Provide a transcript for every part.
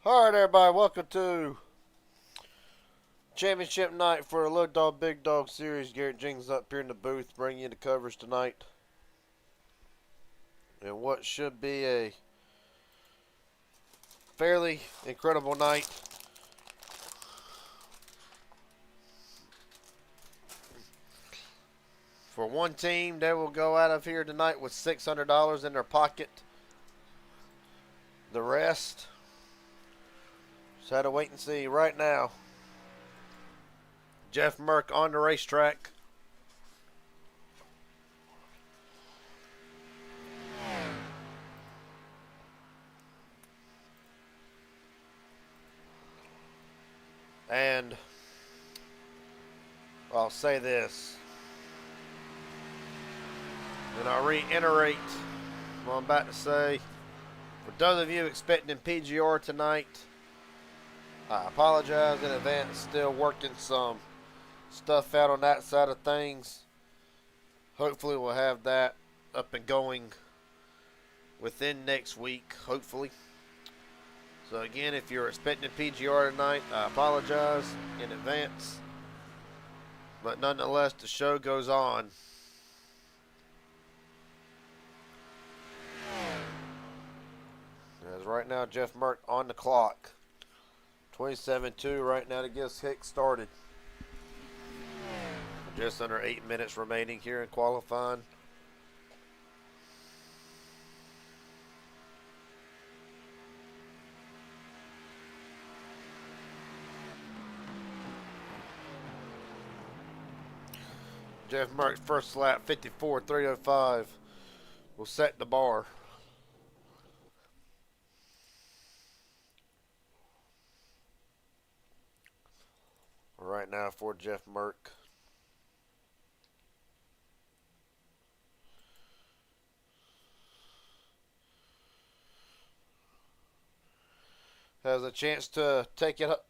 Alright, everybody, welcome to Championship Night for the Little Dog Big Dog Series. Garrett Jenkins up here in the booth bringing you the coverage tonight. And what should be a fairly incredible night. For one team, they will go out of here tonight with $600 in their pocket. The rest, just had to wait and see. Right now, Jeff Merck on the racetrack. And I'll say this, and I'll reiterate what I'm about to say. For those of you expecting PGR tonight, I apologize in advance. Still working some stuff out on that side of things. Hopefully we'll have that up and going within next week, hopefully. So again, if you're expecting PGR tonight, I apologize in advance. But nonetheless, the show goes on. As right now, Jeff Merck on the clock. 27-2 right now to get us kick started. Just under 8 minutes remaining here in qualifying. Jeff Merck's first lap, 54.305, will set the bar. Right now for Jeff Merck. Has a chance to take it up,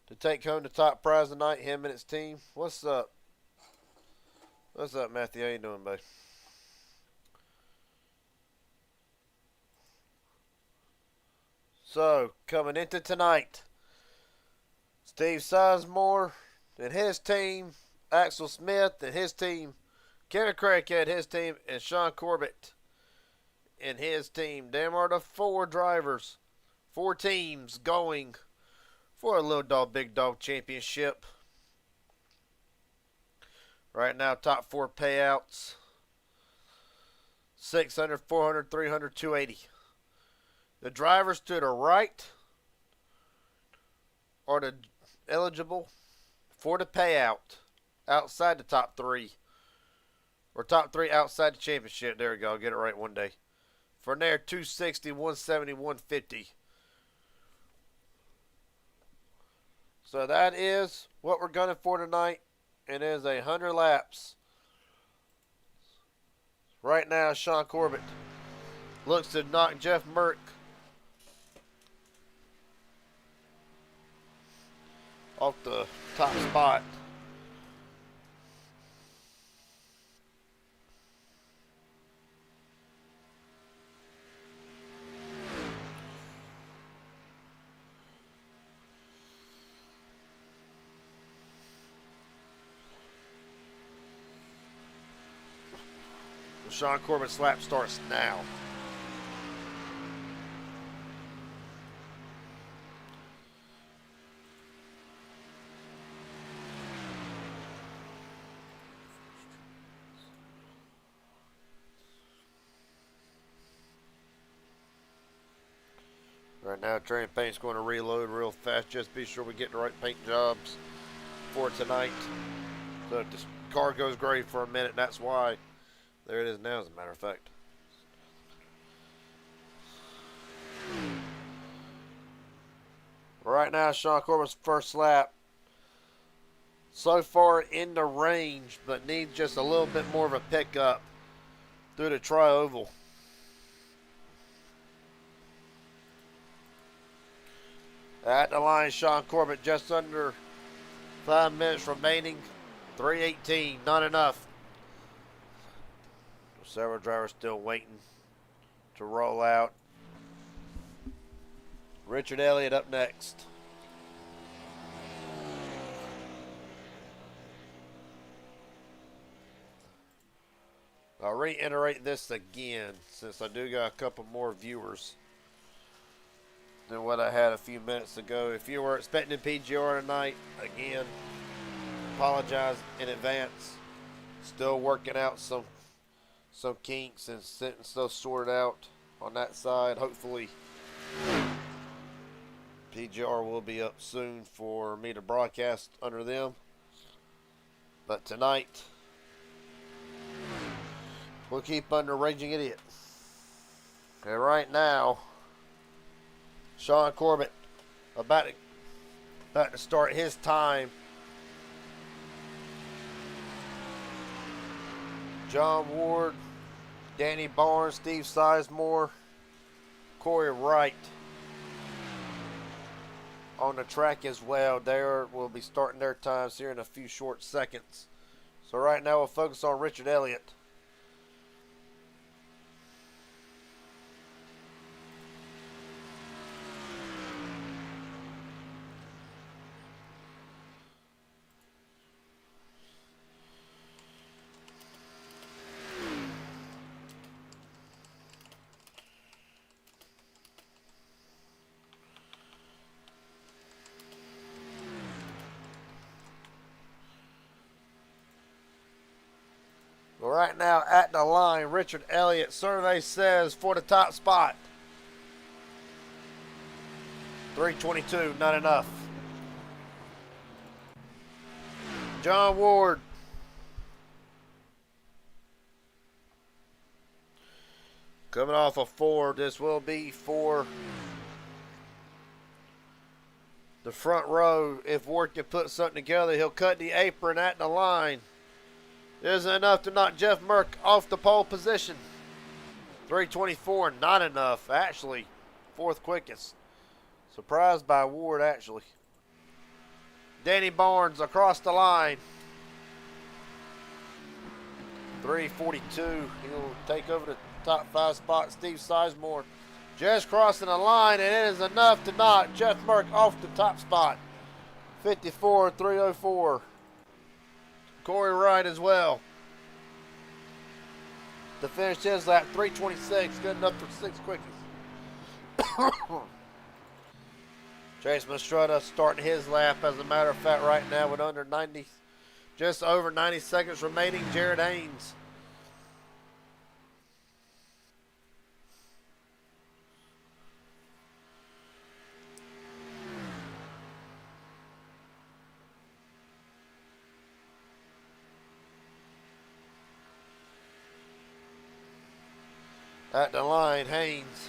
to take home the top prize tonight, him and his team. What's up? What's up, Matthew? How you doing, buddy? So, coming into tonight, Steve Sizemore and his team, Axel Smith and his team, Kevin Craighead and his team, and Sean Corbett and his team. Them are the four drivers, four teams going for a Little Dog Big Dog Championship. Right now, top four payouts: 600, 400, 300, 280. The drivers to the right are the eligible for the payout outside the top three, or top three outside the championship. There we go. I'll get it right one day. From there, 260, 170, 150. So that is what we're gunning for tonight. It is 100 laps. Right now, Sean Corbett looks to knock Jeff Merck off the top spot. Sean Corbett's lap starts now. Right now, train paint's going to reload real fast. Just be sure we get the right paint jobs for tonight. So if this car goes gray for a minute, that's why. There it is now, as a matter of fact. Right now, Sean Corbett's first lap. So far in the range, but needs just a little bit more of a pickup through the tri-oval. At the line, Sean Corbett just under 5 minutes remaining. 3:18, not enough. Several drivers still waiting to roll out. Richard Elliott up next. I'll reiterate this again since I do got a couple more viewers than what I had a few minutes ago. If you were expecting PGR tonight, again, apologize in advance. Still working out some kinks and getting stuff sorted out on that side. Hopefully PGR will be up soon for me to broadcast under them. But tonight, we'll keep under Raging Idiot. And right now, Sean Corbett about to start his time. John Ward, Danny Barnes, Steve Sizemore, Corey Wright on the track as well. They will be starting their times here in a few short seconds. So right now we'll focus on Richard Elliott. Well, right now at the line, Richard Elliott, survey says for the top spot. 322, not enough. John Ward. Coming off a 4, this will be for the front row. If Ward can put something together, he'll cut the apron at the line. Isn't enough to knock Jeff Merck off the pole position. 324, not enough. Actually, 4th quickest. Surprised by Ward, actually. Danny Barnes across the line. 342. He'll take over the top 5 spot. Steve Sizemore just crossing the line, and it is enough to knock Jeff Merck off the top spot. 54, 304. Corey Wright as well. To finish his lap, 326, good enough for 6 quickies. Chase Mastretta starting his lap, as a matter of fact, right now with under 90, just over 90 seconds remaining. Jared Haynes. At the line, Haynes.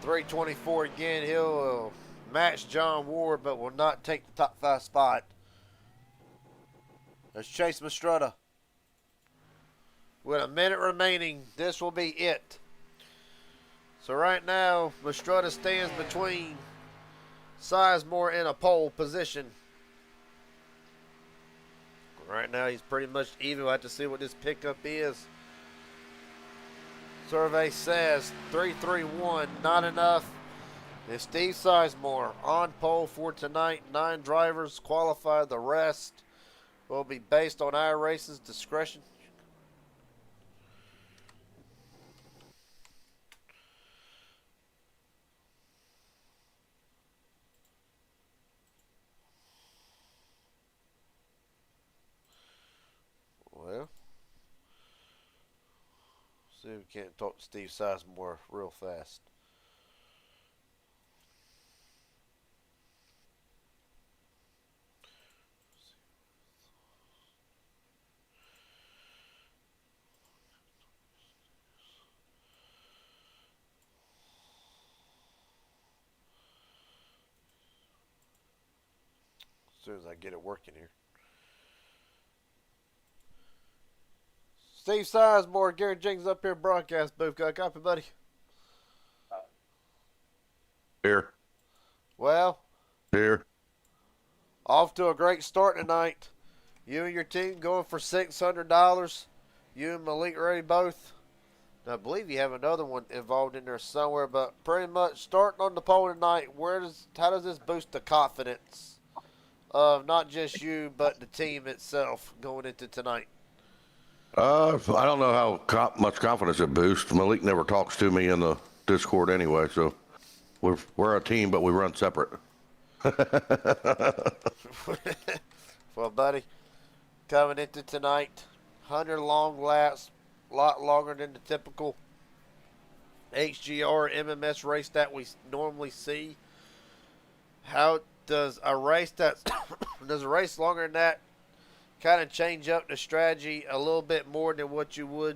324 again. He'll match John Ward, but will not take the top 5 spot. There's Chase Mastretta. With a minute remaining, this will be it. So right now, Mastretta stands between Sizemore in a pole position. Right now, he's pretty much even. We'll have to see what this pickup is. Survey says 331, not enough. If Steve Sizemore on pole for tonight, 9 drivers qualify. The rest will be based on iRace's discretion. Well, see if we can't talk to Steve Sizemore real fast. As soon as I get it working here. Steve Sizemore, Gary Jenkins up here, broadcast booth. Got a copy, buddy? Here. Well, Here. off to a great start tonight. You and your team going for $600. You and Malik Ray both. I believe you have another one involved in there somewhere, but pretty much starting on the pole tonight, how does this boost the confidence of not just you, but the team itself going into tonight? I don't know how much confidence it boosts. Malik never talks to me in the Discord anyway, so we're a team, but we run separate. Well, buddy, coming into tonight, 100 long laps, a lot longer than the typical HGR MMS race that we normally see. How does a race that's does a race longer than that kind of change up the strategy a little bit more than what you would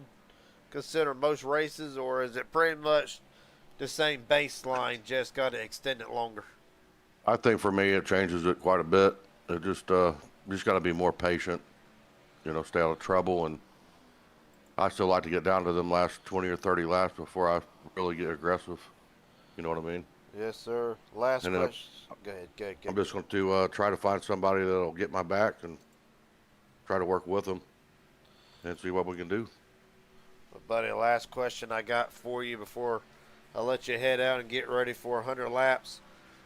consider most races, or is it pretty much the same baseline, just got to extend it longer? I think for me, it changes it quite a bit. It just got to be more patient, stay out of trouble. And I still like to get down to them last 20 or 30 laps before I really get aggressive. You know what I mean? Yes, sir. Last And then question. Go ahead. I'm just going to try to find somebody that'll get my back and try to work with them and see what we can do. Well, buddy, last question I got for you before I let you head out and get ready for 100 laps.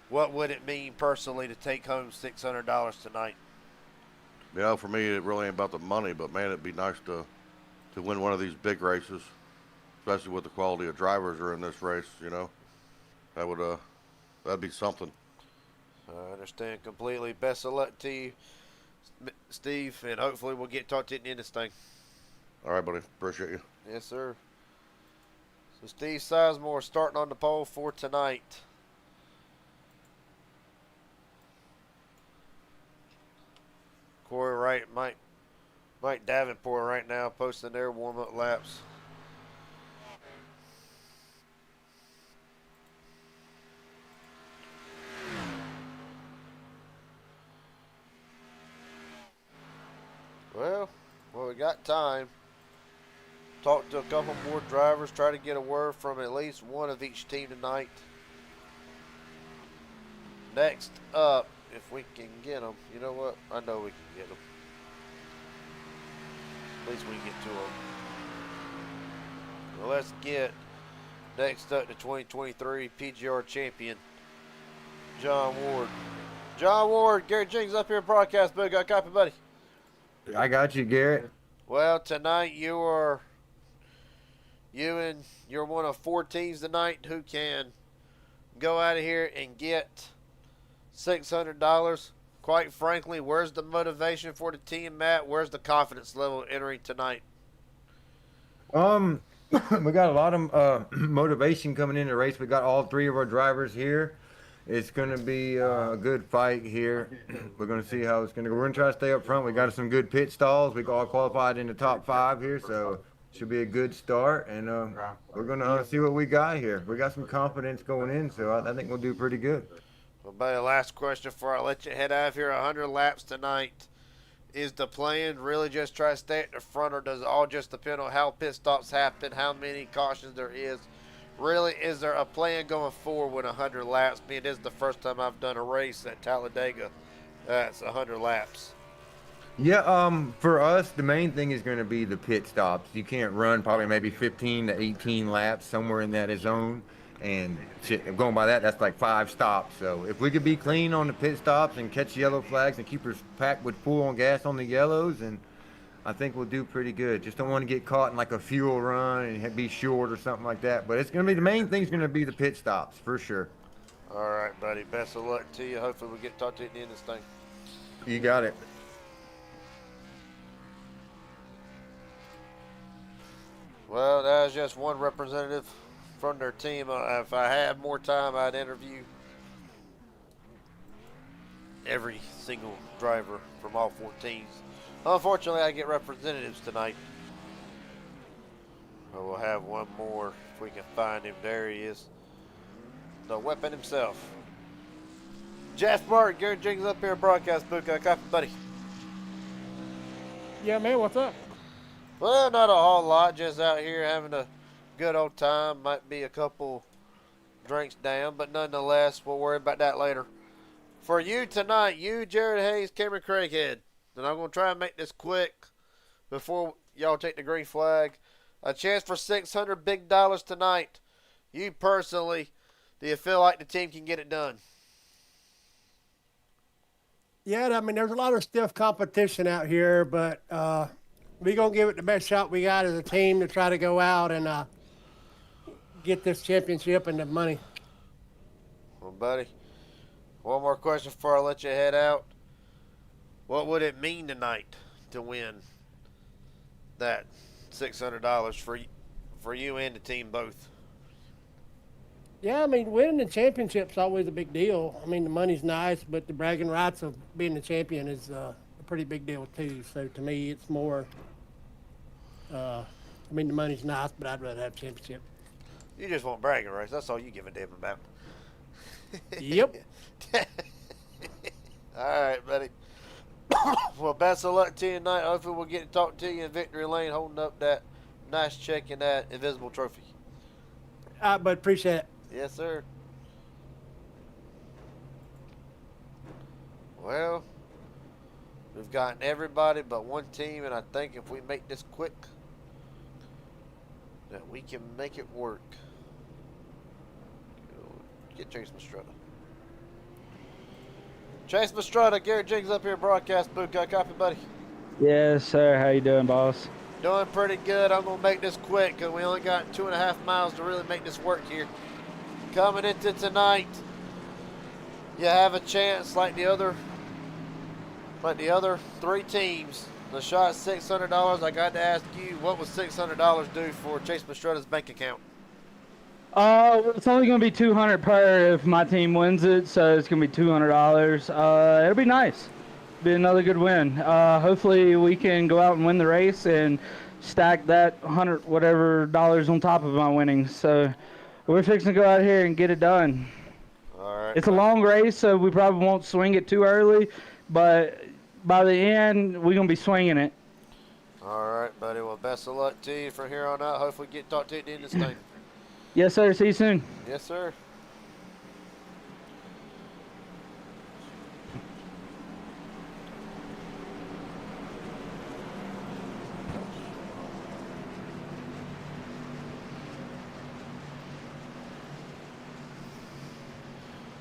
What would it mean personally to take home $600 tonight? Yeah, for me, it really ain't about the money, but man, it'd be nice to win one of these big races, especially with the quality of drivers are in this race. That'd be something. I understand completely. Best of luck to you, Steve, and hopefully we'll get talked to at the end of this thing. All right, buddy. Appreciate you. Yes, sir. So Steve Sizemore starting on the pole for tonight. Corey Wright, Mike Davenport right now posting their warm-up laps. Well, we got time. Talk to a couple more drivers, try to get a word from at least one of each team tonight. Next up, if we can get them, you know what? I know we can get them. At least we can get to them. Well, let's get next up the 2023 PGR champion, John Ward. John Ward, Gary Jenkins up here, broadcast booth. Got a copy, buddy? I got you, Garrett. Well, tonight you're one of 4 teams tonight who can go out of here and get $600. Quite frankly, where's the motivation for the team, Matt? Where's the confidence level entering tonight? We got a lot of motivation coming into the race. We got all 3 of our drivers here. It's going to be a good fight here. We're going to see how it's going to go. We're going to try to stay up front. We got some good pit stalls. We all qualified in the top 5 here, so should be a good start. And we're going to see what we got here. We got some confidence going in, so I think we'll do pretty good. Well, buddy, last question before I let you head out of here. 100 laps tonight. Is the plan really just try to stay at the front, or does it all just depend on how pit stops happen, how many cautions there is? Really, is there a plan going forward with 100 laps? Being this is the first time I've done a race at Talladega that's 100 laps. Yeah, for us, the main thing is going to be the pit stops. You can't run probably maybe 15 to 18 laps, somewhere in that zone. And going by that, that's like 5 stops. So if we could be clean on the pit stops and catch yellow flags and keep us packed with full on gas on the yellows, and I think we'll do pretty good. Just don't want to get caught in like a fuel run and be short or something like that. But it's going to be, the main thing's going to be the pit stops for sure. All right, buddy. Best of luck to you. Hopefully we get to talk to you at the end of this thing. You got it. Well, that was just one representative from their team. If I had more time, I'd interview every single driver from all 4 teams. Unfortunately, I get representatives tonight. But we'll have one more if we can find him. There he is. The weapon himself. Jeff Martin, Gary Jenkins up here, broadcast booth. Got a copy, buddy? Yeah, man, what's up? Well, not a whole lot. Just out here having a good old time. Might be a couple drinks down, but nonetheless, we'll worry about that later. For you tonight, you, Jared Hayes, Cameron Craighead. And I'm going to try and make this quick before y'all take the green flag. A chance for $600 big dollars tonight. You personally, do you feel like the team can get it done? Yeah, I mean, there's a lot of stiff competition out here, but we're going to give it the best shot we got as a team to try to go out and get this championship and the money. Well, buddy, one more question before I let you head out. What would it mean tonight to win that $600 for you and the team both? Yeah, I mean, winning the championship's always a big deal. I mean, the money's nice, but the bragging rights of being the champion is a pretty big deal, too. So to me, it's more, I mean, the money's nice, but I'd rather have a championship. You just want bragging rights. That's all you give a damn about. Yep. All right, buddy. Well, best of luck to you tonight. Hopefully we'll get to talk to you in victory lane holding up that nice check and that invisible trophy. But appreciate it. Yes, sir. Well, we've gotten everybody but one team, and I think if we make this quick, that we can make it work. Get Chase Mastretta. Chase Mastretta, Gary Jenkins up here, broadcast booth. Got a copy, buddy? Yes, sir. How you doing, boss? Doing pretty good. I'm going to make this quick because we only got 2.5 miles to really make this work here. Coming into tonight, you have a chance like the other three teams. The shot $600. I got to ask you, what would $600 do for Chase Mastretta's bank account? It's only gonna be $200 per if my team wins it, so it's gonna be $200. It'll be nice. Be another good win. Hopefully we can go out and win the race and stack that 100 whatever dollars on top of my winnings. So we're fixing to go out here and get it done. All right. It's a long race, so we probably won't swing it too early, but by the end we're gonna be swinging it. All right, buddy. Well, best of luck to you from here on out. Hopefully get to talk to you at the end of this thing. Yes, sir. See you soon. Yes, sir.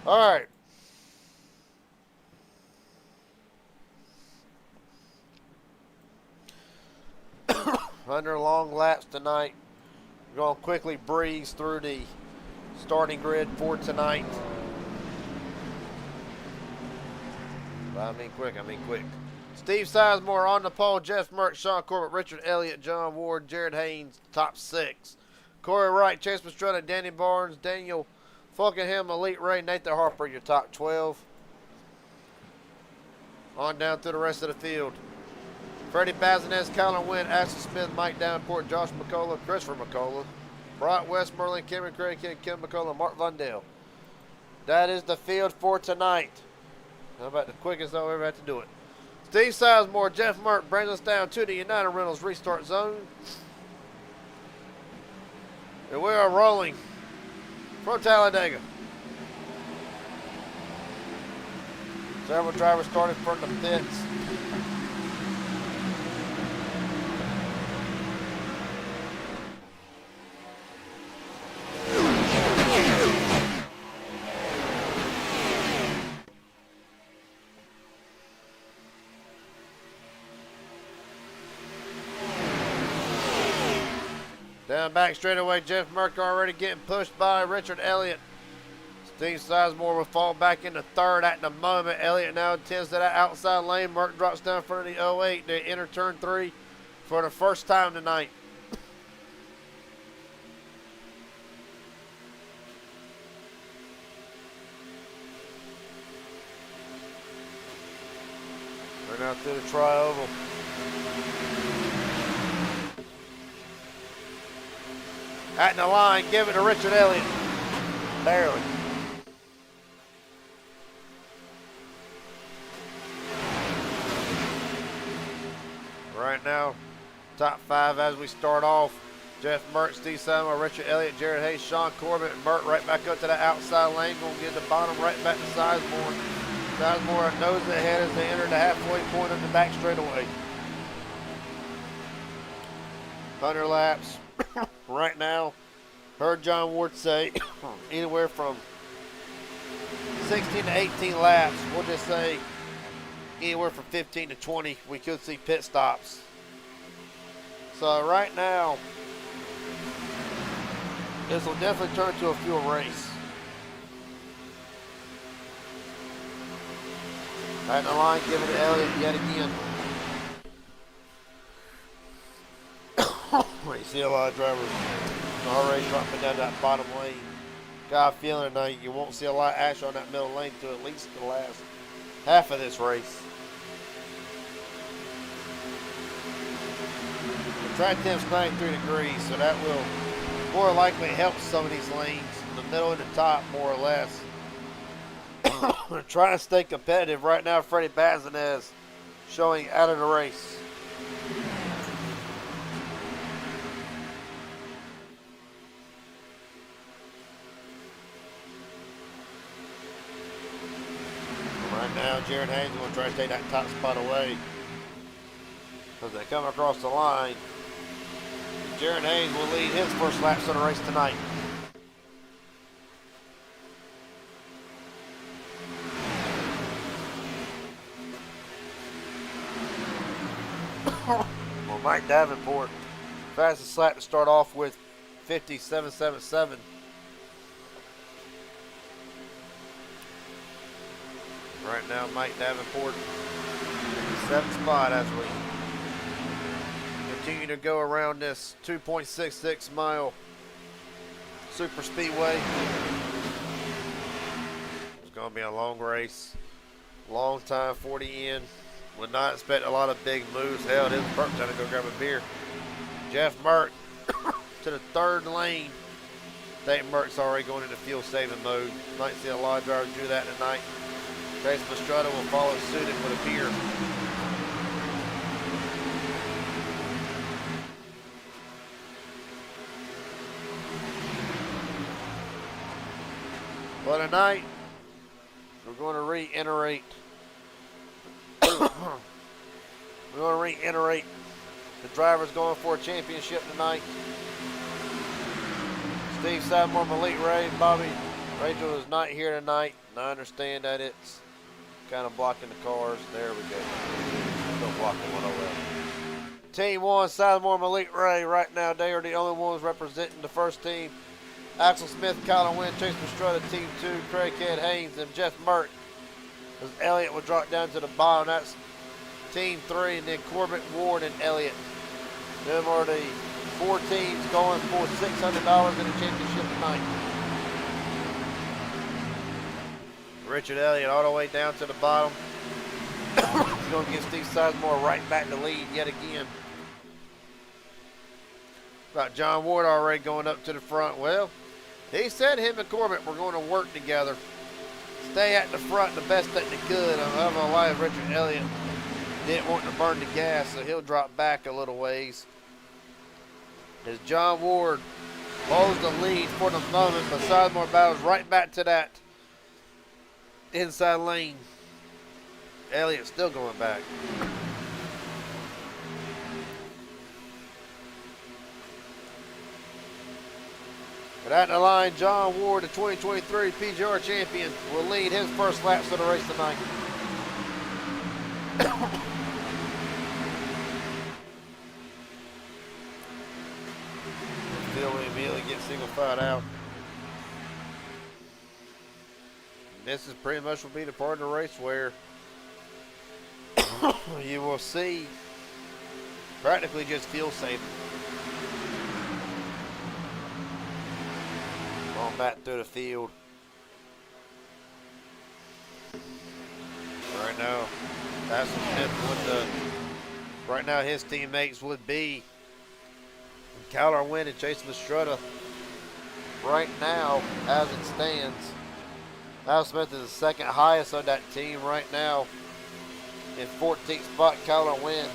All right. Under long laps tonight. We're going to quickly breeze through the starting grid for tonight. I mean quick. Steve Sizemore on the pole, Jeff Merck, Sean Corbett, Richard Elliott, John Ward, Jared Haynes, top 6. Corey Wright, Chase Mastretta, Danny Barnes, Daniel Fulkenham, Elite Ray, Nathan Harper, your top 12. On down through the rest of the field. Freddie Bazinez, Colin Wynn, Ashley Smith, Mike Davenport, Josh McCullough, Christopher McCullough, Brock Westmoreland, Cameron Craig, Kim McCullough, Mark Vundell. That is the field for tonight. How about the quickest I'll ever have to do it? Steve Sizemore, Jeff Merck brings us down to the United Rentals restart zone. And we are rolling from Talladega. Several drivers started from the pits. Down back straightaway, Jeff Merck already getting pushed by Richard Elliott. Steve Sizemore will fall back into third at the moment. Elliott now attends to that outside lane. Merck drops down in front of the 08 to enter turn 3 for the first time tonight. We're now through the tri-oval. At the line, give it to Richard Elliott. Barely. Right now, top 5 as we start off. Jeff Merck, Steve Simon, Richard Elliott, Jared Hayes, Sean Corbett, and Merck right back up to that outside lane. Going to get the bottom right back to Sizemore. Sizemore nose ahead as they enter the halfway point of the back straightaway. 100 laps. Right now, heard John Ward say anywhere from 16 to 18 laps. We'll just say anywhere from 15 to 20. We could see pit stops. So right now, this will definitely turn to a fuel race. Right in the line, giving it to Elliott yet again. You see a lot of drivers already dropping down that bottom lane. Got a feeling tonight you won't see a lot of action on that middle lane to at least the last half of this race. The track temp's 93 degrees, so that will more likely help some of these lanes in the middle and the top more or less. They're trying to stay competitive. Right now, Freddie Bazinez showing out of the race. Right now, Jared Haynes is going to try to take that top spot away. As they come across the line, Jared Haynes will lead his first laps of the race tonight. Well, Mike Davenport, fastest lap to start off with, 57.77. Right now, Mike Davenport, 7th spot as we continue to go around this 2.66 mile super speedway. It's going to be a long race, long time, 40 in. Would not expect a lot of big moves. Hell, it is Burke trying to go grab a beer. Jeff Merck to the third lane. Dayton Merck's already going into fuel saving mode. Might see a lot of drivers do that tonight. Chase Mastretta will follow suit, it would appear. Well, tonight, we're going to reiterate. We're going to reiterate the drivers going for a championship tonight. Steve Sadmore, Malik Ray, Bobby Rachel is not here tonight. And I understand that it's kind of blocking the cars. There we go. Still blocking one over there. Team 1, Sadmore, Malik Ray. Right now, they are the only ones representing the first team. Axel Smith, Kyler Wynn, Chase Pastrana, Team 2, Craig Head Haynes, and Jeff Merck. As Elliott will drop down to the bottom. That's Team 3, and then Corbett, Ward, and Elliott. Them are the 4 teams going for $600 in the championship tonight. Richard Elliott all the way down to the bottom. He's going to give Steve Sizemore right back to lead yet again. Got John Ward already going up to the front. Well, he said him and Corbett were going to work together. Stay at the front the best that they could. I'm not going to lie, Richard Elliott didn't want to burn the gas, so he'll drop back a little ways. As John Ward holds the lead for the moment, but Sizemore battles right back to that inside lane. Elliott still going back. But at the line, John Ward, the 2023 PGR champion, will lead his first laps of the race tonight. Still we immediately get single file out. And this is pretty much will be the part of the race where you will see practically just fuel saving. Going back through the field. Right now, that's what right now his teammates would be Kyler Wynn and Chase Mastretta. Right now, as it stands, Al Smith is the second highest on that team right now. In 14th spot, Kyler Wynn.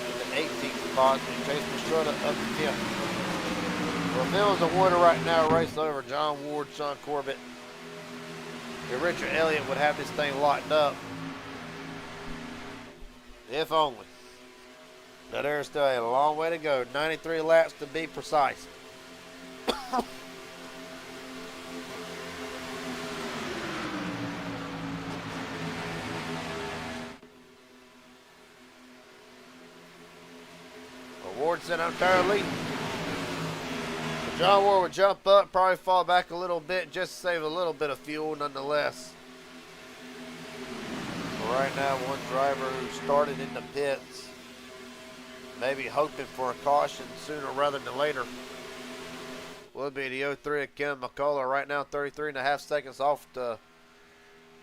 In the 18th spot, and Chase Mastretta up to 10th. Well, Mills and Warder right now race over John Ward, Sean Corbett. If Richard Elliott would have this thing locked up. If only. Now there's still a long way to go. 93 laps to be precise. Wardson out there leading. John Ward would jump up, probably fall back a little bit, just to save a little bit of fuel nonetheless. But right now, one driver who started in the pits, maybe hoping for a caution sooner rather than later, will be the 03 of Kim McCullough. Right now, 33.5 seconds off the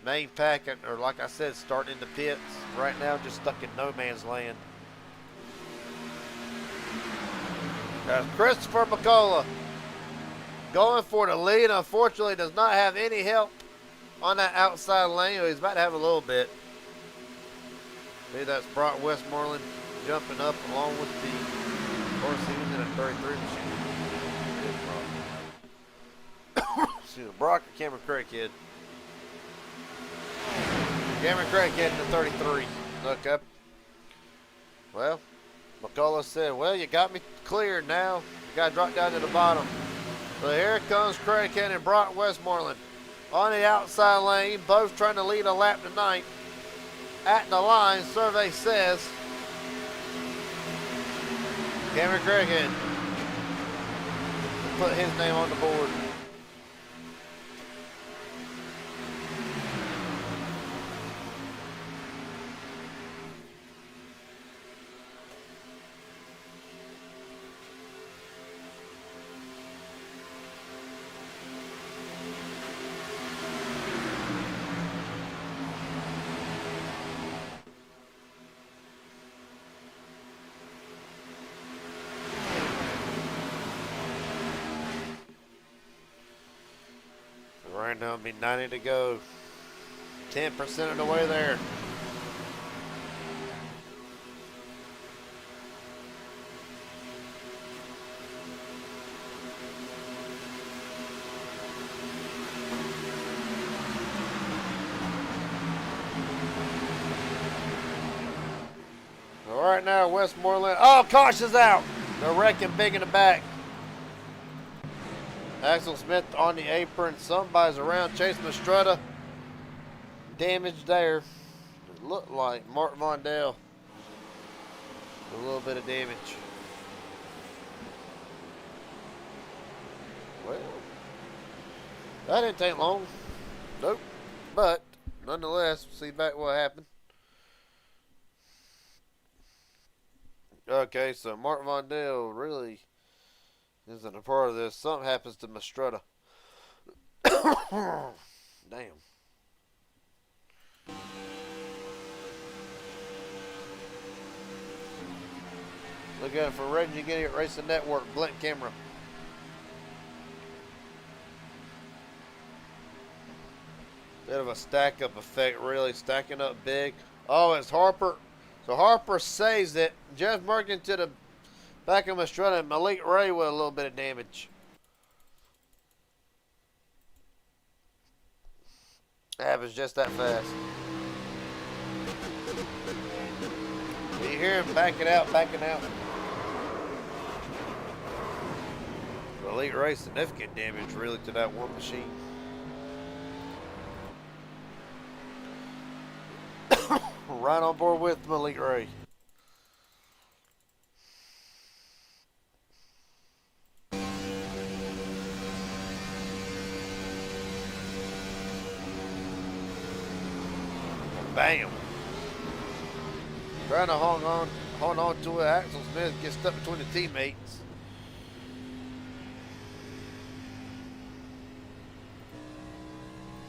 main packet, or like I said, starting in the pits. Right now, just stuck in no man's land. That's Christopher McCullough going for the lead. Unfortunately, does not have any help on that outside lane. He's about to have a little bit. See, that's Brock Westmoreland jumping up along with the, of course, he was in a 33 machine. Excuse me, Brock or Cameron Craighead? Cameron Craighead in the 33. Look up. Well, McCullough said, well, you got me cleared now. You got to drop down to the bottom. So here comes Craighead and Brock Westmoreland on the outside lane, both trying to lead a lap tonight. At the line, survey says Cameron Craighead put his name on the board. Right now, it'll be 90 to go. 10% of the way there. All right now, Westmoreland. Oh, caution's out. They're wrecking big in the back. Axel Smith on the apron. Somebody's around. Chase Mastretta. Damage there. It looked like Mark Mondale. A little bit of damage. Well, that didn't take long. Nope. But, nonetheless, see back what happened. Okay, so Mark Mondale really isn't a part of this. Something happens to Mastretta. Damn. Look out for Reggie Gideon Racing Network. Blink camera. Bit of a stack up effect, really stacking up big. Oh, it's Harper. So Harper saves it. Jeff Merkin to the back of Mastretta, and Malik Ray with a little bit of damage. Happens just that fast. You hear him backing out, backing out. Malik Ray, significant damage really to that one machine. Right on board with Malik Ray. Bam. Trying to hold on to it. Axel Smith gets stuck between the teammates.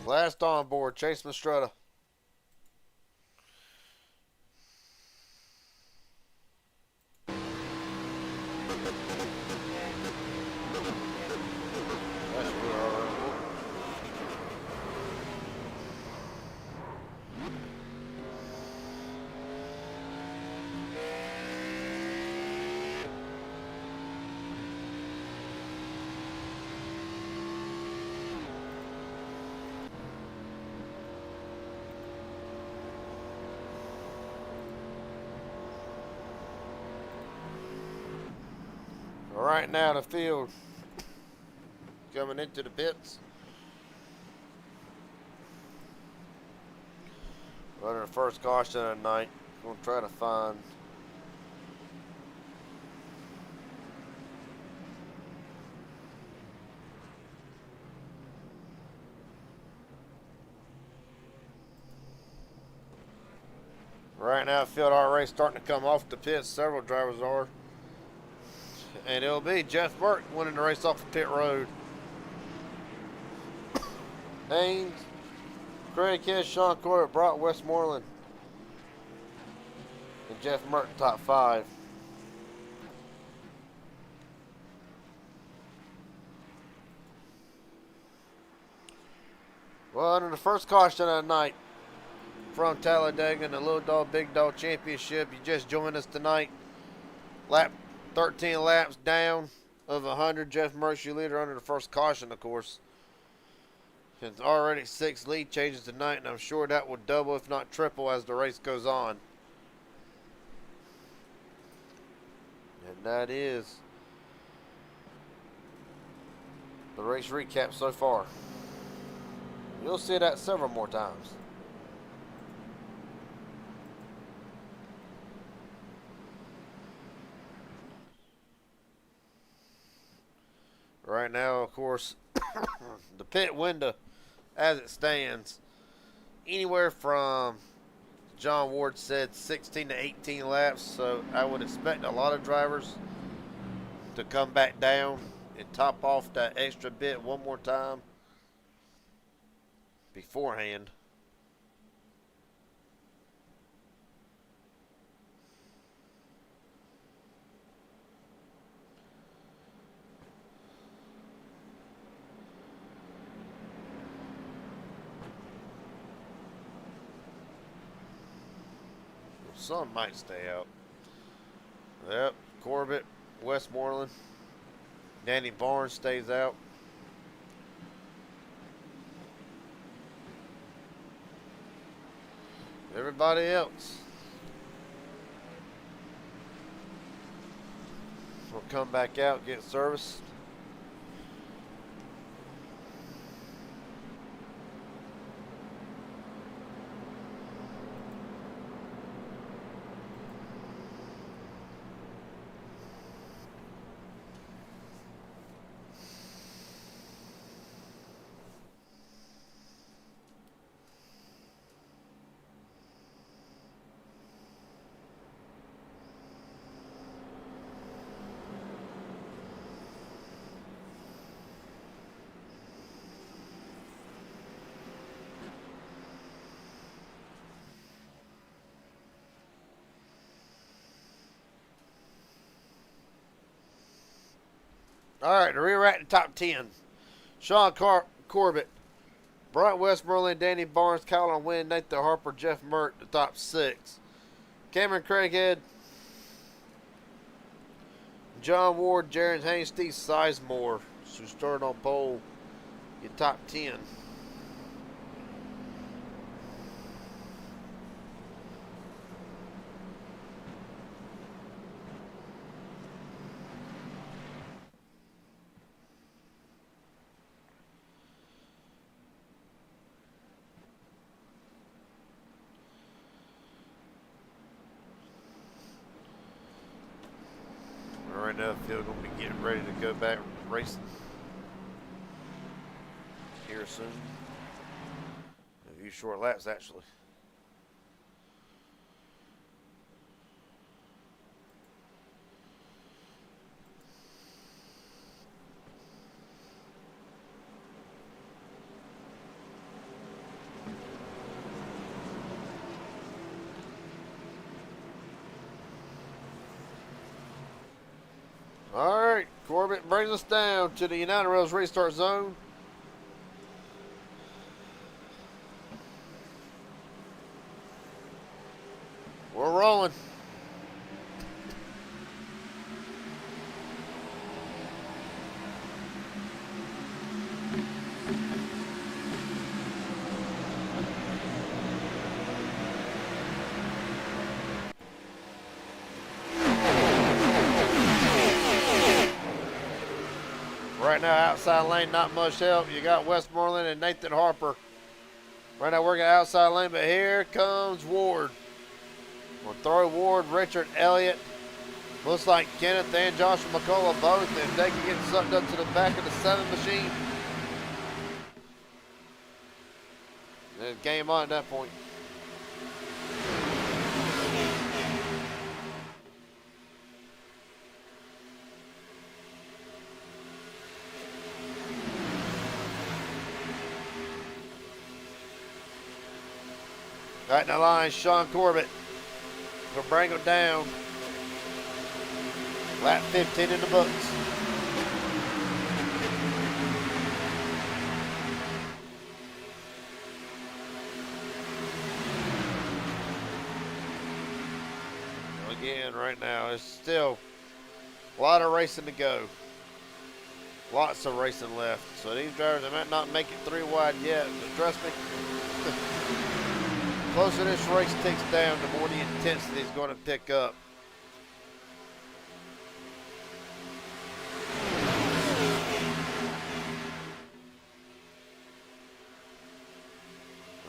Last on board, Chase Mastretta. Right now, the field coming into the pits. Running the first caution of the night. Gonna try to find right now. Field already starting to come off the pits. Several drivers are, and it'll be Jeff Burke winning the race off the pit road. Haynes, Craig Kiss, Sean Corbett, Brock Westmoreland, and Jeff Merck top 5. Well, under the first caution of the night from Talladega in the Little Dog Big Dog Championship, you just joined us tonight. Lap 13 laps down of 100. Jeff Merck's your leader under the first caution, of course. It's already 6 lead changes tonight, and I'm sure that will double, if not triple, as the race goes on. And that is the race recap so far. You'll see that several more times. Right now, of course, the pit window as it stands, anywhere from, John Ward said, 16 to 18 laps. So I would expect a lot of drivers to come back down and top off that extra bit one more time beforehand. Some might stay out. Yep, Corbett, Westmoreland, Danny Barnes stays out. Everybody else will come back out, get service. All right, to re-rack the top 10. Sean Corbett, Bryant Westmoreland, Danny Barnes, Colin Wynn, Nathan Harper, Jeff Mert, the top 6. Cameron Craighead, John Ward, Jaron Haynes, Steve Sizemore, who started on pole, your top 10. Right now, the field going to be getting ready to go back racing here soon. A few short laps, actually. All right, Corbett brings us down to the United Rails restart zone. We're rolling. Right now, outside lane, not much help. You got Westmoreland and Nathan Harper. Right now, working outside lane, but here comes Ward. We'll throw Ward, Richard, Elliott. Looks like Kenneth and Joshua McCullough both, if they can get sucked up to the back of the 7 machine. Then game on at that point. Right in the line, Sean Corbett. Will bring him down. Lap 15 in the books. Again, right now, it's still a lot of racing to go. Lots of racing left. So these drivers, they might not make it 3 wide yet, but trust me, the closer this race ticks down, the more the intensity is going to pick up.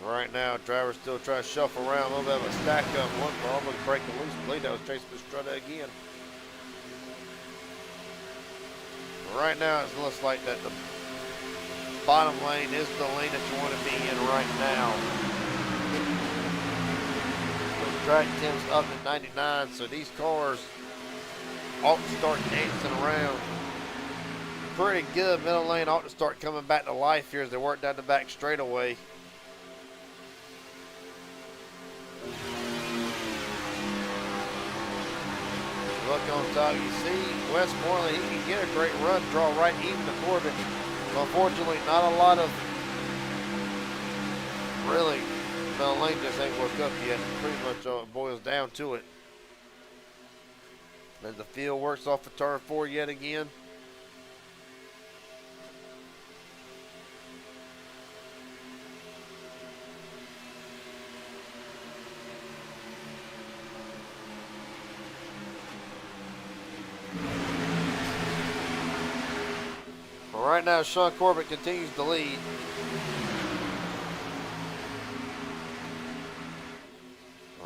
Right now, drivers still try to shuffle around a little bit of a stack up. One car almost breaking loose. I believe that was Chase Pastrana again. Right now, it looks like that the bottom lane is the lane that you want to be in right now. The track temps up to 99, so these cars ought to start dancing around pretty good. Middle lane ought to start coming back to life here as they work down the back straightaway. Look on top, you see Westmoreland, he can get a great run, draw right even to Corbett. But unfortunately, not a lot of really, the lane just ain't woke up yet. Pretty much boils down to it. As the field works off of turn 4 yet again. Right now, Sean Corbett continues to lead.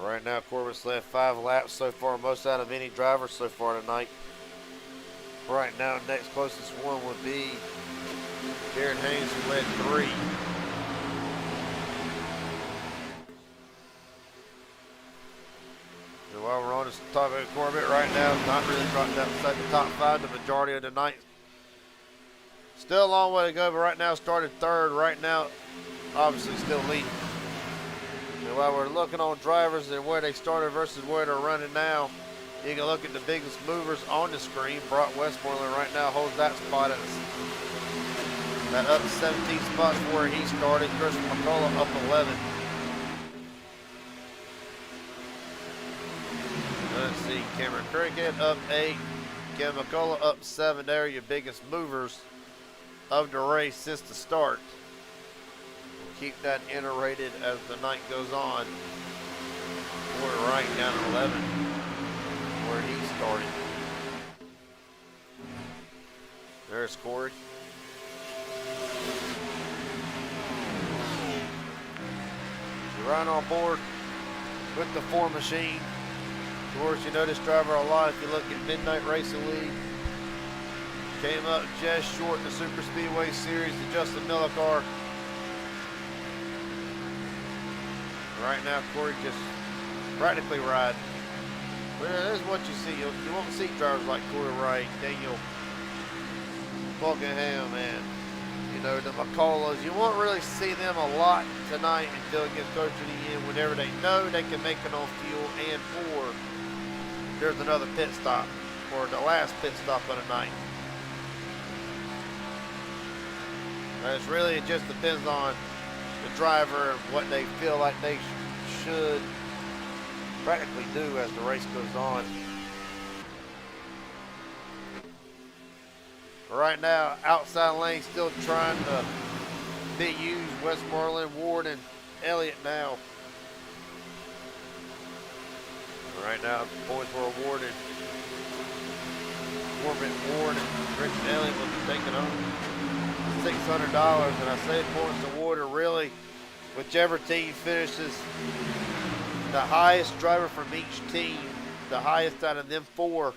Right now, Corbett's led 5 laps so far, most out of any driver so far tonight. Right now, next closest one would be Jared Haynes, who led 3. And while we're on this topic of Corbett right now, not really dropped outside the top 5 the majority of the night. Still a long way to go, but right now started 3rd. Right now, obviously still leading. And while we're looking on drivers and where they started versus where they're running now, you can look at the biggest movers on the screen. Brock Westmoreland right now holds that spot at that up 17 spots where he started. Chris McCullough up 11. Let's see, Cameron Cricket up 8. Kevin McCullough up 7. There are your biggest movers of the race since the start. Keep that iterated as the night goes on. We're right down at 11 where he started. There's Corey. You're right on board with the 4 machine. Of course, you know this driver a lot if you look at Midnight Racing League. Came up just short in the Super Speedway Series, the Justin Miller car. Right now, Corey just practically riding. Well, this is what you see. You won't see drivers like Corey Wright, Daniel Buckingham, and you know the McCulloughs. You won't really see them a lot tonight until it gets closer to the end. Whenever they know they can make it on fuel, and or there's another pit stop, or the last pit stop of the night. It's really, it just depends on the driver and what they feel like they should practically do as the race goes on. Right now, outside lane still trying to be used. Westmoreland, Ward, and Elliott now. Right now, points were awarded Corbett, Ward, and Richard Elliott will be taking home $600. And I say points award are really whichever team finishes the highest driver from each team, the highest out of them four,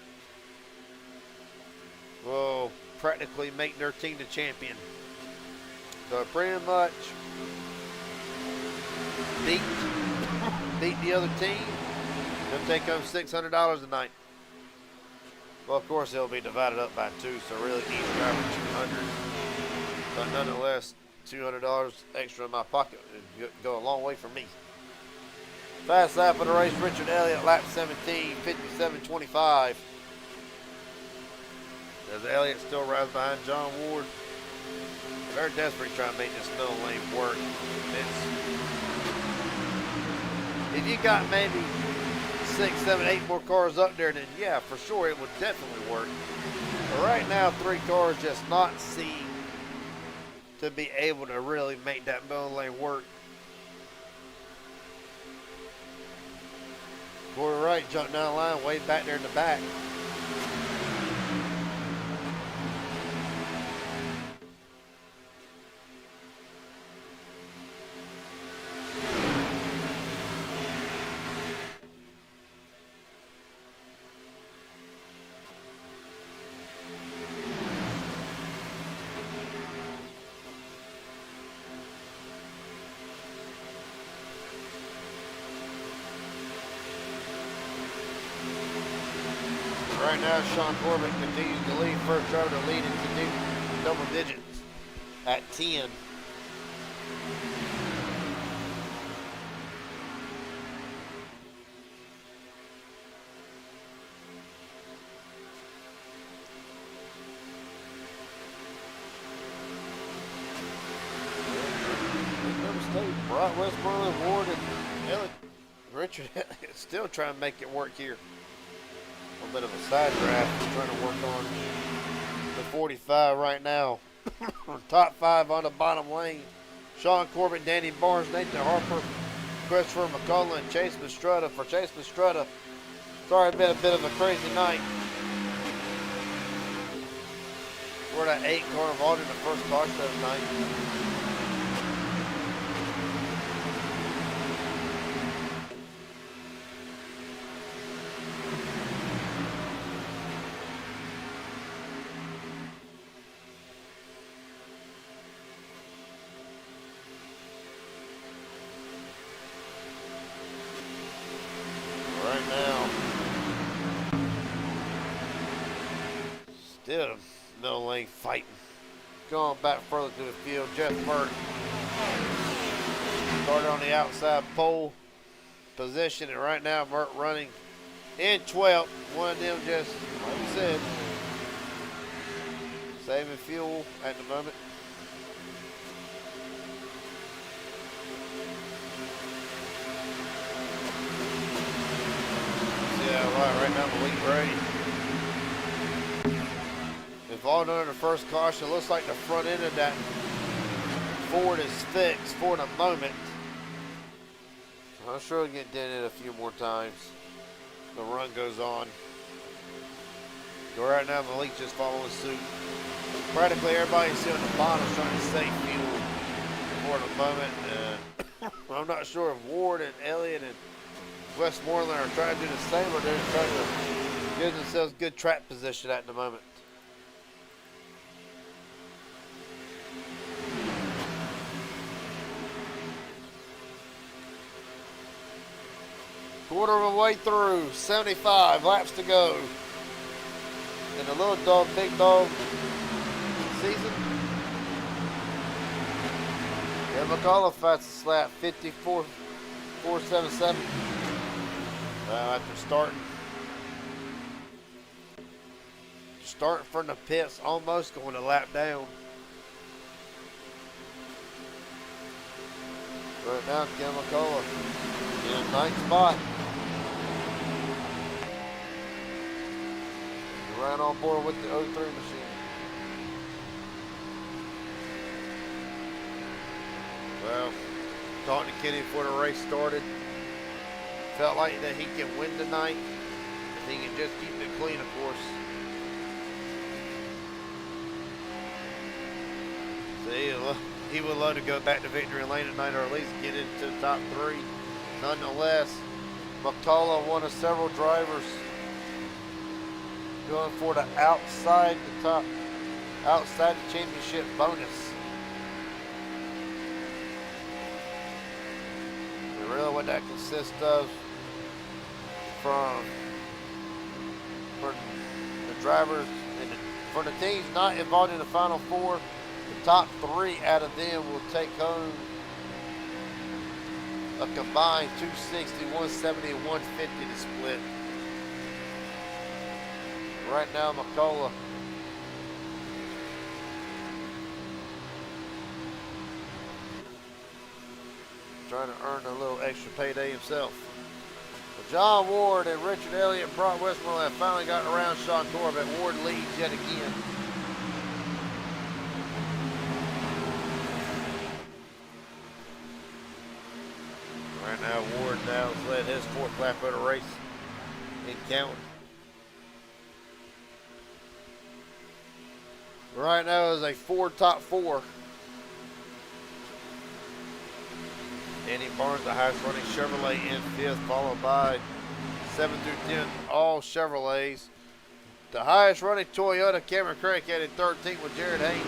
will practically make their team the champion. So pretty much beat the other team, they'll take home $600 tonight. Well, of course, it'll be divided up by two, so really each driver $200. But nonetheless, $200 extra in my pocket would go a long way for me. Fast lap of the race, Richard Elliott, lap 17, 57.25. As Elliott still rides behind John Ward. They're desperately trying to make this middle lane work. If you got maybe 6, 7, 8 more cars up there, then yeah, for sure it would definitely work. But right now, 3 cars just not seem to be able to really make that middle lane work. Corey Wright jumped down the line way back there in the back. Right now, Sean Corbett continues to lead. First driver to lead into double digits at 10. Brock Westmoreland, Ward, and Elliott. Richard Elliott still trying to make it work here. A little bit of a side draft, trying to work on the 45 right now. Top 5 on the bottom lane. Sean Corbett, Danny Barnes, Nathan Harper, Christopher McCullough, and Chase Mistretta. For Chase Mistretta, sorry, it's been a bit of a crazy night. We're at 8 car involved in the first caution of the night. Right now, still middle lane fighting. Going back further to the field, Jeff Burt started on the outside pole position, and right now Burt running in 12th. One of them just, like we said, saving fuel at the moment. Yeah, right now Malik Ray involved under the first caution. Looks like the front end of that Ford is fixed for the moment. I'm sure it'll get dented a few more times. The run goes on. So right now Malik just following suit. Practically everybody you see on the bottom is trying to save fuel for the moment. I'm not sure if Ward and Elliott and Westmoreland are trying to do the same, or they're trying to give themselves good track position at the moment. Quarter of the way through, 75 laps to go in the little dog, big dog season. Yeah, McCullough fastest lap, 54.477. After starting from the pits, almost going a lap down. Right now, Ken McCullough in a 9th spot. Right on board with the 03 machine. Well, talking to Kenny before the race started. Felt like that he can win tonight if he can just keep it clean, of course. So he would love to go back to victory lane tonight, or at least get into the top 3. Nonetheless, McCullough, one of several drivers going for the outside the championship bonus. And really what that consists of for the drivers and for the teams not involved in the Final Four, the top 3 out of them will take home a combined 260, 170, and 150 to split. Right now, McCullough trying to earn a little extra payday himself. But John Ward and Richard Elliott and Brock Westmoreland have finally gotten around Sean Corbett. Ward leads yet again. Right now, Ward now has led his 4th lap of the race in counting. Right now is a Ford top 4. Danny Barnes, the highest running Chevrolet, in 5th, followed by 7 through 10, all Chevrolets. The highest running Toyota, Cameron Craig, at 13th with Jared Haynes.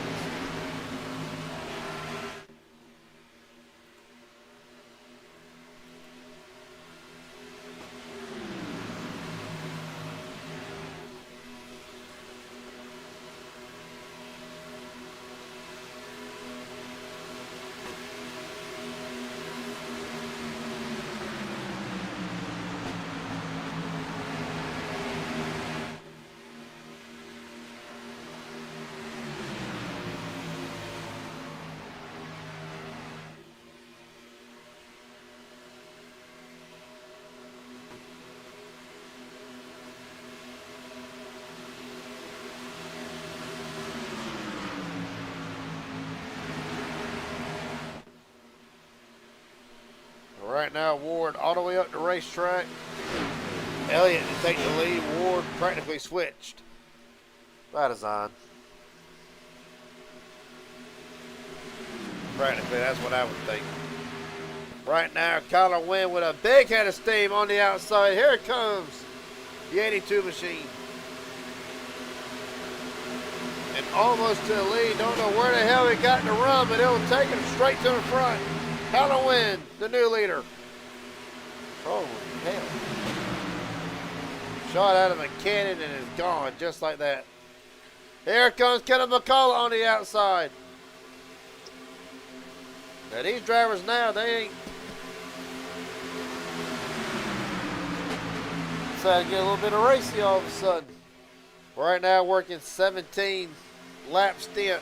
Right now, Ward all the way up the racetrack. Elliott to take the lead. Ward practically switched by design. Practically, that's what I would think. Right now, Kyler Wynn with a big head of steam on the outside. Here it comes, the 82 machine. And almost to the lead. Don't know where the hell he got in the run, but it'll take him straight to the front. Kyler Wynn, the new leader. Oh, hell. Shot out of a cannon and is gone just like that. Here comes Kenneth McCullough on the outside. Now these drivers now, they ain't decided to get a little bit of racy all of a sudden. Right now working 17 lap stint.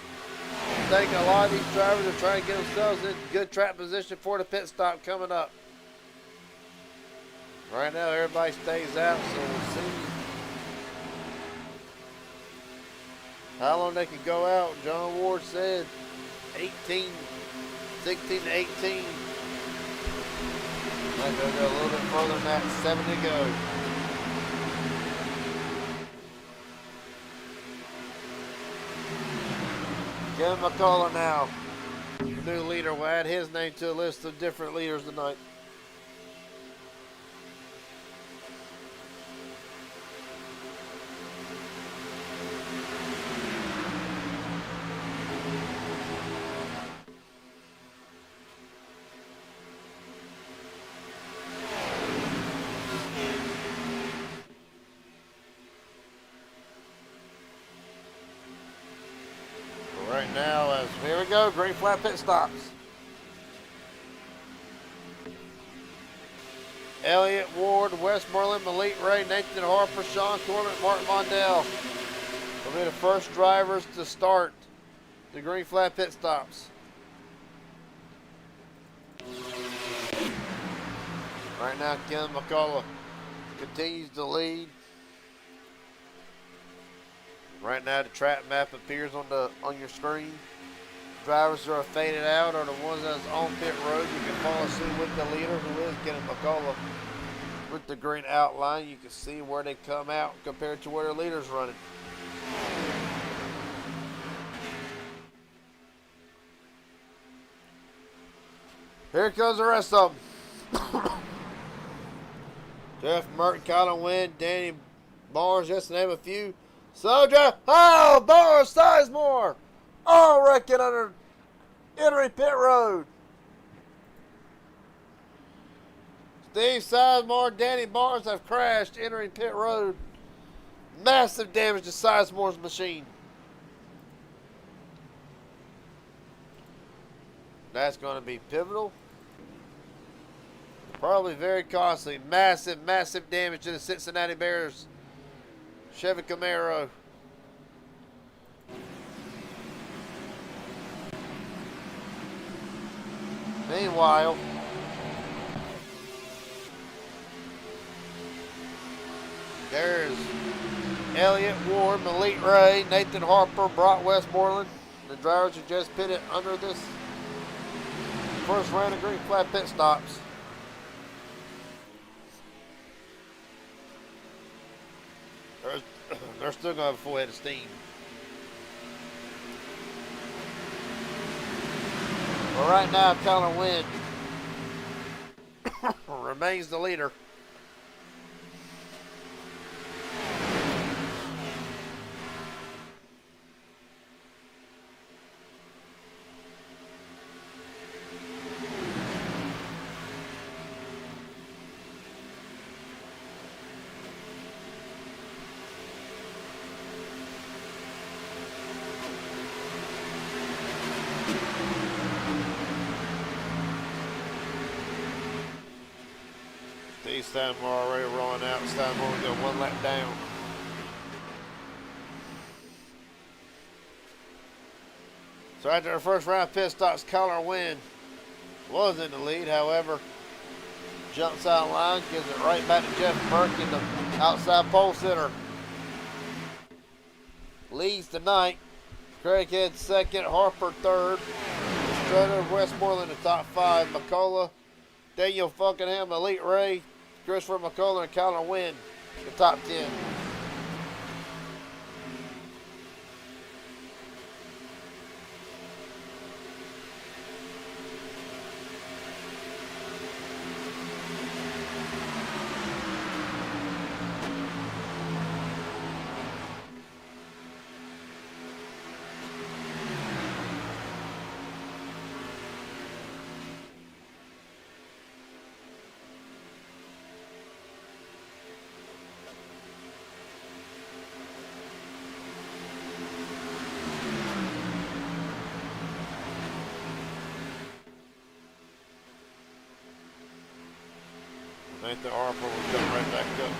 I think a lot of these drivers are trying to get themselves in good track position for the pit stop coming up. Right now everybody stays out, so we'll see how long they can go out. John Ward said 16 to 18. Might go a little bit further than that, 7 to go. Kevin McCullough now, the new leader. We'll add his name to a list of different leaders tonight. Right now, here we go, green flag pit stops. Elliott, Ward, Westmoreland, Malik Ray, Nathan Harper, Sean Corbett, Martin Mondell will be the first drivers to start the green flag pit stops. Right now, Ken McCullough continues to lead. Right now, the track map appears on your screen. Drivers that are faded out are the ones that's on pit road. You can follow suit with the leader, who is Kenneth McCullough, with the green outline. You can see where they come out compared to where their leader's running. Here comes the rest of them. Jeff Merton, Colin Wynn, Danny Barnes, just to name a few. Soldier, oh, Barnes, Sizemore, all wrecking under entering pit road. Steve Sizemore, Danny Barnes have crashed entering pit road. Massive damage to Sizemore's machine. That's going to be pivotal. Probably very costly. Massive, massive damage to the Cincinnati Bears Chevy Camaro. Meanwhile, there's Elliott Ward, Malik Ray, Nathan Harper, Brock Westmoreland, the drivers who just pitted under this first round of green flag pit stops. They're still going to have a full head of steam. Well, right now, Colin Wynn remains the leader. Steinmore already rolling out. Steinmore will go one lap down. So after the first round pit stops, Colin Wynn was in the lead. However, jumps out of line, gives it right back to Jeff Burke in the outside pole center. Leads tonight. Craighead second, Harper third. Strutter, Westmoreland in the top five. McCullough, Daniel Funkenham, Elite Ray, Christopher McCullough, and Colin Wynn, the top 10. Nathan Harper will come right back up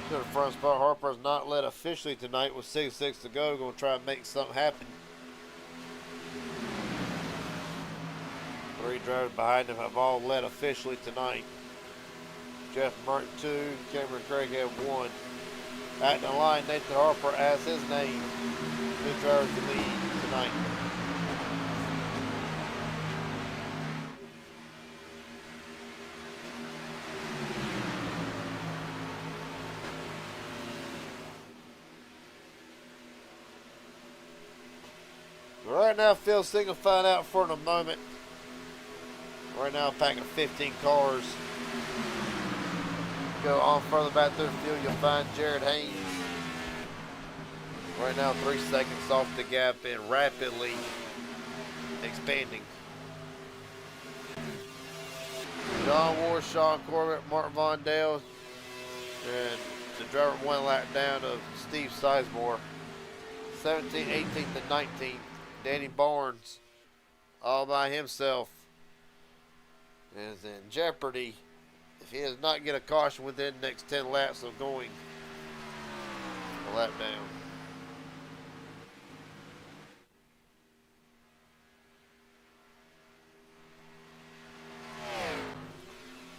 to the front spot. Harper has not led officially tonight with 6:06 to go. Going to try and make something happen. Three drivers behind him have all led officially tonight. Jeff Merton 2, Cameron Craighead 1. At the line, Nathan Harper as his name. Two drivers to lead tonight. Right now, field signal find out for in a moment. Right now, packing 15 cars. Go on further back through the field, you'll find Jared Haynes. Right now, 3 seconds off the gap and rapidly expanding. John Ward, Sean Corbett, Martin Vondale, and the driver 1 lap down of Steve Sizemore. 17th, 18th, and 19th. Danny Barnes, all by himself, is in jeopardy if he does not get a caution within the next 10 laps of going a lap down.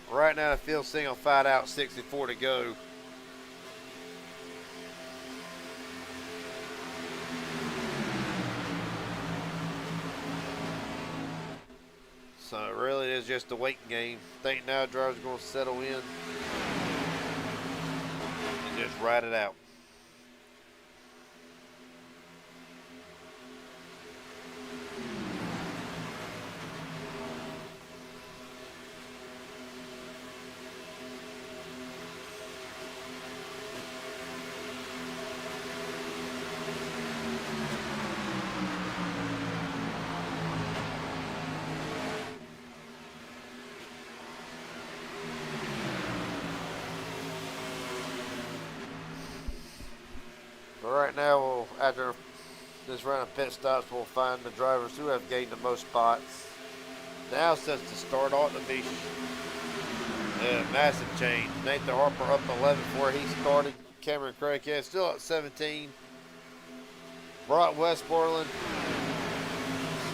Right now, the field single 5 out, 64 to go. So it really is just a waiting game. I think now drivers are going to settle in and just ride it out. So right now, after this round of pit stops, we'll find the drivers who have gained the most spots. Now, since the start ought to be a massive change. Nathan Harper up 11 where he started. Cameron Craighead still at 17. Brock Westmoreland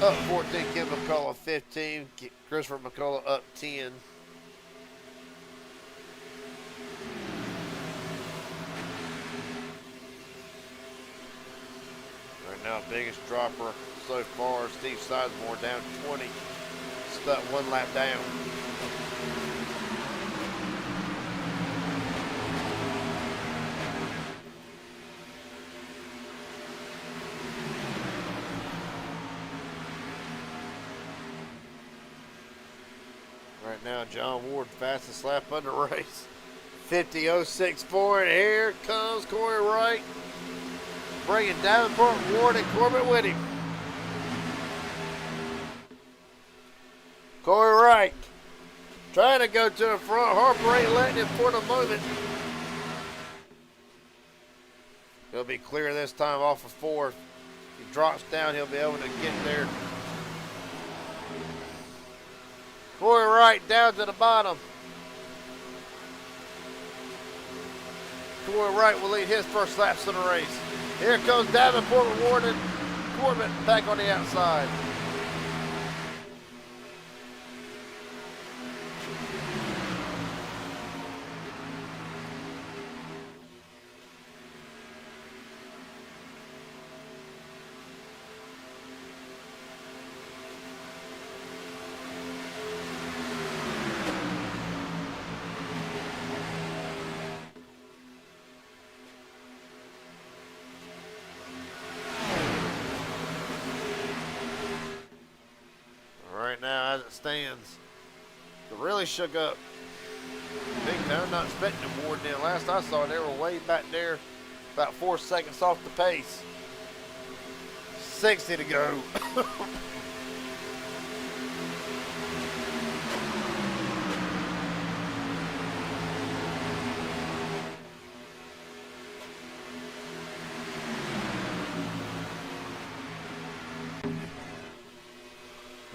up 14. Kim McCullough 15. Christopher McCullough up 10. Right now, biggest dropper so far, Steve Sizemore down 20. Stuck 1 lap down. Right now, John Ward, fastest lap of the race. 50.064, and here comes Corey Wright. Bringing Davenport, Ward, and Corbett with him. Corey Wright trying to go to the front. Harper ain't letting him for the moment. He'll be clear this time off of 4. If he drops down, he'll be able to get there. Corey Wright down to the bottom. Corey Wright will lead his first laps of the race. Here comes Davenport with Ward and Corbett back on the outside. Right now, as it stands, it really shook up big time. Not expecting Ward then. Last I saw, they were way back there, about 4 seconds off the pace. 60 to go.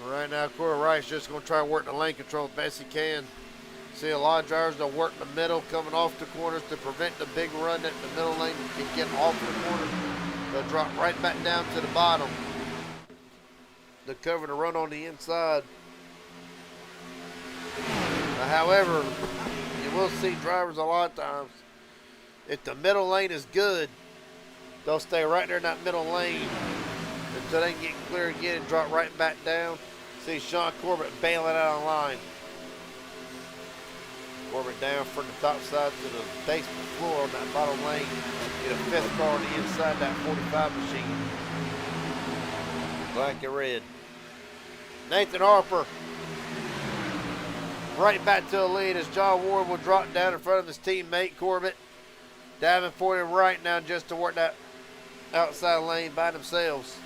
Right now, Corey Wright's just going to try to work the lane control as best he can. See, a lot of drivers don't work the middle, coming off the corners to prevent the big run that the middle lane can get off the corner. They'll drop right back down to the bottom. They'll cover the run on the inside. However, you will see drivers a lot of times, if the middle lane is good, they'll stay right there in that middle lane until they can get clear again and drop right back down. See Sean Corbett bailing out of line. Corbett down from the top side to the basement floor on that bottom lane. Get a 5th car on the inside that 45 machine. Black and red. Nathan Harper right back to the lead as John Ward will drop down in front of his teammate Corbett. Davenport and Wright now just to work that outside lane by themselves.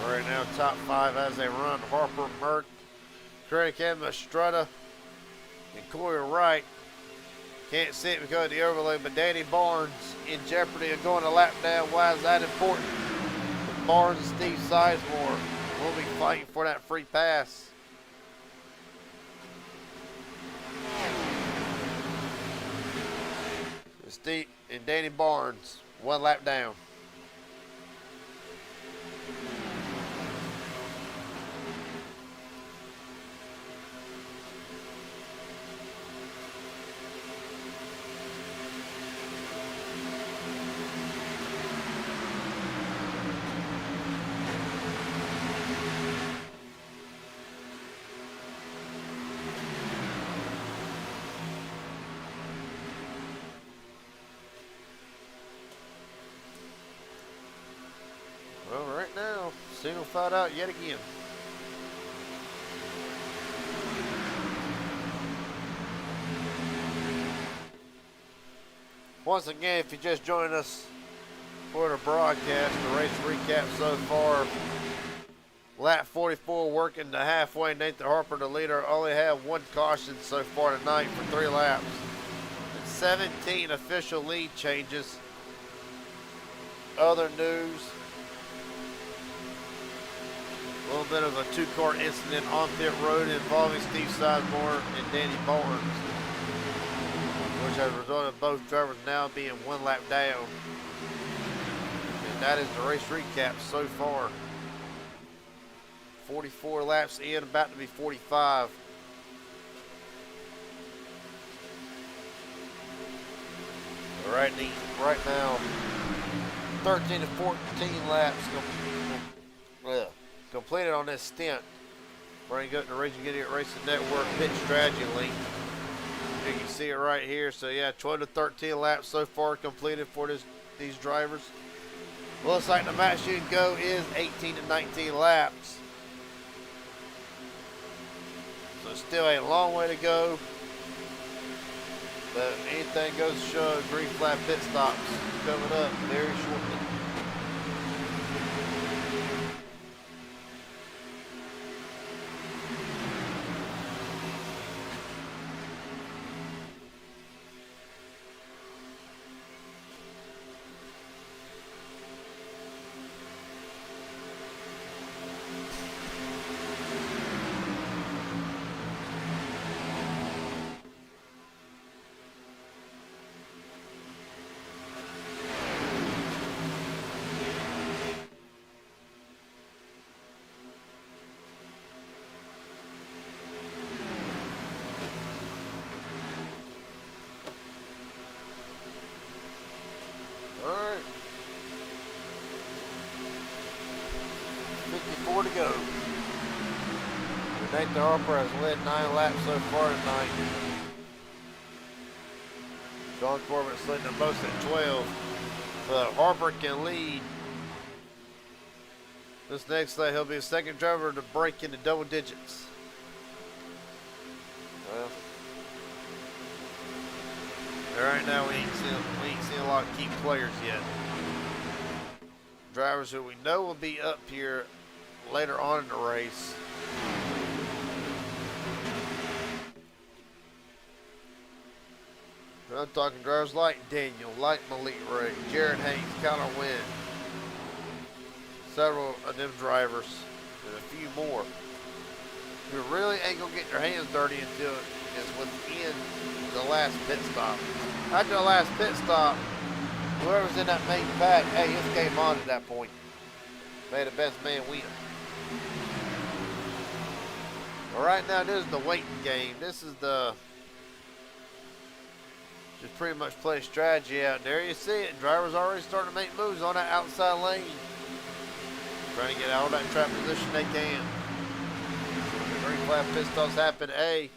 Right now, top 5 as they run. Harper, Merck, Craig Estrada, and Corey Wright. Can't see it because of the overlay, but Danny Barnes in jeopardy of going a lap down. Why is that important? Barnes and Steve Sizemore will be fighting for that free pass. Steve and Danny Barnes, 1 lap down. Well, right now, single fight out yet again. Once again, if you just joined us for the broadcast, the race recap so far. Lap 44 working to halfway. Nathan Harper, the leader, only had one caution so far tonight for 3 laps. And 17 official lead changes. Other news. A little bit of a 2-car incident on pit road involving Steve Sizemore and Danny Barnes, which has resulted in both drivers now being 1 lap down. And that is the race recap so far. 44 laps in, about to be 45. Right now, 13 to 14 laps completed on this stint. We're going to go to the Racing Idiot Racing Network pit strategy link. You can see it right here. So yeah, 12 to 13 laps so far completed for these drivers. Looks like the max you can go is 18 to 19 laps. So still a long way to go. But anything goes to show, green flag pit stops coming up very shortly. Alright. 54 to go. Nathan Harper has led 9 laps so far tonight. John Corbett's leading the most at 12. But Harper can lead. This next lap, he'll be the second driver to break into double digits. Well, right now we ain't seen a lot of key players yet. Drivers who we know will be up here later on in the race. I'm talking drivers like Daniel, like Malik Ray, Jared Haynes, Connor Wynn. Several of them drivers and a few more who really ain't gonna get their hands dirty until it's within the last pit stop. After the last pit stop, whoever's in that main pack, hey, it's game on at that point. May the best man win. Well, right now, this is the waiting game. This is the just pretty much play strategy out there. You see it. Drivers already starting to make moves on that outside lane. Trying to get out of that trap position they can. When the green flag pit stops happen, A,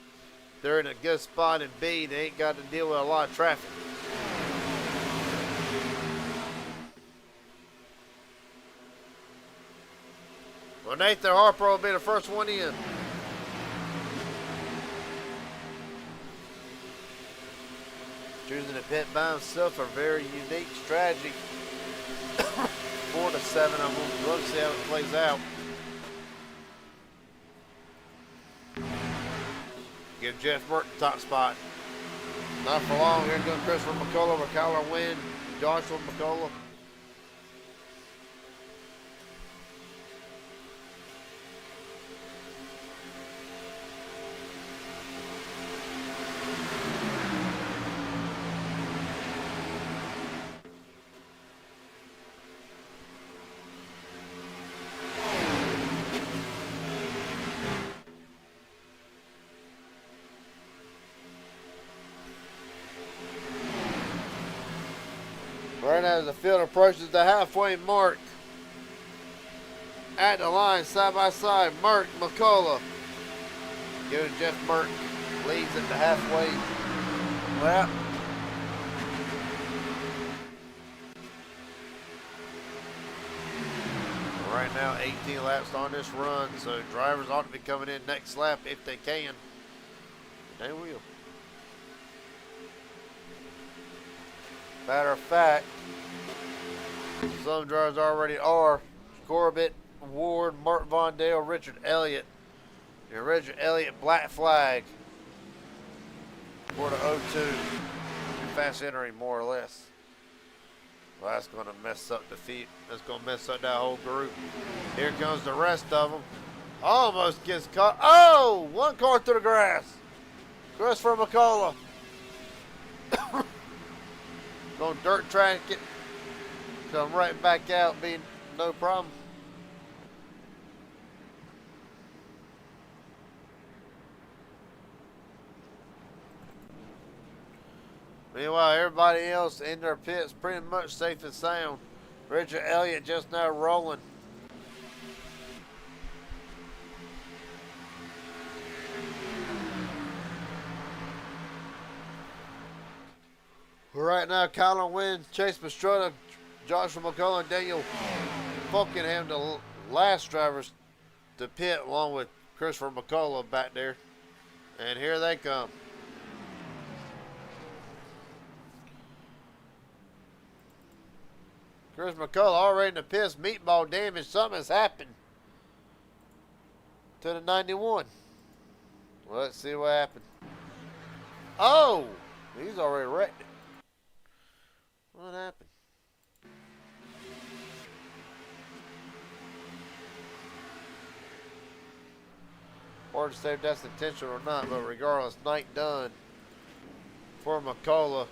they're in a good spot, and B, they ain't got to deal with a lot of traffic. Well, Nathan Harper will be the first one in. Choosing to pit by himself, a very unique strategy. 4 to 7, I'm going to look, see how it plays out. Give Jeff Burton the top spot. Not for long. Here comes Christopher McCullough, Kyler Wynn, Joshua McCullough. Right as the field approaches the halfway mark. At the line, side by side, Merck, McCullough. Giving Jeff Merck leads at the halfway lap. Right now, 18 laps on this run, so drivers ought to be coming in next lap if they can. They will. Matter of fact, some drivers already are. Corbett, Ward, Mark Vondale, Richard Elliott. And Richard Elliott, black flag. For the 0-2. Fast entering, more or less. Well, that's going to mess up the feet. That's going to mess up that whole group. Here comes the rest of them. Almost gets caught. Oh! One car through the grass. Christopher McCullough. Going dirt track it. Come right back out, being no problem. Meanwhile, everybody else in their pits pretty much safe and sound. Richard Elliott just now rolling. Right now, Colin Wynn, Chase Pastrana, Joshua McCullough, and Daniel Fulkingham, the last drivers to pit, along with Christopher McCullough back there. And here they come. Chris McCullough already in the pits, meatball damage. Something has happened to the 91. Well, let's see what happened. Oh, he's already wrecked it. What happened? Hard to say if that's intentional or not, but regardless, night done for McCullough.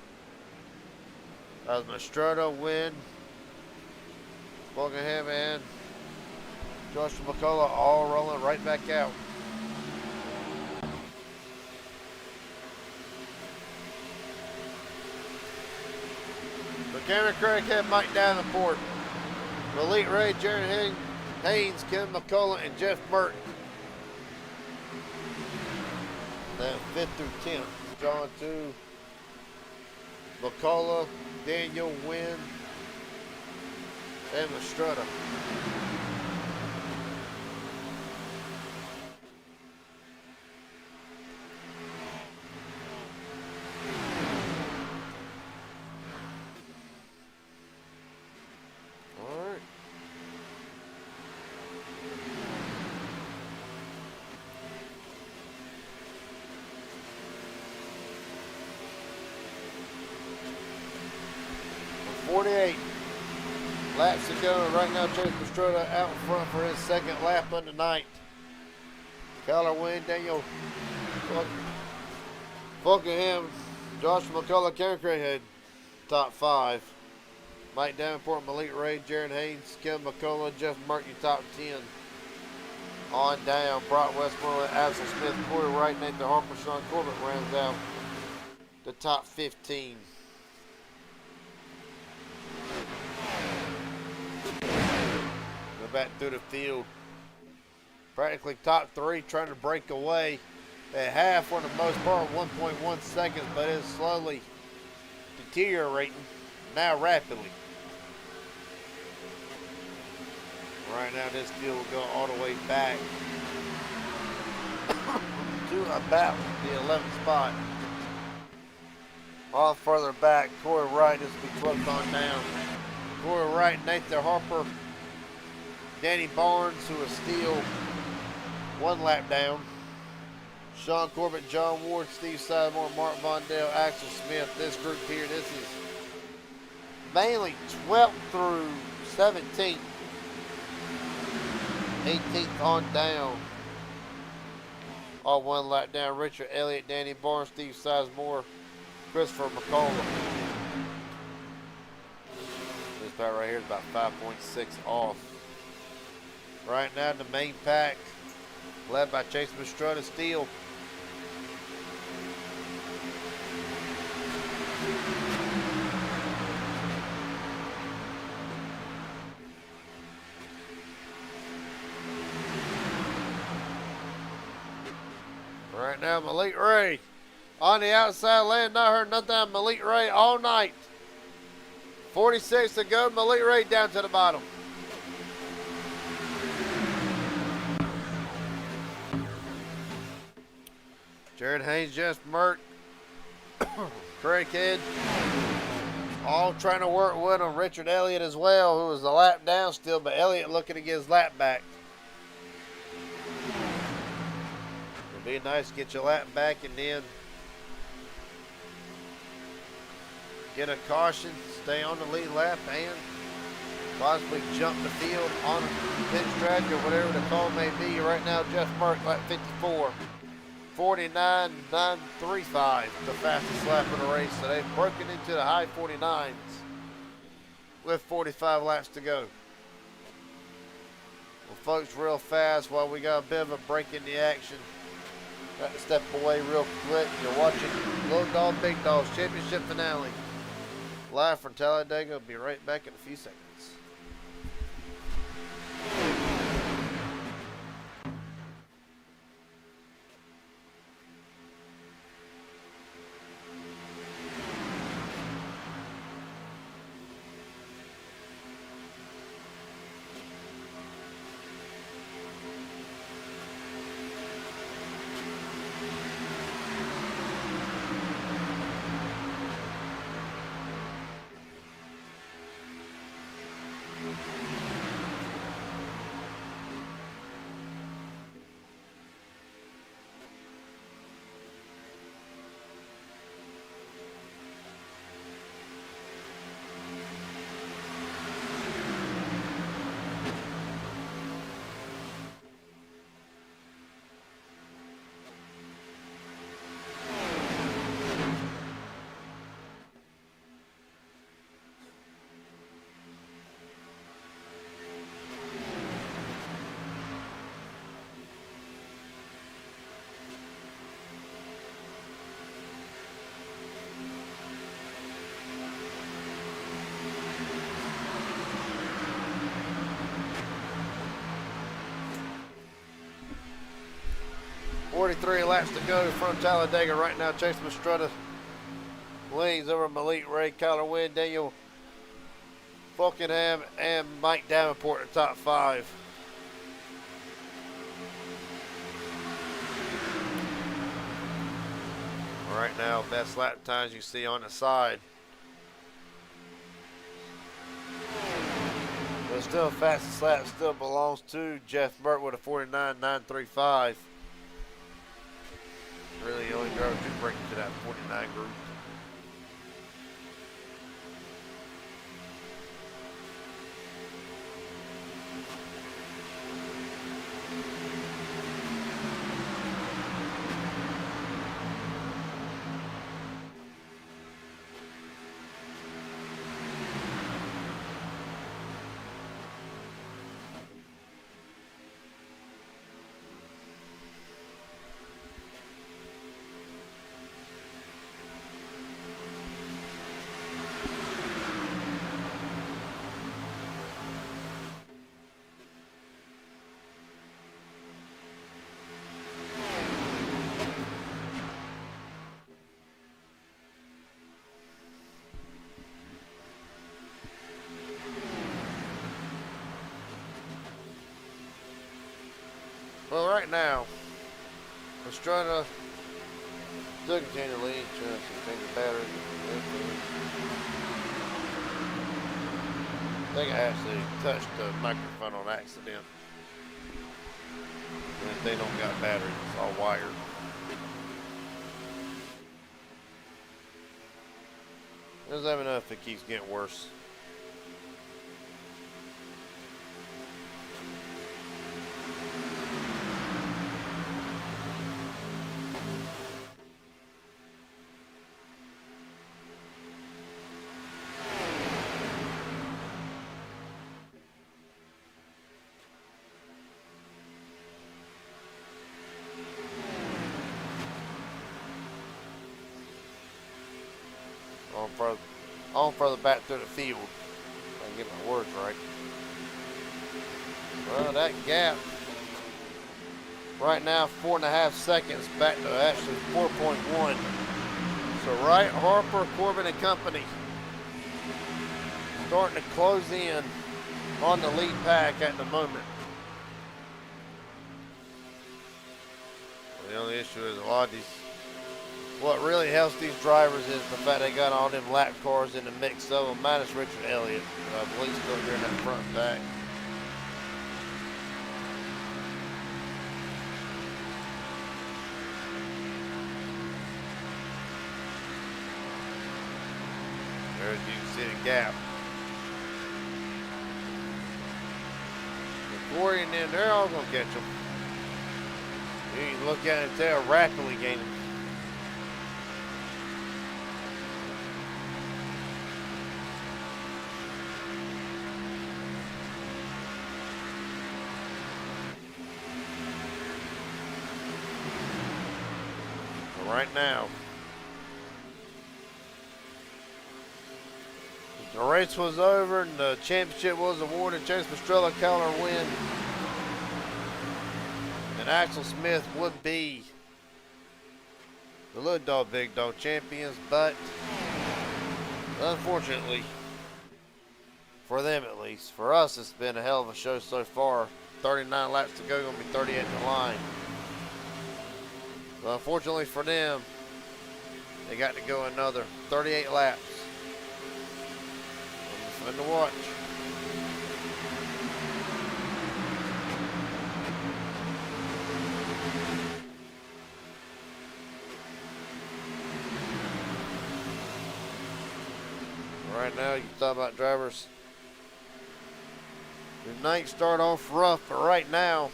As Mastrota win. Fulkingham and Joshua McCullough all rolling right back out. So Cameron Craig had Mike Davenport, Malik Ray, Jaron Haynes, Ken McCullough, and Jeff Burton. Then 5th through 10th. John 2, McCullough, Daniel Wynn, and Mastrota. All right. For 48 laps to go. Right now, Chase Pastrana out in front for his second lap of the night. Kyler Wynn, Daniel Fulkingham, Joshua McCullough, Cameron Craig had top 5. Mike Davenport, Malik Ray, Jaron Haynes, Kim McCullough, Jeff Murphy, top 10. On down, Brock Westmoreland, Axel Smith, Corey Wright, Nathan Harper, Sean Corbett rounds out the top 15. Go back through the field. Practically top 3 trying to break away. At half for the most part, 1.1 seconds, but it's slowly deteriorating, now rapidly. Right now, this field will go all the way back to about the 11th spot. All further back, Corey Wright is be 12th on down. Corey Wright, Nathan Harper, Danny Barnes, who is still 1 lap down. Sean Corbett, John Ward, Steve Sizemore, Mark Vondale, Axel Smith. This group here, this is mainly 12th through 17th. 18th on down. All 1 lap down. Richard Elliott, Danny Barnes, Steve Sizemore, Christopher McCullough. This pack right here is about 5.6 off. Right now, the main pack, led by Chase Mastrota, Steele. Right now, Malik Ray on the outside lane. Not heard nothing of Malik Ray all night. 46 to go. Malik Ray down to the bottom. Jared Haynes, Jeff Merck, Craighead, all trying to work with him. Richard Elliott as well, who was a lap down still, but Elliott looking to get his lap back. It'd be nice to get your lap back and then get a caution, stay on the lead lap, and possibly jump the field on a pit strategy or whatever the call may be. Right now, Jeff Merck, lap 54. 49.935, the fastest lap of the race. So they've broken into the high 49s with 45 laps to go. Well, folks, real fast while we got a bit of a break in the action. Got to step away real quick. You're watching Little Dog, Big Dogs Championship Finale. Live from Talladega. We'll be right back in a few seconds. .43 laps to go from Talladega right now. Chase Mastretta leads over Malik Ray, Kyler Wynn, Daniel Falkenham, and Mike Davenport in the top 5. Right now, best lap times you see on the side. But still, fastest lap still belongs to Jeff Merck with a 49.935. Really, the only driver could break into that 49 group. Well, right now, Estrada still continue to lead, trying to change the battery. I think I actually touched the microphone on accident. And if they don't got batteries, it's all wired. Just let me know if it keeps getting worse. On further back through the field. If I can get my words right. Well, that gap right now 4.5 seconds back to actually 4.1. So Wright, Harper, Corbin and company starting to close in on the lead pack at the moment. The only issue is a lot of these what really helps these drivers is the fact they got all them lap cars in the mix of them, minus Richard Elliott, who I believe still here in that front pack. There you can see the gap. Corey and them, they're all going to catch them. You can look at it and tell rapidly gaining. So right now, the race was over and the championship was awarded. Chase Pastrella Keller win. And Axel Smith would be the Little Dog Big Dog champions, but unfortunately, for them at least, for us it's been a hell of a show so far. 39 laps to go, gonna be 38 in the line. But unfortunately for them, they got to go another 38 laps. Fun to watch. Right now, you talk about drivers. The night start off rough, but right now,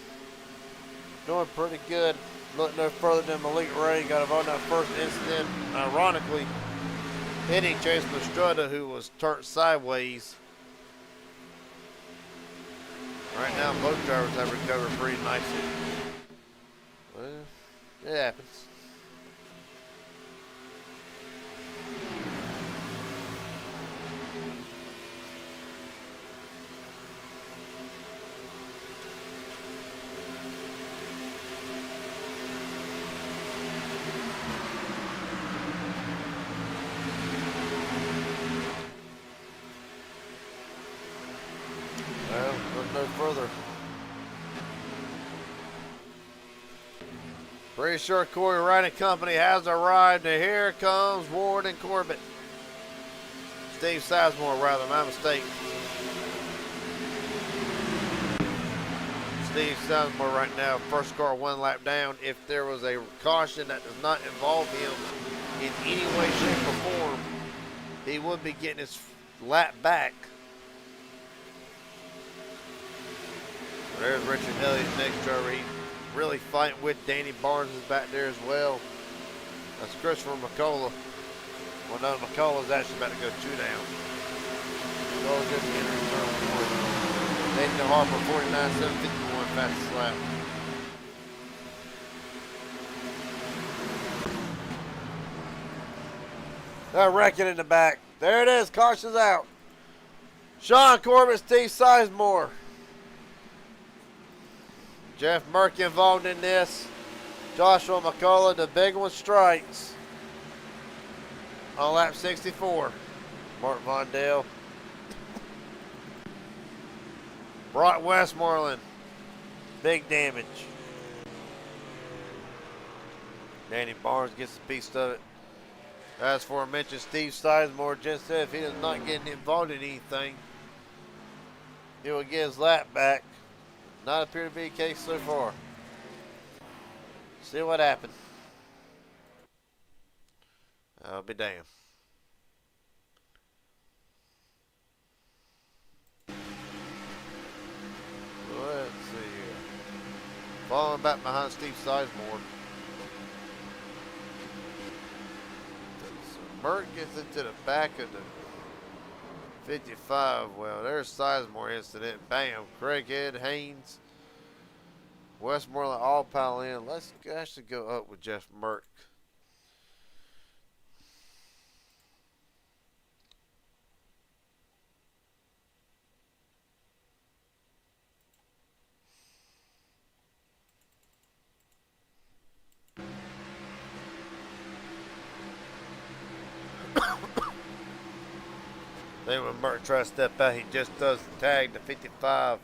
doing pretty good. Look no further than Malik Ray. Got involved in that first incident, ironically, hitting Chase Pastrella, who was turned sideways. Right now, both drivers have recovered pretty nicely. Well, it happens. Well, look no further. Pretty sure Corey Wright and company has arrived, and here comes Ward and Corbett. Steve Sizemore, rather, my mistake. Steve Sizemore right now, first car 1 lap down. If there was a caution that does not involve him in any way, shape, or form, he would be getting his lap back. There's Richard Elliott next driver. He's really fighting with Danny Barnes is back there as well. That's Christopher McCullough. Well, no, McCullough's actually about to go 2 down. McCullough just entering turn 4. Nathan Harper, 49.751, fastest lap. That wrecking in the back. There it is. Caution's out. Sean Corbett, Steve Sizemore. Jeff Merck involved in this. Joshua McCullough, the big one, strikes on lap 64. Mark Vondale. Brock Westmoreland, big damage. Danny Barnes gets a piece of it. As for mentioned, Steve Sizemore just said if he is not getting involved in anything, he will get his lap back. Not appear to be the case so far. See what happens. I'll be damned. Let's see here. Falling back behind Steve Sizemore. So Merck gets into the back of the 55. Well, there's Sizemore incident. Bam. Craighead, Haynes, Westmoreland all pile in. Let's actually go up with Jeff Merck. Then when Merck tries to step out, he just does the tag to 55.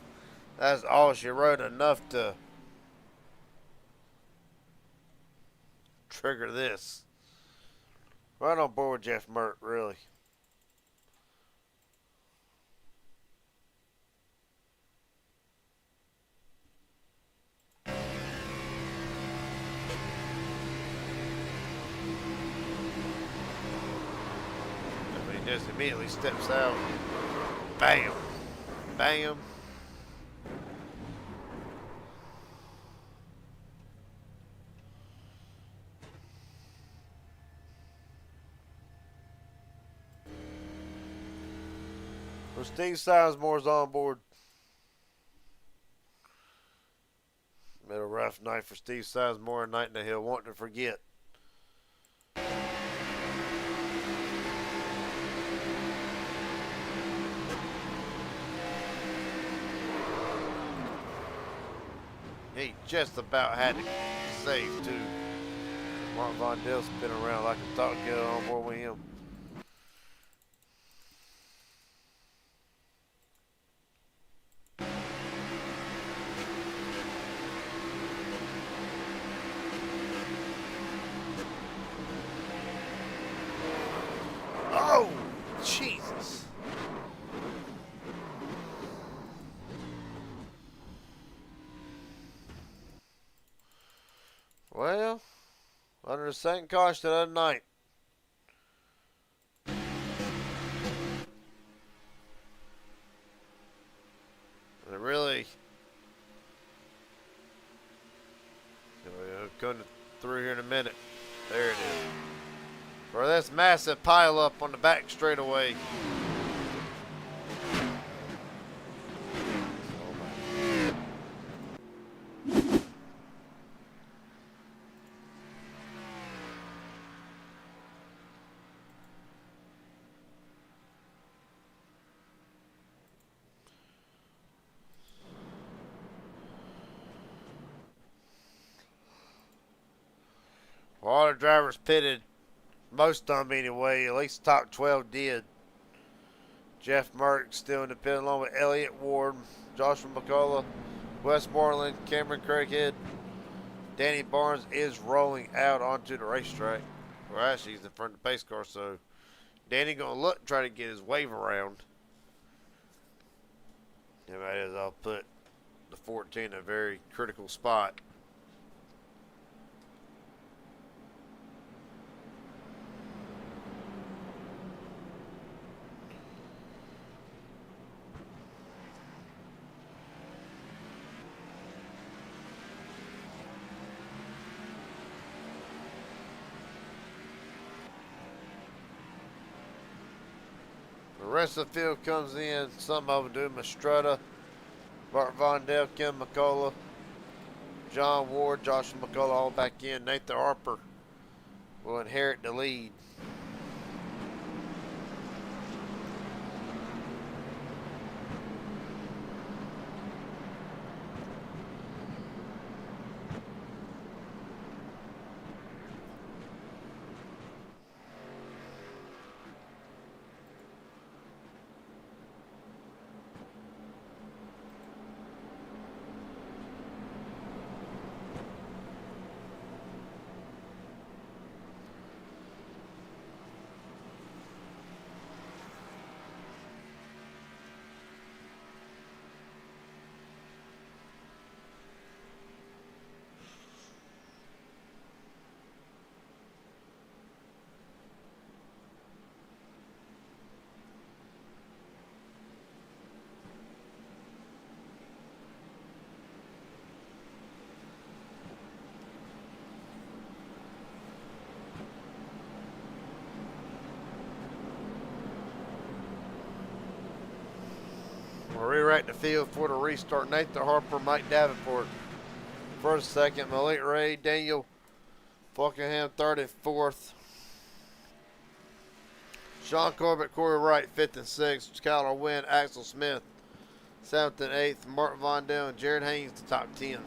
That's all she wrote, enough to trigger this. Right on board with Jeff Mert, really. He just immediately steps out. Bam. Bam. Well, Steve Sizemore's on board. Been a rough night for Steve Sizemore, a night that he'll want to forget. He just about had it saved, too. Mark Von Dell spinning around like a thought get on board with him. Oh, Jesus. Well, under the second caution the other night. And it really going through here in a minute. There it is. For this massive pile up on the back straightaway. All the drivers pitted, most of them anyway, at least top 12 did. Jeff Merck still in the pit along with Elliott Ward, Joshua McCullough, Wes Moreland, Cameron Craighead. Danny Barnes is rolling out onto the racetrack. Well, actually, he's in front of the pace car, so Danny going to look, try to get his wave around. And that is, I'll put the 14 in a very critical spot. The rest of the field comes in. Some of them do Mastretta, Bart Von Dell, Kim McCullough, John Ward, Joshua McCullough all back in. Nathan Harper will inherit the lead. We'll rewrite the field for the restart. Nathan Harper, Mike Davenport. First, second, Malik Ray, Daniel Falkenham, third and fourth. Sean Corbett, Corey Wright, fifth and sixth. Skylar Wynn, Axel Smith, seventh and eighth. Mark Von Dell and Jared Haynes, the top 10.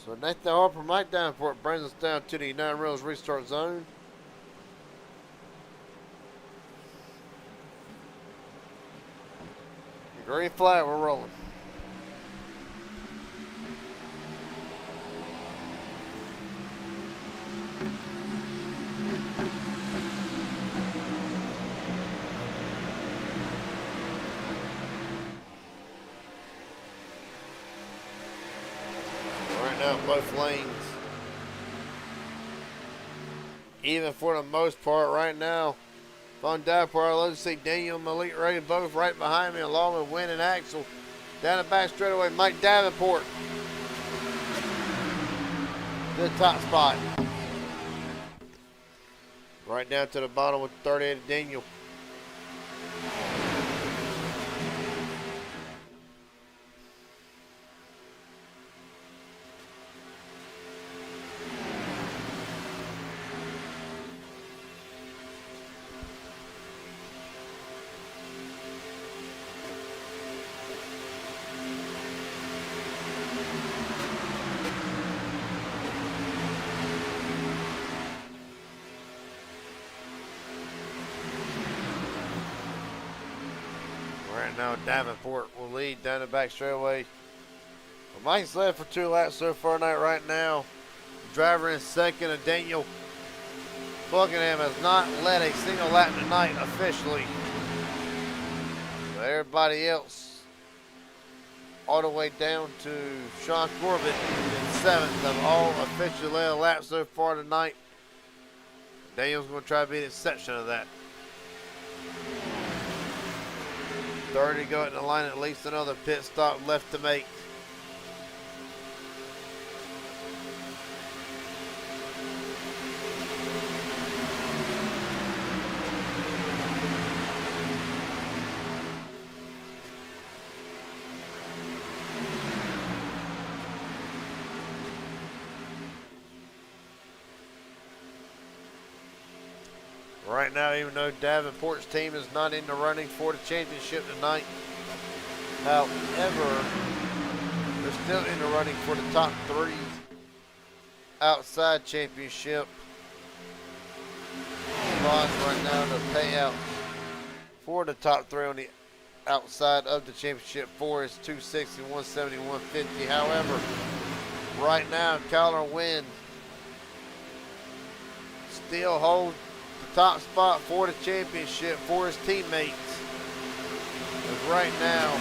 So Nathan Harper, Mike Davenport brings us down to the United Rails restart zone. Green flag, we're rolling. Right now, both lanes. Even for the most part right now. On Davenport, I'd love to see Daniel and Malik Ray both right behind me, along with Wynn and Axel. Down the back straightaway, Mike Davenport. Good top spot. Right down to the bottom with 38 Daniel. Right now, Davenport will lead down the back straightaway. Well, Mike's led for 2 laps so far tonight right now. Driver in second, and Daniel Buckingham has not led a single lap tonight officially. So everybody else all the way down to Sean Corbett in seventh have all officially led a lap so far tonight. Daniel's going to try to be the exception of that. 30 to go in the line, at least another pit stop left to make. Right now, even though Davenport's team is not in the running for the championship tonight, however, they're still in the running for the top 3 outside championship spots right now. The payout for the top 3 on the outside of the championship 4 is 260, 170, 150. However, right now, Kyler Wynn still holds the top spot for the championship for his teammates. As right now,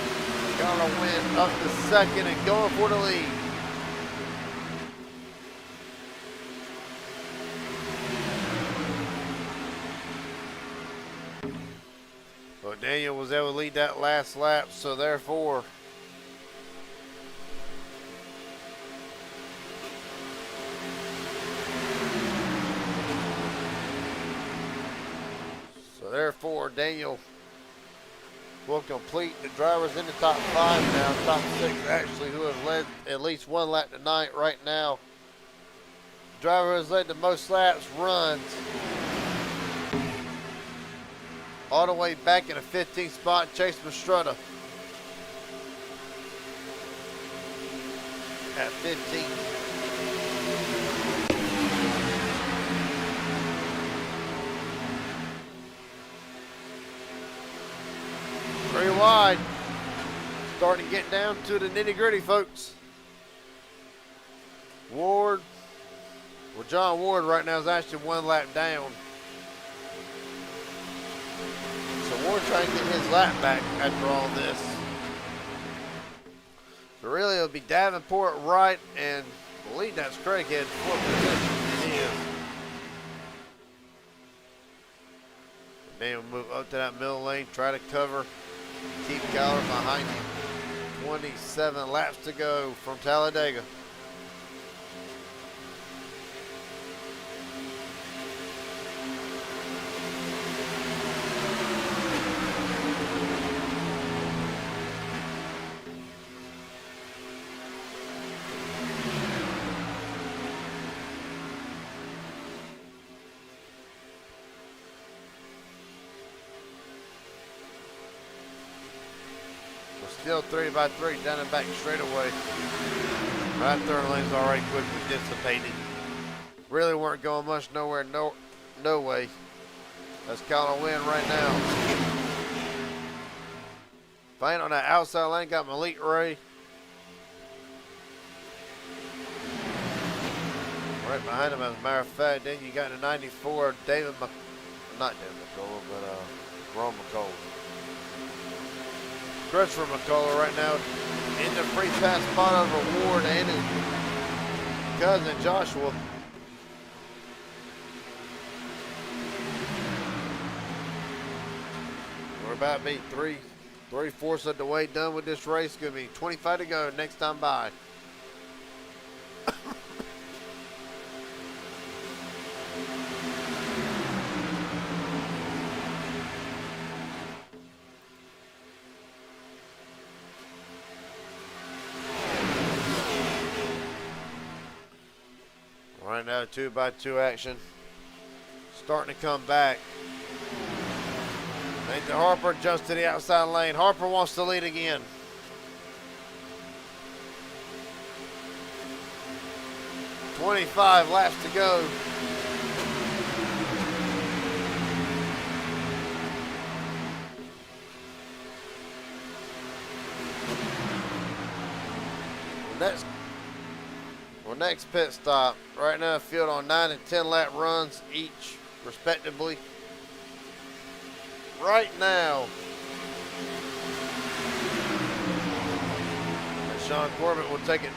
Kyler Wynn up to second and going for the lead. Well, Daniel was able to lead that last lap, so therefore Daniel will complete the drivers in the top 5 now, top 6 actually, who have led at least 1 lap tonight right now. The driver has led the most laps runs all the way back in the 15th spot, Chase Mastrutta at 15. Very wide. Starting to get down to the nitty gritty, folks. Ward. Well, John Ward right now is actually 1 lap down. So Ward trying to get his lap back after all this. So really it'll be Davenport right, and I believe that's Craighead for position. It is. Then we'll move up to that middle lane, try to cover. Keep Kyler behind him. 27 laps to go from Talladega. Still 3 by 3 down and back straightaway. Right third lane's already quickly dissipated. Really weren't going much nowhere, no way. That's Colin win right now. Playing on that outside lane, got Malik Ray. Right behind him, as a matter of fact. Then you got the 94, not David McCullough, but Ron McCullough. Christopher McCullough right now in the free pass spot of Ward and his cousin Joshua. We're about to be three-fourths of the way done with this race. Gonna be 25 to go next time by. Right now, 2x2 action starting to come back. Nathan Harper jumps to the outside lane. Harper wants to lead again. "25 laps to go." Next pit stop. Right now, field on 9 and 10 lap runs each, respectively. Right now, Sean Corbett will take it.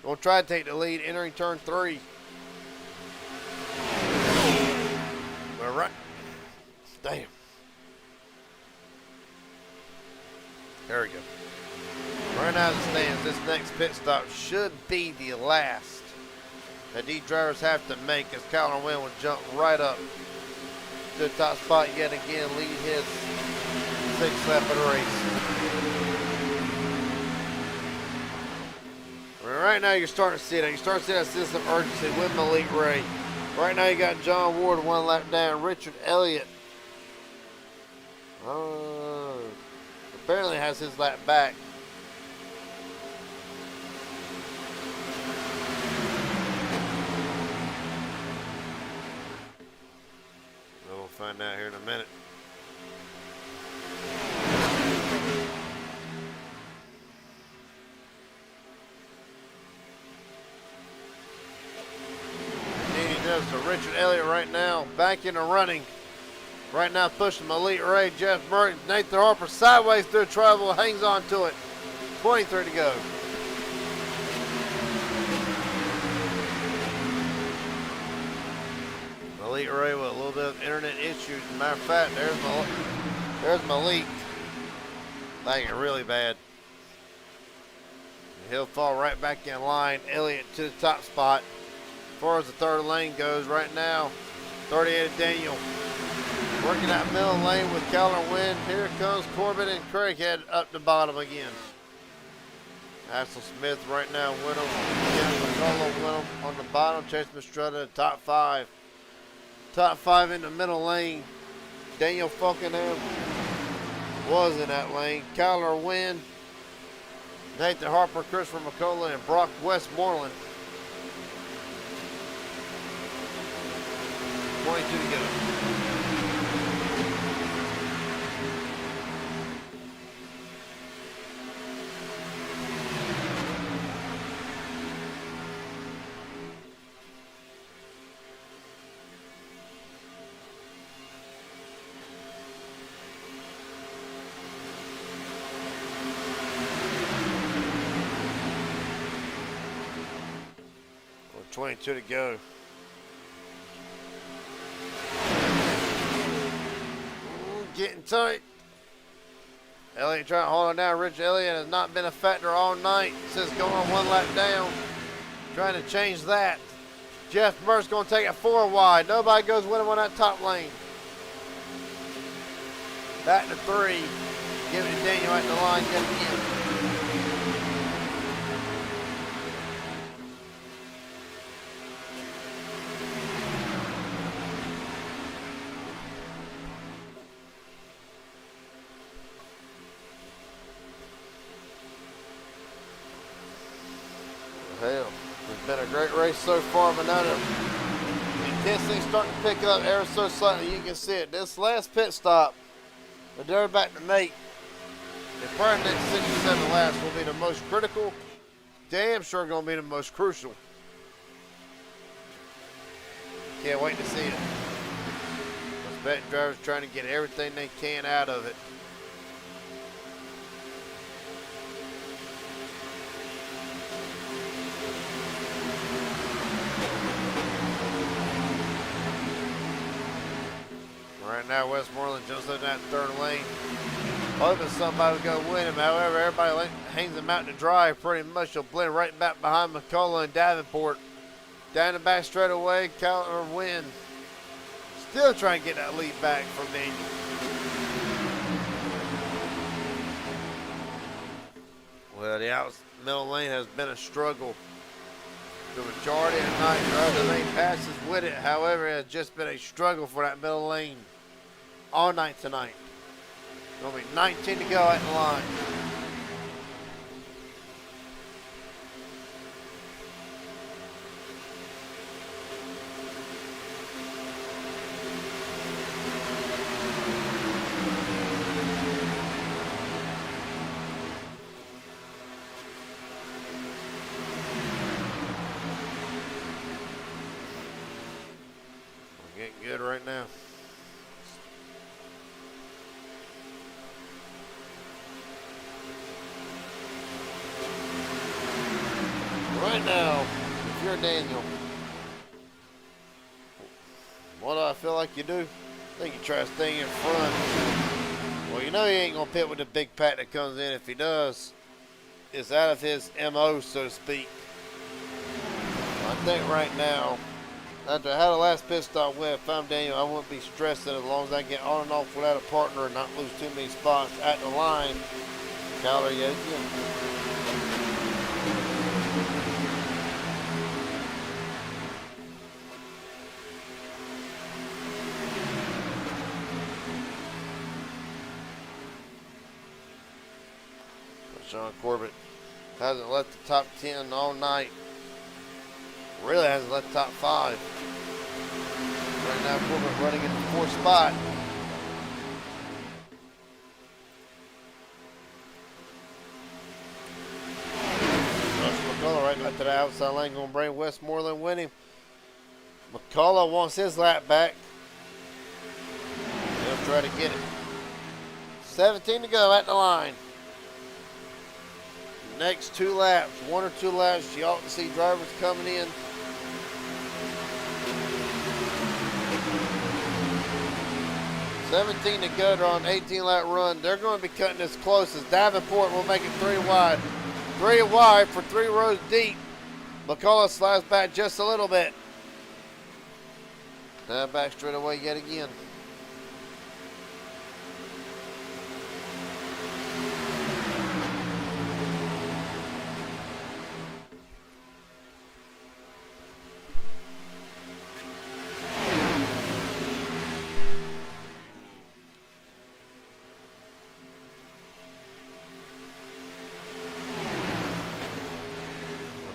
We'll try to take the lead entering turn 3. We're right. Damn. There we go. Right now as it stands, this next pit stop should be the last that these drivers have to make, as Kyler Wynn will jump right up to the top spot yet again, lead his 6th lap of the race. Right now you're starting to see that. You're starting to see that sense of urgency with Malik Ray. Right now you got John Ward 1 lap down. Richard Elliott apparently has his lap back. We'll find out here in a minute. So Richard Elliott right now back in the running. Right now pushing Malik Ray, Jeff Burton, Nathan Harper sideways through trouble, hangs on to it. 23 to go. Malik Ray with a little bit of internet issues. As a matter of fact, there's Malik. Like it really bad. He'll fall right back in line. Elliott to the top spot. As far as the third lane goes right now, 38 Daniel working that middle lane with Keller Wynn. Here comes Corbin and Craighead up the bottom again. Axel Smith right now with him. Ken McCullough with him on the bottom. Chase Mistretta, top 5. Top 5 in the middle lane. Daniel Falkenham was in that lane. Keller Wynn, Nathan Harper, Christopher McCullough, and Brock Westmoreland. 22 to go. Well, 22 to go. Getting tight. Elliott trying to hold it down. Rich Elliott has not been a factor all night since going 1 lap down. Trying to change that. Jeff Burt's going to take it 4 wide. Nobody goes with him on that top lane. Back to 3. Giving it to Daniel at the line yet again. Hell, it's been a great race so far, but now the intensity's starting to pick up ever so slightly. You can see it. This last pit stop, but they're back to make. The probably next 6 or 7 laps will be the most critical. Damn sure going to be the most crucial. Can't wait to see it. Those betting drivers trying to get everything they can out of it. Right now, Westmoreland jumps in that third lane, hoping somebody's going to win him. However, everybody hangs him out to dry. Pretty much he'll blend right back behind McCullough and Davenport. Down the back straight away, counter win. Still trying to get that lead back from Daniel. Well, the middle lane has been a struggle. The majority of the night, the lane passes with it. However, it has just been a struggle for that middle lane all night tonight. There'll be 19 to go at the line. We're getting good right now. Right now, if you're Daniel, what do I feel like you do? I think you try to stay in front. Well, you know he ain't going to pit with the big pack that comes in. If he does, it's out of his MO, so to speak. I think right now, after I had the last pit stop with, if I'm Daniel, I wouldn't be stressing as long as I get on and off without a partner and not lose too many spots at the line. Counter yet again. Sean Corbett hasn't left the top 10 all night. Really hasn't left the top 5. Right now, Corbett running in the 4th spot. Josh McCullough right back to the outside lane, going to bring Westmoreland with him. McCullough wants his lap back. He'll try to get it. 17 to go at the line. Next 2 laps, 1 or 2 laps, you ought to see drivers coming in. $17 to go. They're on an 18-lap run. They're going to be cutting this close as Davenport will make it 3 wide. 3 wide for 3 rows deep. McCullough slides back just a little bit. Now back straight away yet again.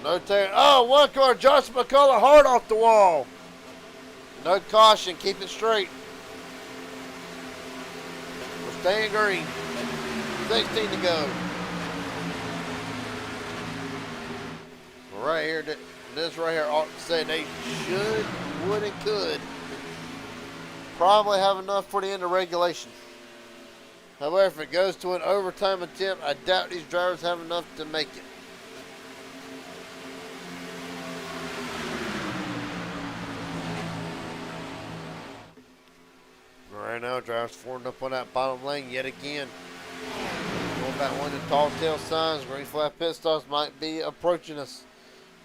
No tear. Oh, 1 car, Josh McCullough hard off the wall. No caution, keep it straight. We're staying green. 16 to go. Right here, this right here ought to say they should, would, and could probably have enough for the end of regulation. However, if it goes to an overtime attempt, I doubt these drivers have enough to make it. Right now, drivers formed up on that bottom lane yet again. Going back one of the tall tail signs, green flag pit stops might be approaching us.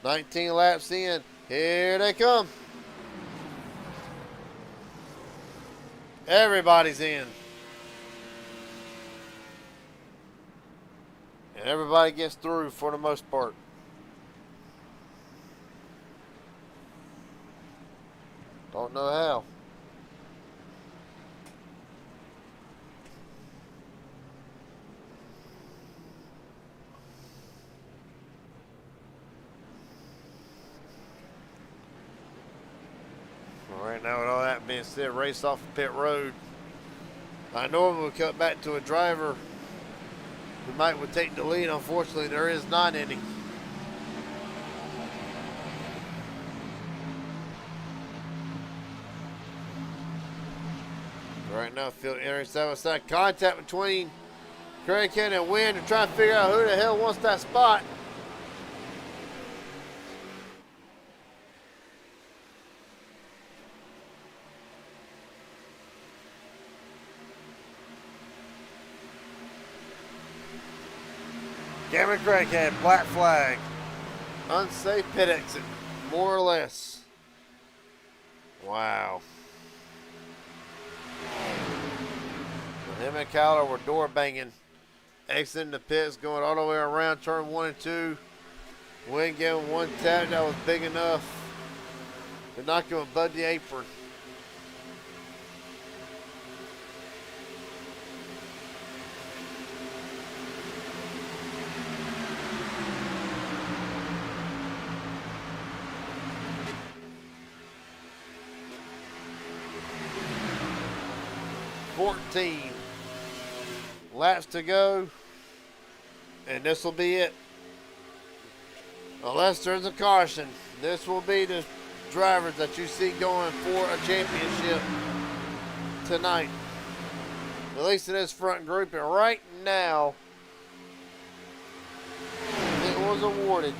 19 laps in, here they come. Everybody's in. And everybody gets through for the most part. Don't know how. and instead race off the pit road. I normally would cut back to a driver who might would take the lead. Unfortunately, there is not any. Right now, field entering side-by-side contact between Craig Kenny and Wynn to try and figure out who the hell wants that spot. Cameron Craighead, black flag. Unsafe pit exit, more or less. Wow. Him and Kyler were door banging, exiting the pits, going all the way around turn 1 and 2. Wynn gave him one tap that was big enough to knock him above the apron. Laps to go, and this will be it. Unless there's a caution, this will be the drivers that you see going for a championship tonight. At least in this front group, and right now, it was awarded.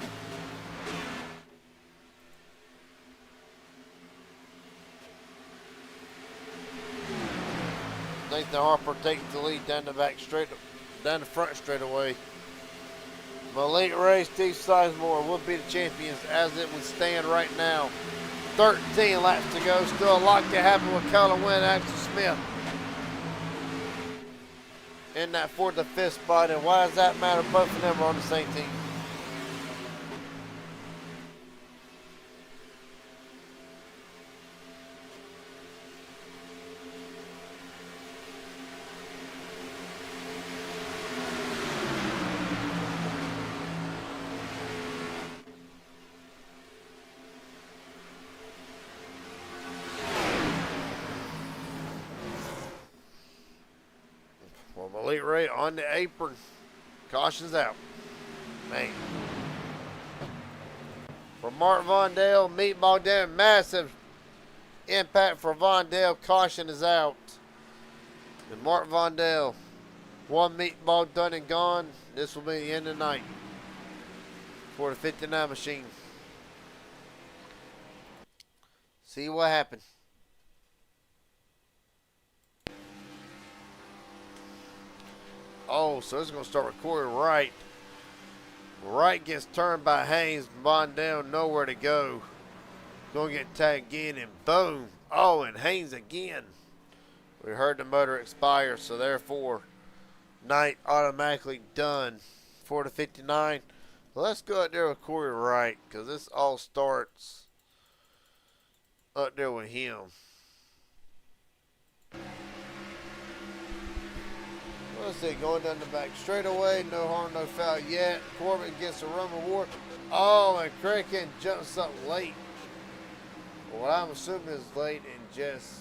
Nathan Harper takes the lead down the front straightaway. Malik Ray, Steve Sizemore will be the champions as it would stand right now. 13 laps to go. Still a lot to happen with Kyler Wynn and Axel Smith in that 4th and 5th spot. And why does that matter? Both of them are on the same team. Malik Ray on the apron. Caution's out. Man. For Mark Vondale, Meatball down. Massive impact for Vondale. Caution is out. And Mark Vondale, one meatball done and gone. This will be the end of the night for the 59 machine. See what happens. Oh, so it's going to start recording right. Wright gets turned by Haynes. Vondale nowhere to go. Going to get tagged again, and boom. Oh, and Haynes again. We heard the motor expire, so therefore, night automatically done for the 59. Let's go out there with Corey Wright, because this all starts up there with him. Let's see, going down the back straightaway, no harm, no foul yet. Corbin gets a run reward. Oh, and Kraken jumps up late. What I'm assuming is late and just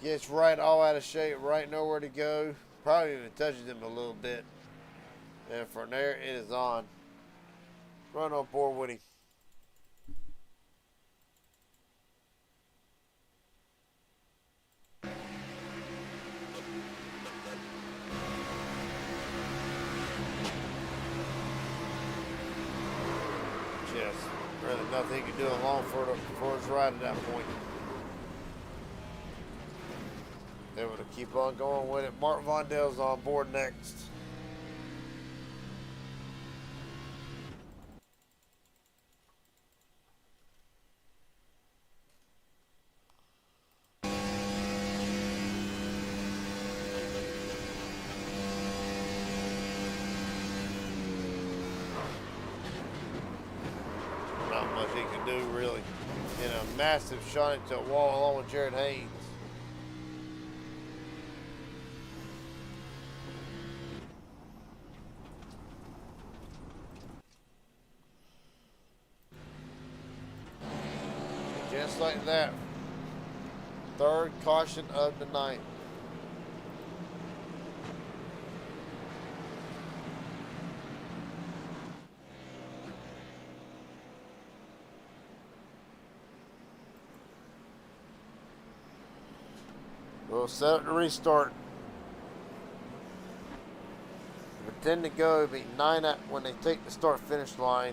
gets right all out of shape, right nowhere to go. Probably even touches him a little bit. And from there, it is on. Run on board with him. Really nothing he could do alone for his ride at that point. Able to keep on going with it. Mark Vondale's on board next. Not much he can do really. In a massive shot into a wall along with Jared Haynes. Just like that, Third caution of the night. We'll set up the restart. But 10 to go, be 9 at when they take the start finish line.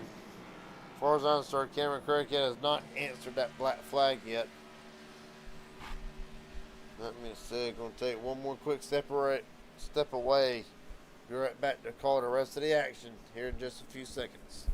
As far as I'm concerned, Cameron Craig has not answered that black flag yet. Let me see, gonna take one more quick step away. Be right back to call the rest of the action here in just a few seconds.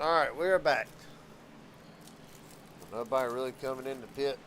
Alright, we're back. Nobody really coming in the pit.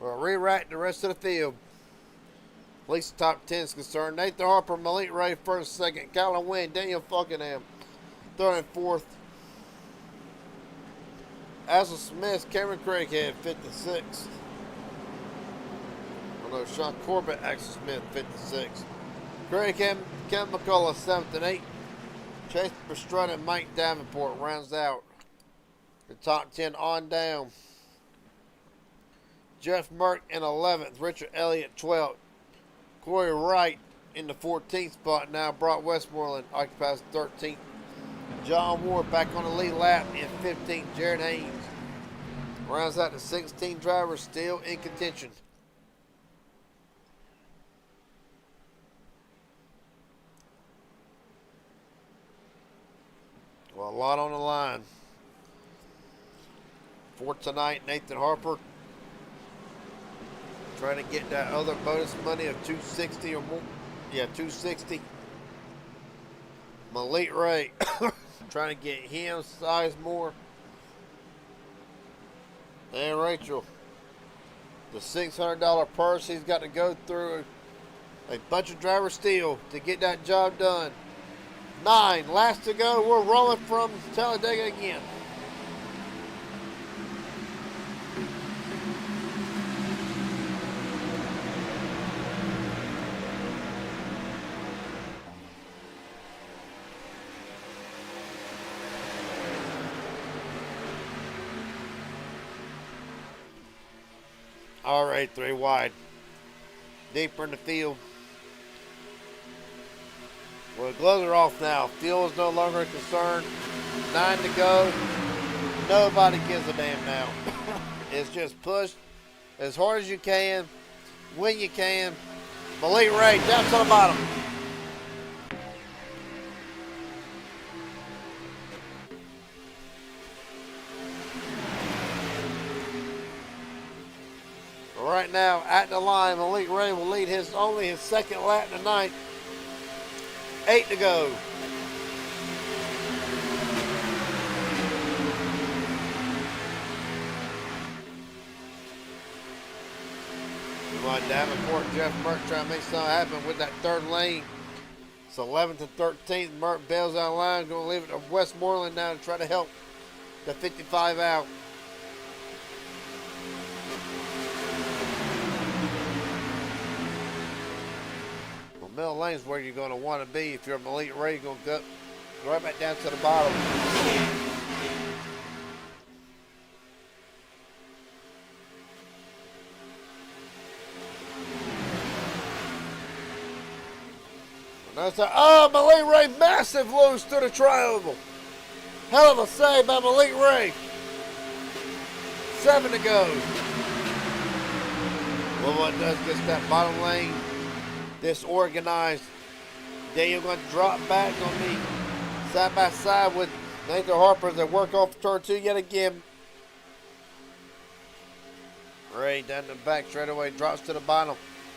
We'll rewrite the rest of the field. At least the top 10 is concerned. Nathan Harper, Malik Ray, first, second. Kylan Wynn, Daniel Fuckingham, third and fourth. Axel Smith, Cameron Craighead, 56th. Oh no, Sean Corbett, Axel Smith, 56th. Craighead, Ken McCullough, 7th and 8th. Chase Pastrana and Mike Davenport rounds out the top 10 on down. Jeff Merck in 11th. Richard Elliott, 12th. Corey Wright in the 14th spot now. Brock Westmoreland occupies 13th. John Ward back on the lead lap in 15th. Jared Haynes rounds out the 16 drivers still in contention. Well, a lot on the line. For tonight, Nathan Harper trying to get that other bonus money of $260 or more. Yeah, $260. Malik Ray trying to get him Sizemore and Rachel the $600 purse. He's got to go through a bunch of drivers still to get that job done. 9 laps to go. We're rolling from Talladega again. All right, 3 wide. Deeper in the field. Well, the gloves are off now. Fuel is no longer a concern. 9 to go. Nobody gives a damn now. It's just push as hard as you can, when you can, Malik Ray down to the bottom. Right now at the line, Malik Ray will lead only his second lap tonight. 8 to go. Come on, Davenport, Jeff Merck trying to make something happen with that third lane. It's 11th and 13th. Merck bails out of line. Going to leave it to Westmoreland now to try to help the 55 out. Well, middle lane's where you're going to want to be if you're a Malik Ray. You're going to go right back down to the bottom. Oh, Malik Ray, massive lose through the triangle. Hell of a save by Malik Ray. 7 to go. Well, what does gets that bottom lane disorganized. Daniel going to drop back on me side by side with Nathan Harper as they work off turn 2 yet again. Ray down the back straight away, drops to the bottom.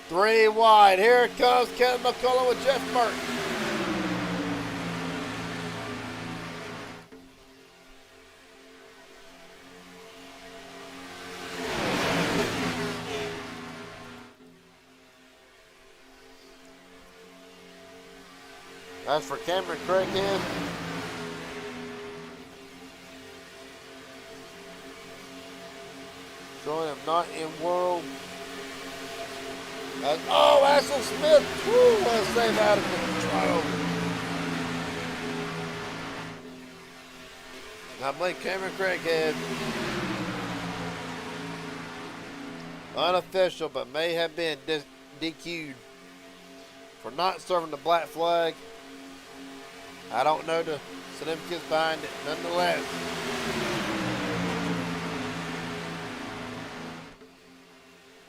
3 wide. Here it comes Kevin McCullough with Jeff Merck. That's for Cameron Craighead. Showing him not in world. Oh, Axel Smith. Woo, what a save out of control. Now blame Cameron Craighead. Unofficial, but may have been DQ'd for not serving the black flag. I don't know the significance behind it, nonetheless.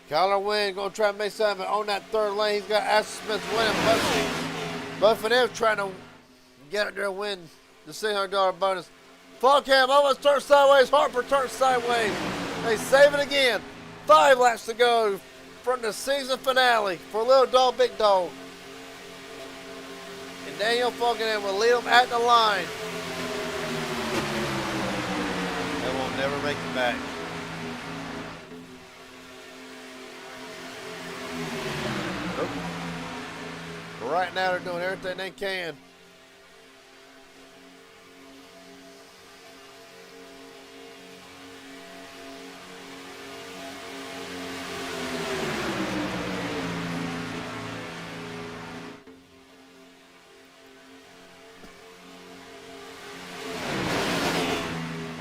Kyler Wynn going to try to make something on that third lane. He's got Ashton Smith winning. Both of them trying to get out there and win the $600 bonus. Fogcam almost turns sideways. Harper turns sideways. They save it again. 5 laps to go from the season finale for Little Dog, Big Dog. And Daniel Fogcam will lead them at the line. They will never make it back. But right now they're doing everything they can.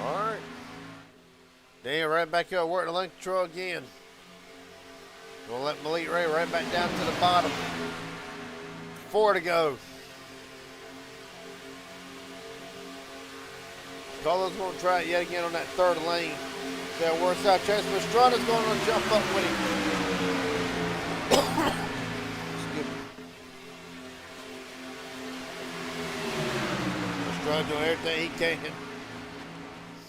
All right. Daniel right back here working the lane control again. Gonna let Malik Ray right back down to the bottom. 4 to go. Colo's gonna try it yet again on that third lane. See how it works out. Chase Mastrada's going to jump up with him. Excuse me. Mastrada doing everything he can.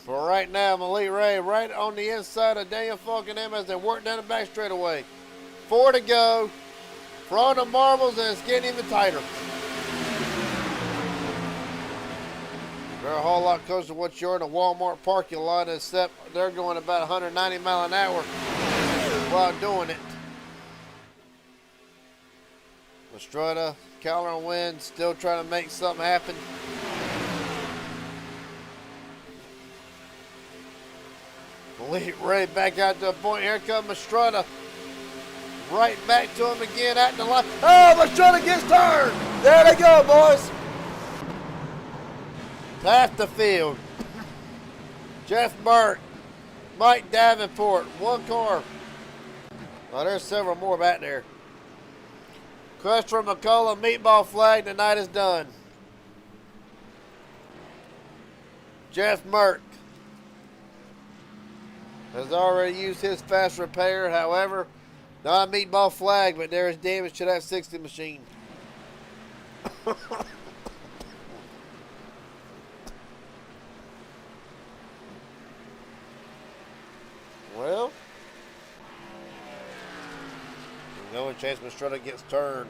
For right now, Malik Ray right on the inside of Daniel Falk and them as they work down the back straightaway. 4 to go. Throwing the marbles and it's getting even tighter. They're a whole lot closer to what you're in a Walmart parking lot, except they're going about 190 miles an hour while doing it. Estrada, Kyler and Wynn still trying to make something happen. Malik Ray back out to a point. Here comes Estrada. Right back to him again at the line. Oh, Mastrada gets turned. There they go, boys. Half the field. Jeff Burke, Mike Davenport, one car. Oh, there's several more back there. Christopher McCullough, meatball flag. The night is done. Jeff Merck has already used his fast repair. However, Not a meatball flag, but there is damage to that 60 machine. Well, you know when Chase Mastretta gets turned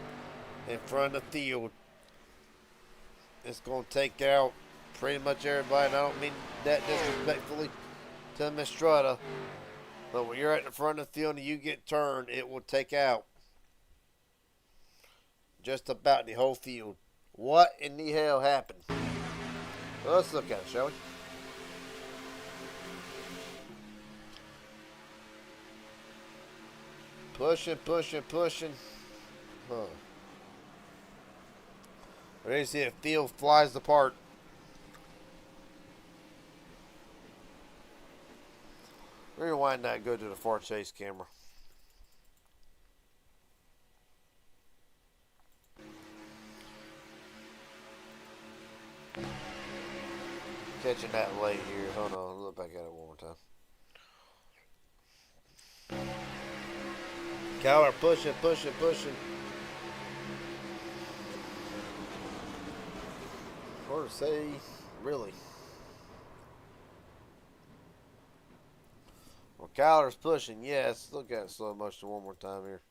in front of the field, it's going to take out pretty much everybody. And I don't mean that disrespectfully to Mastretta, but when you're at the front of the field and you get turned, it will take out just about the whole field. What in the hell happened? Well, let's look at it, shall we? Pushing, pushing, pushing. Huh. Ready to see if field flies apart. Rewind that, go to the far chase camera. Catching that late here. Hold on, look back at it one more time. Cowler pushing, pushing, pushing. Hard to say, really. Well, Cowler's pushing, yes. Look at it slow motion one more time here.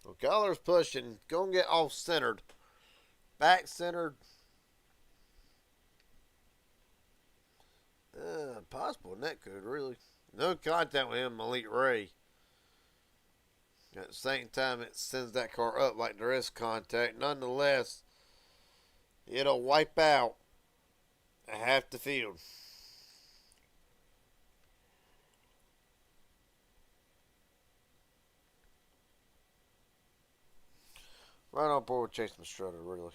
Well, Cowler's pushing. Gonna get off centered. Back centered. Possible net code, really. No contact with him, Elite Ray. At the same time, it sends that car up like there is contact. Nonetheless, it'll wipe out half the field. Right on board with Chase Mastretta, really.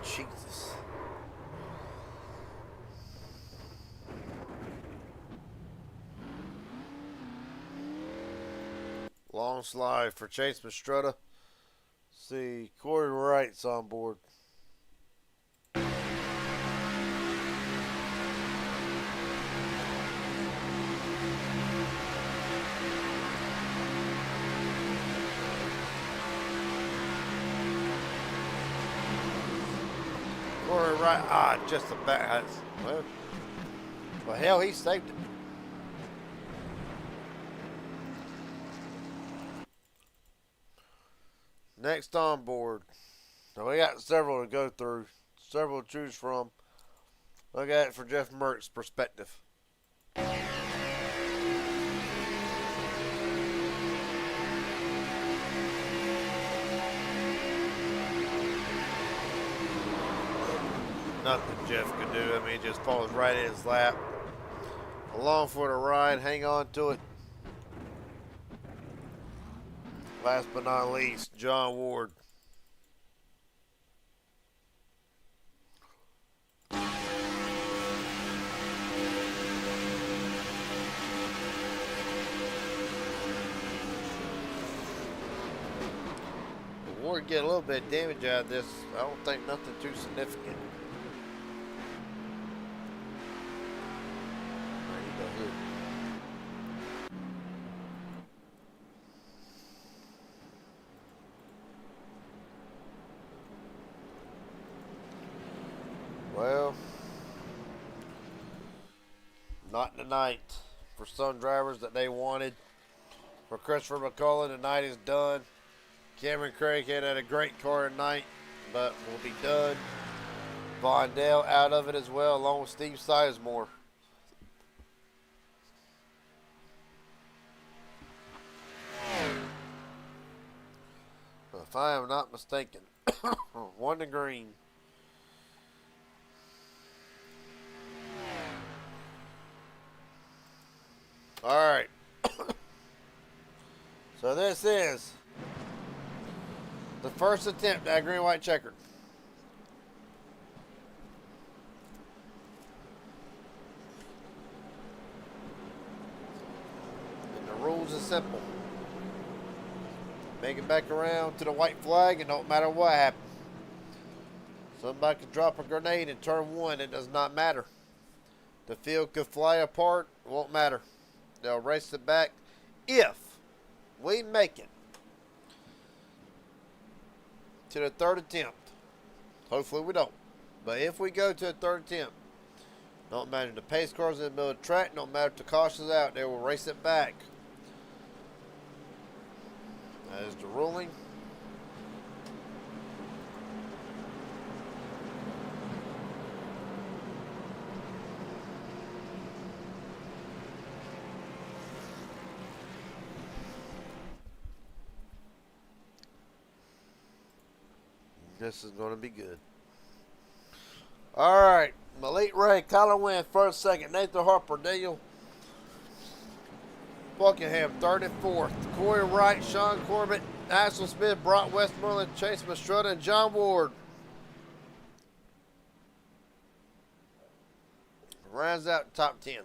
Jesus. Long slide for Chase Mastretta. See, Corey Wright's on board. Corey Wright, just about. Well, hell, he saved it. Next on board. So we got several to go through, several to choose from. Look at it from Jeff Merck's perspective. Nothing Jeff could do. I mean, he just falls right in his lap. Along for the ride. Hang on to it. Last but not least, John Ward. Ward get a little bit of damage out of this. I don't think nothing too significant. Well, not tonight. For some drivers that they wanted. For Christopher McCullough, the night is done. Cameron Craig had a great car tonight, but will be done. Vondell out of it as well, along with Steve Sizemore. If I am not mistaken, one to green. All right. So this is the first attempt at green, white, checkered. simple. Make it back around to the white flag, and don't matter what happens. Somebody could drop a grenade in turn 1. It does not matter. The field could fly apart. It won't matter. They'll race it back if we make it to the 3rd attempt. Hopefully we don't. But if we go to the 3rd attempt, don't matter the pace cars in the middle of the track, don't matter if the caution's out, they will race it back. That is the ruling. This is going to be good. All right. Malik Ray, Colin Wynn, first, second. Nathan Harper, Daniel Buckingham, 3rd and 4th. Corey Wright, Sean Corbett, Axel Smith, Brock Westmoreland, Chase Mastrutta, and John Ward. Rounds out top 10.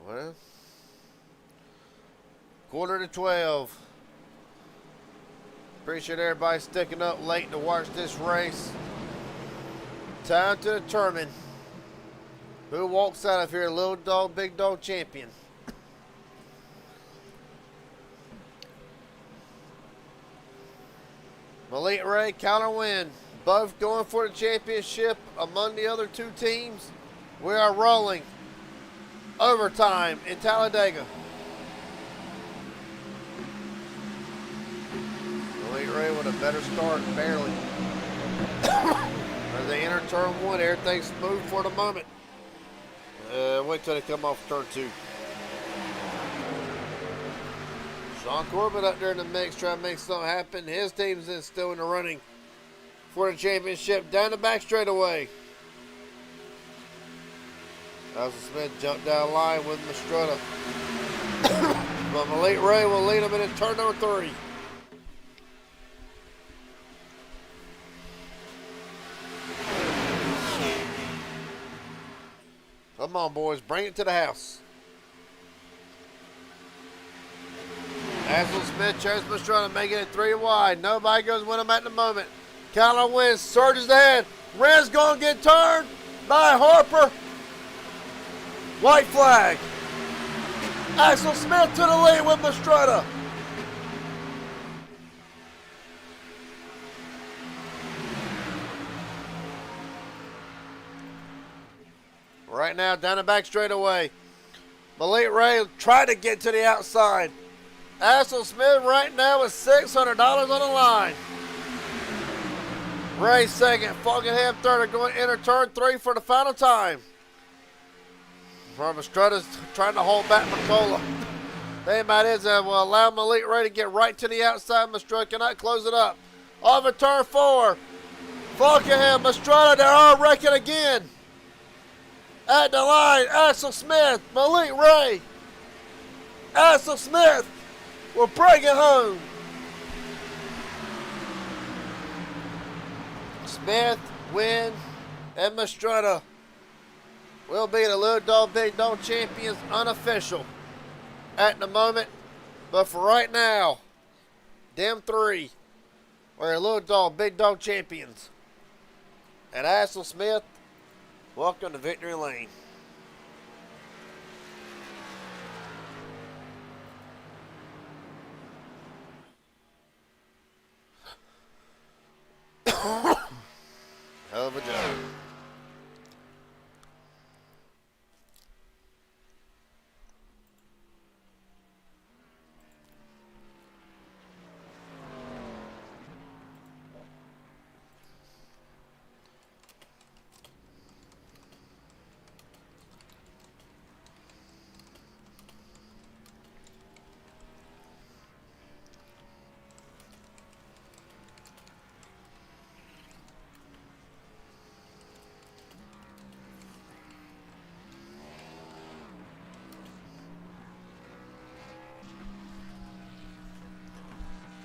Well, 11:45. Appreciate everybody sticking up late to watch this race. Time to determine who walks out of here little dog, big dog champion. Malik Ray, Colin Wynn, both going for the championship among the other 2 teams. We are rolling overtime in Talladega. Malik Ray with a better start, barely. As they enter turn 1, everything's smooth for the moment. Wait till they come off turn 2. Sean Corbett up there in the mix trying to make something happen. His team's still in the running for the championship. Down the back straightaway. Axel Smith jumped down the line with Mastrutta. But Malik Ray will lead him in turn number 3. Come on, boys. Bring it to the house. Axel Smith, Chase Mastrutta making it 3 wide. Nobody goes with him at the moment. Colin Wynn surges ahead. Red's going to get turned by Harper. White flag. Axel Smith to the lead with Mastrutta. Right now, down the back straightaway. Malik Ray tried to get to the outside. Axel Smith right now with $600 on the line. Ray second, Falkenham third are going to enter turn 3 for the final time. Mastrutta's trying to hold back McCullough. The thing about it is that will allow Malik Ray to get right to the outside. Mastrutta cannot close it up. Off of turn 4. Falkenham, Mastrutta, they're all wrecking again. At the line, Axel Smith, Malik Ray. Axel Smith will bring it home. Smith, Wynn, and Mastrutta will be the Little Dog Big Dog champions unofficial at the moment. But for right now, them 3 are Little Dog Big Dog champions. And Axel Smith, welcome to Victory Lane. Hell of a job.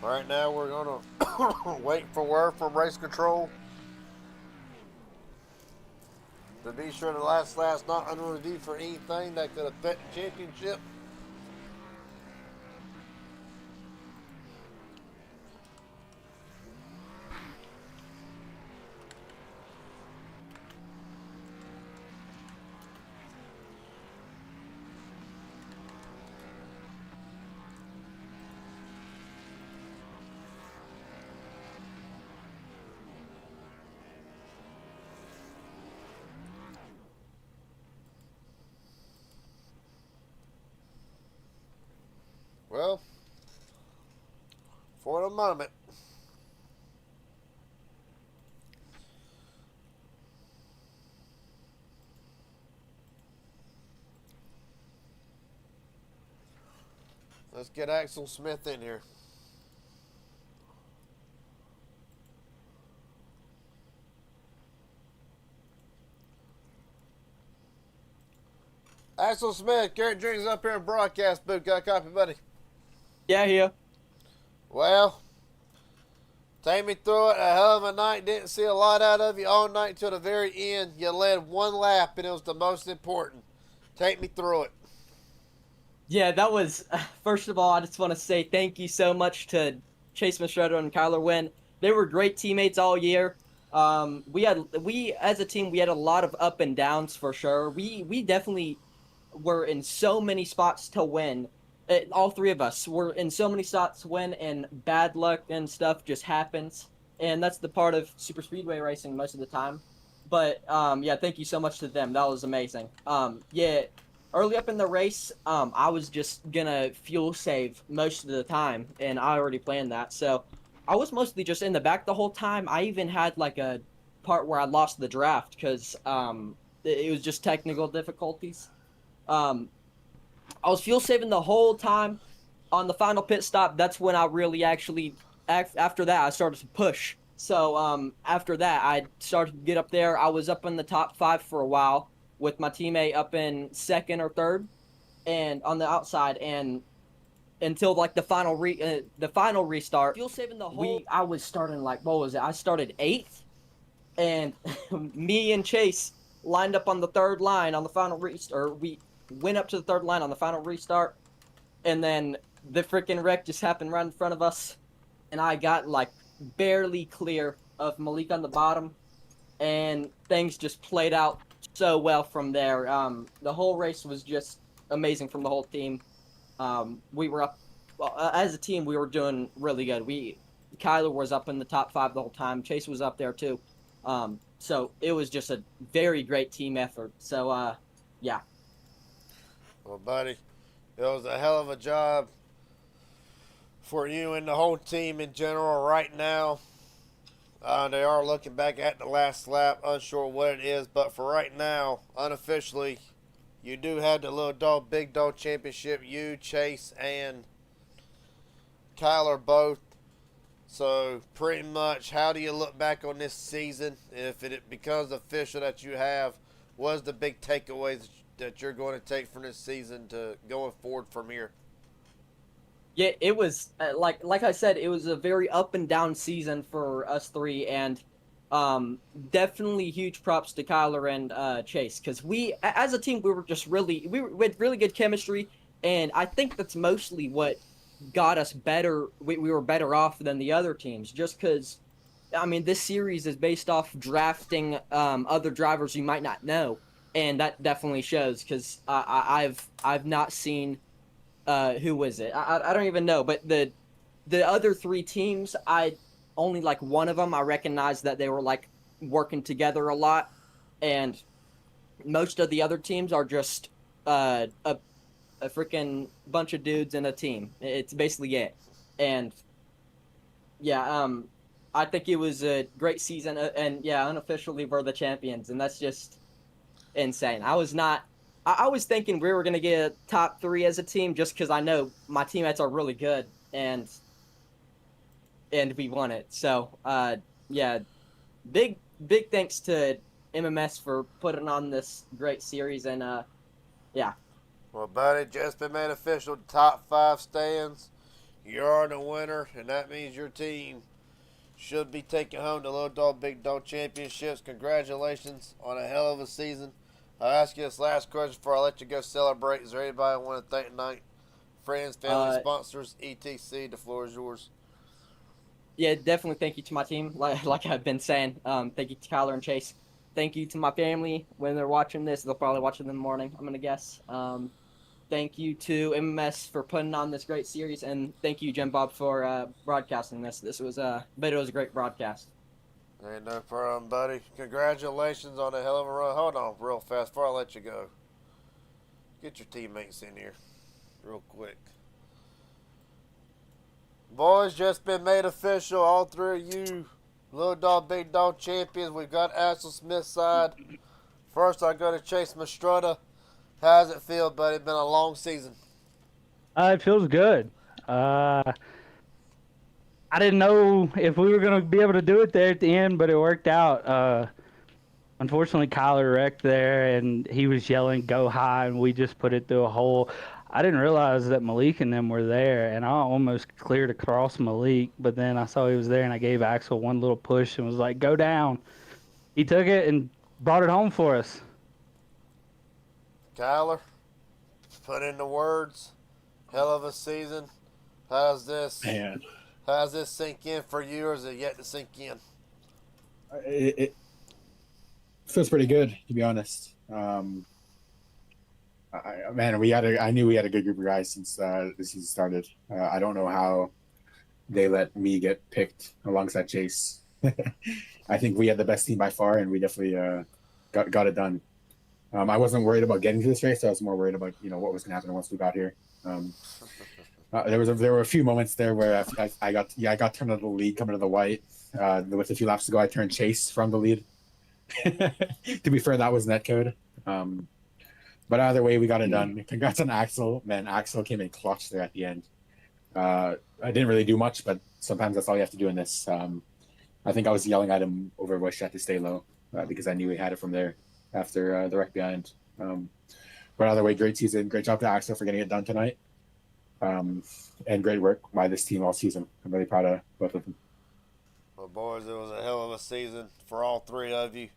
Right now we're going to wait for word from race control to to be sure the last lap's not under review for anything that could affect the championship. Well, for the moment, let's get Axel Smith in here. Axel Smith, Garrett Drinks up here in broadcast booth. Got a copy, buddy? Yeah, here. Well, take me through it. A hell of a night. Didn't see a lot out of you all night till the very end. You led one lap, and it was the most important. Take me through it. Yeah, that was, first of all, I just want to say thank you so much to Chase Mastredo and Kyler Wynn. They were great teammates all year. We as a team, we had a lot of up and downs for sure. We definitely were in so many spots to win. All three of us were in so many spots to win, and bad luck and stuff just happens. And that's the part of super speedway racing most of the time. But yeah, thank you so much to them. That was amazing. Yeah, early up in the race, I was just gonna fuel save most of the time, and I already planned that. So I was mostly just in the back the whole time. I even had like a part where I lost the draft because it was just technical difficulties. I was fuel saving the whole time. On the final pit stop, that's when I really actually, after that, I started to push. So after that, I started to get up there. I was up in the top 5 for a while with my teammate up in 2nd or 3rd, and on the outside, and until like the final restart. Fuel saving the whole. I was starting like, what was it? I started 8th, and me and Chase lined up on the 3rd line on the final restart. Or we went up to the 3rd line on the final restart, and then the freaking wreck just happened right in front of us, and I got like barely clear of Malik on the bottom, and things just played out so well from there. The whole race was just amazing from the whole team. We were up, as a team, we were doing really good. Kyler was up in the top 5 the whole time. Chase was up there too. So it was just a very great team effort. So, yeah. Well, buddy, it was a hell of a job for you and the whole team in general right now. They are looking back at the last lap, unsure what it is, but for right now, unofficially, you do have the little dog, big dog championship. You, Chase, and Kyler both. So pretty much, how do you look back on this season? If it becomes official that you have, what is the big takeaways that you're going to take from this season to going forward from here? Yeah, it was like I said, it was a very up and down season for us three, and definitely huge props to Kyler and Chase, because we, as a team, we had really good chemistry, and I think that's mostly what got us better. We were better off than the other teams, just because, I mean, this series is based off drafting other drivers you might not know, and that definitely shows, because I've not seen. Who was it? I don't even know. But the other 3 teams, I only like one of them. I recognized that they were like working together a lot, and most of the other teams are just a freaking bunch of dudes in a team. It's basically it. And yeah, I think it was a great season, and yeah, unofficially we're the champions, and that's just insane. I was thinking we were going to get a top 3 as a team, just because I know my teammates are really good, and we won it. So, yeah, big thanks to MMS for putting on this great series, and yeah. Well, buddy, just been made official. Top 5 stands. You are the winner, and that means your team should be taking home the Little Dog Big Dog Championships. Congratulations on a hell of a season. I'll ask you this last question before I let you go celebrate. Is there anybody I want to thank tonight? Friends, family, sponsors, etc. The floor is yours. Yeah, definitely thank you to my team. Like I've been saying, thank you to Kyler and Chase. Thank you to my family. When they're watching this, they'll probably watch it in the morning, I'm going to guess. Thank you to MMS for putting on this great series, and thank you, Jim Bob, for broadcasting this. This was but it was a great broadcast. Ain't no problem, buddy. Congratulations on a hell of a run. Hold on real fast before I let you go. Get your teammates in here real quick. Boys, just been made official. All three of you Little Dog Big Dog champions. We've got Axel Smith's side. First, I go to Chase Mastrutta. How's it feel, buddy? It's been a long season. It feels good. I didn't know if we were going to be able to do it there at the end, but it worked out. Unfortunately, Kyler wrecked there, and he was yelling, "Go high," and we just put it through a hole. I didn't realize that Malik and them were there, and I almost cleared across Malik, but then I saw he was there, and I gave Axel one little push and was like, "Go down." He took it and brought it home for us. Kyler, put in the words. Hell of a season. How's this sink in for you, or is it yet to sink in? It feels pretty good, to be honest. I knew we had a good group of guys since the season started. I don't know how they let me get picked alongside Chase. I think we had the best team by far, and we definitely got it done. I wasn't worried about getting to this race. I was more worried about what was going to happen once we got here. There were a few moments there where I got turned out of the lead coming to the white. With a few laps to go, I turned Chase from the lead. To be fair, that was netcode. But either way, we got it done. Congrats on Axel. Man, Axel came in clutch there at the end. I didn't really do much, but sometimes that's all you have to do in this. I think I was yelling at him over where she had to stay low because I knew he had it from there after the wreck behind. But either way, great season. Great job to Axel for getting it done tonight. And great work by this team all season. I'm really proud of both of them. Well, boys, it was a hell of a season for all three of you.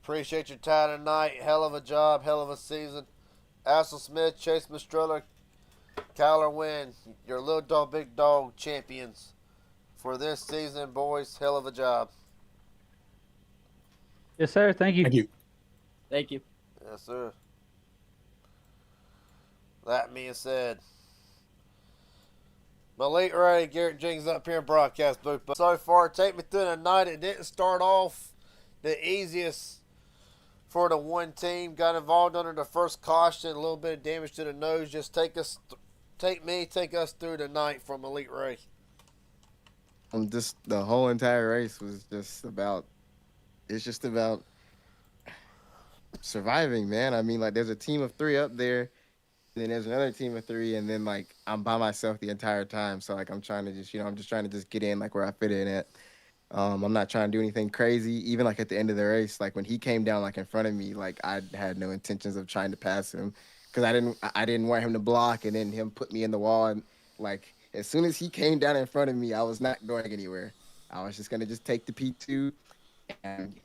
Appreciate your time tonight. Hell of a job, hell of a season. Axel Smith, Chase Mastrutta, Kyler Wynn, your Little Dog Big Dog champions for this season, boys. Hell of a job. Yes, sir. Thank you. Thank you. Thank you. Yes, sir. That being said, Malik Ray, Garrett Jenkins up here in broadcast booth. But so far, take me through the night. It didn't start off the easiest for the one team. Got involved under the first caution, a little bit of damage to the nose. Just take us through the night from Malik Ray. Just the whole entire race was just about surviving, man. I mean, like, there's a team of 3 up there, and then there's another team of 3, and then, like, I'm by myself the entire time. So, like, I'm trying to just get in, like, where I fit in at. I'm not trying to do anything crazy. Even, like, at the end of the race, like, when he came down, like, in front of me, like, I had no intentions of trying to pass him because I didn't want him to block and then him put me in the wall. And, like, as soon as he came down in front of me, I was not going anywhere. I was just going to just take the P2 and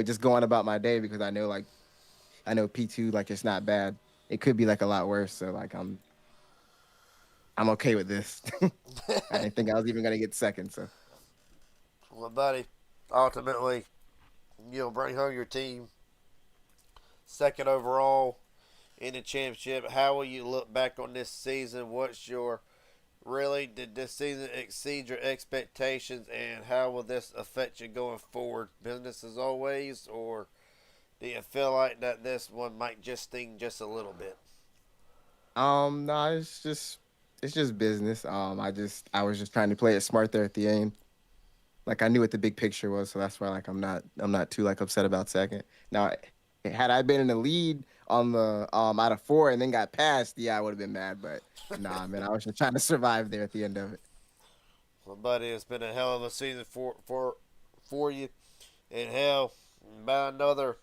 just go on about my day because I know P2, like, it's not bad. It could be, like, a lot worse. So, like, I'm okay with this. I didn't think I was even going to get second, so. Well, buddy, ultimately, you'll bring home your team second overall in the championship. How will you look back on this season? Did this season exceed your expectations, and how will this affect you going forward? Business as always, or do you feel like that this one might just sting just a little bit? No, it's just business. I was just trying to play it smart there at the end. Like, I knew what the big picture was, so that's why, like, I'm not too, like, upset about second. Now, had I been in the lead on the out of 4 and then got passed, yeah, I would have been mad. But nah, man, I was just trying to survive there at the end of it. Well, buddy, it's been a hell of a season for you, and hell, by another,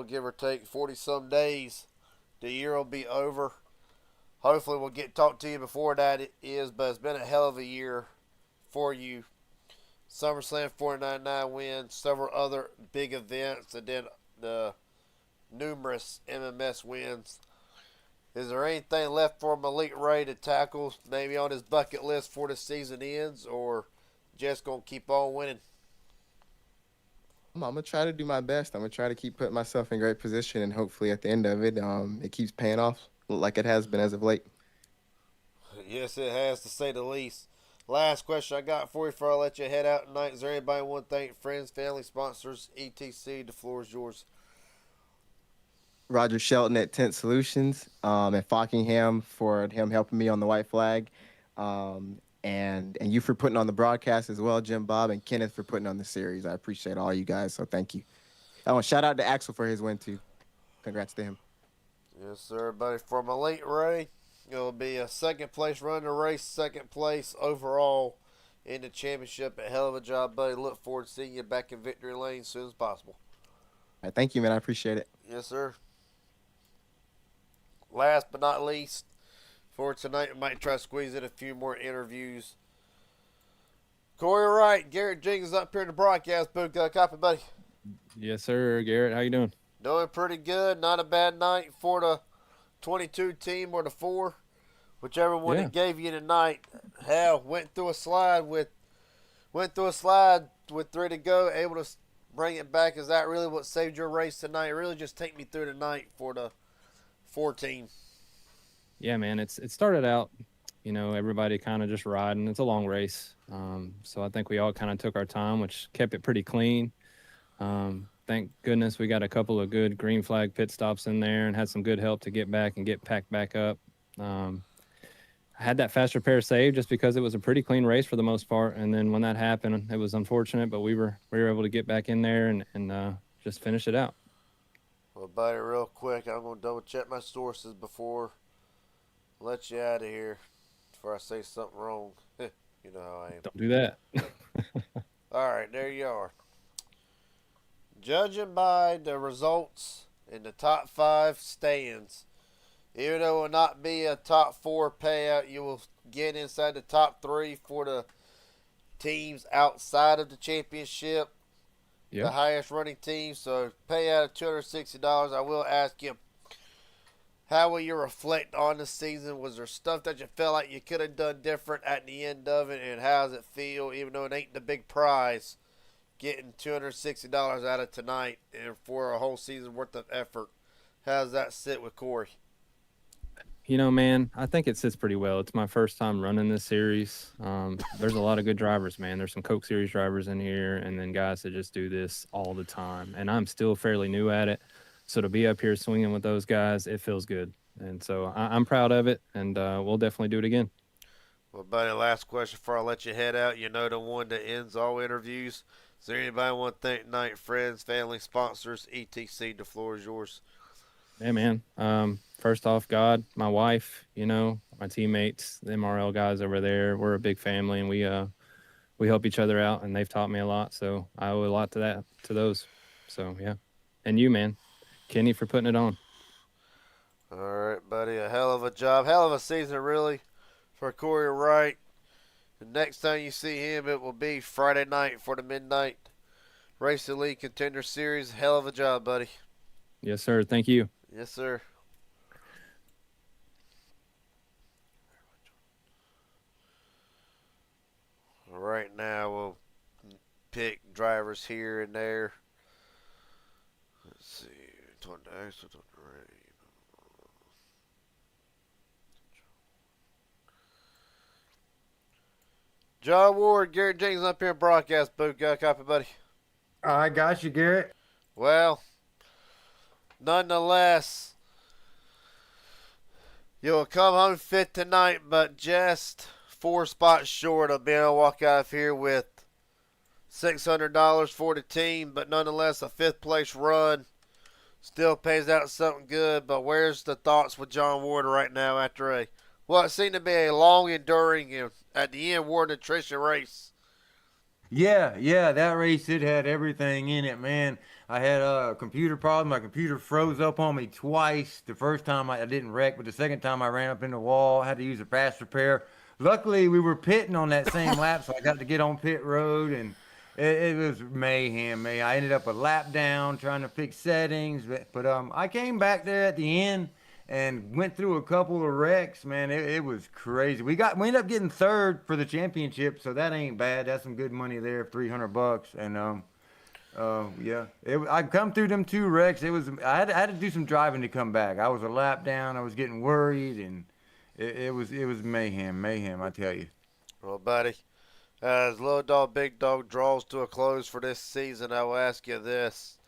give or take 40-some days, the year will be over. Hopefully, we'll get talk to you before that it is, but it's been a hell of a year for you. SummerSlam 499 win, several other big events, and then the numerous MMS wins. Is there anything left for Malik Ray to tackle, maybe on his bucket list before the season ends, or just going to keep on winning? I'm gonna try to do my best. I'm gonna try to keep putting myself in great position, and hopefully at the end of it, it keeps paying off like it has been as of late. Yes, it has, to say the least. Last question I got for you before I let you head out tonight. Is there anybody want to thank? Friends, family, sponsors, etc.? The floor is yours. Roger Shelton at Tent Solutions, at Fockingham for him helping me on the white flag, and you for putting on the broadcast as well, Jim Bob, and Kenneth for putting on the series. I appreciate all you guys, so thank you. Oh, and shout out to Axel for his win too. Congrats to him. Yes, sir, buddy. For Malik Ray, it'll be a second place run in the race, second place overall in the championship. A hell of a job, buddy. Look forward to seeing you back in victory lane as soon as possible. All right, thank you, man. I appreciate it. Yes, sir. Last but not least, for tonight, we might try to squeeze in a few more interviews. Corey Wright, Garrett Jenkins up here in the broadcast booth. Copy, buddy. Yes, sir. Garrett, how you doing? Doing pretty good. Not a bad night for the 22 team or the 4. Whichever one it gave you tonight. Hell, went through a slide with 3 to go, able to bring it back. Is that really what saved your race tonight? Really just take me through the night for the 4 team. Yeah, man. It started out, everybody kind of just riding. It's a long race. So I think we all kind of took our time, which kept it pretty clean. Thank goodness we got a couple of good green flag pit stops in there and had some good help to get back and get packed back up. I had that fast repair saved just because it was a pretty clean race for the most part. And then when that happened, it was unfortunate, but we were able to get back in there and just finish it out. Well, buddy, real quick, I'm going to double check my sources before I let you out of here, before I say something wrong. You know how I am. Don't do that. All right, there you are. Judging by the results in the top 5 stands, even though it will not be a top 4 payout, you will get inside the top 3 for the teams outside of the championship. Yep. The highest running team. So payout of $260. I will ask you, how will you reflect on the season? Was there stuff that you felt like you could have done different at the end of it? And how does it feel, even though it ain't the big prize, getting $260 out of tonight and for a whole season worth of effort? How does that sit with Corey? Man, I think it sits pretty well. It's my first time running this series. There's a lot of good drivers, man. There's some Coke Series drivers in here and then guys that just do this all the time. And I'm still fairly new at it. So to be up here swinging with those guys, it feels good. And so I'm proud of it, and we'll definitely do it again. Well, buddy, last question before I let you head out. You know the one that ends all interviews. Is there anybody want to thank tonight? Friends, family, sponsors, etc.? The floor is yours. Yeah, man. First off, God, my wife, my teammates, the MRL guys over there. We're a big family, and we help each other out, and they've taught me a lot. So I owe a lot to those. So, yeah. And you, man. Kenny, for putting it on. All right, buddy. A hell of a job. Hell of a season, really, for Corey Wright. The next time you see him, it will be Friday night for the Midnight Race Elite Contender Series. Hell of a job, buddy. Yes, sir. Thank you. Yes, sir. Right now, we'll pick drivers here and there. Let's see. John Ward, Garrett Jenkins up here in broadcast booth. Got a copy, buddy? I got you, Garrett. Well, nonetheless, you'll come home fit tonight, but just 4 spots short of being able to walk out of here with $600 for the team. But nonetheless, a 5th place run still pays out something good. But where's the thoughts with John Ward right now after what seemed to be a long, enduring, and at the end, Ward attrition race? Yeah, that race, it had everything in it, man. I had a computer problem. My computer froze up on me twice. The first time I didn't wreck, but the second time I ran up in the wall. I had to use a fast repair. luckily we were pitting on that same lap, so I got to get on pit road, and it was mayhem. I ended up a lap down trying to fix settings, but I came back there at the end and went through a couple of wrecks. Man, it was crazy. We ended up getting third for the championship, so that ain't bad. That's some good money there, $300, and yeah, I come through them 2 wrecks. I had to do some driving to come back. I was a lap down. I was getting worried, and it was mayhem, I tell you. Well, buddy, as Little Dog Big Dog draws to a close for this season, I will ask you this: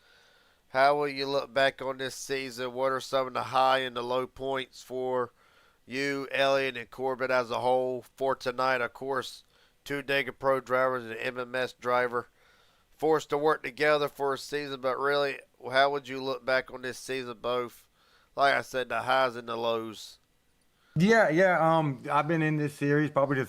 how will you look back on this season? What are some of the high and the low points for you, Elliott, and Corbett as a whole for tonight? Of course, 2 Dega Pro drivers and an MMS driver forced to work together for a season, but really, how would you look back on this season both? Like I said, the highs and the lows. Yeah. I've been in this series probably the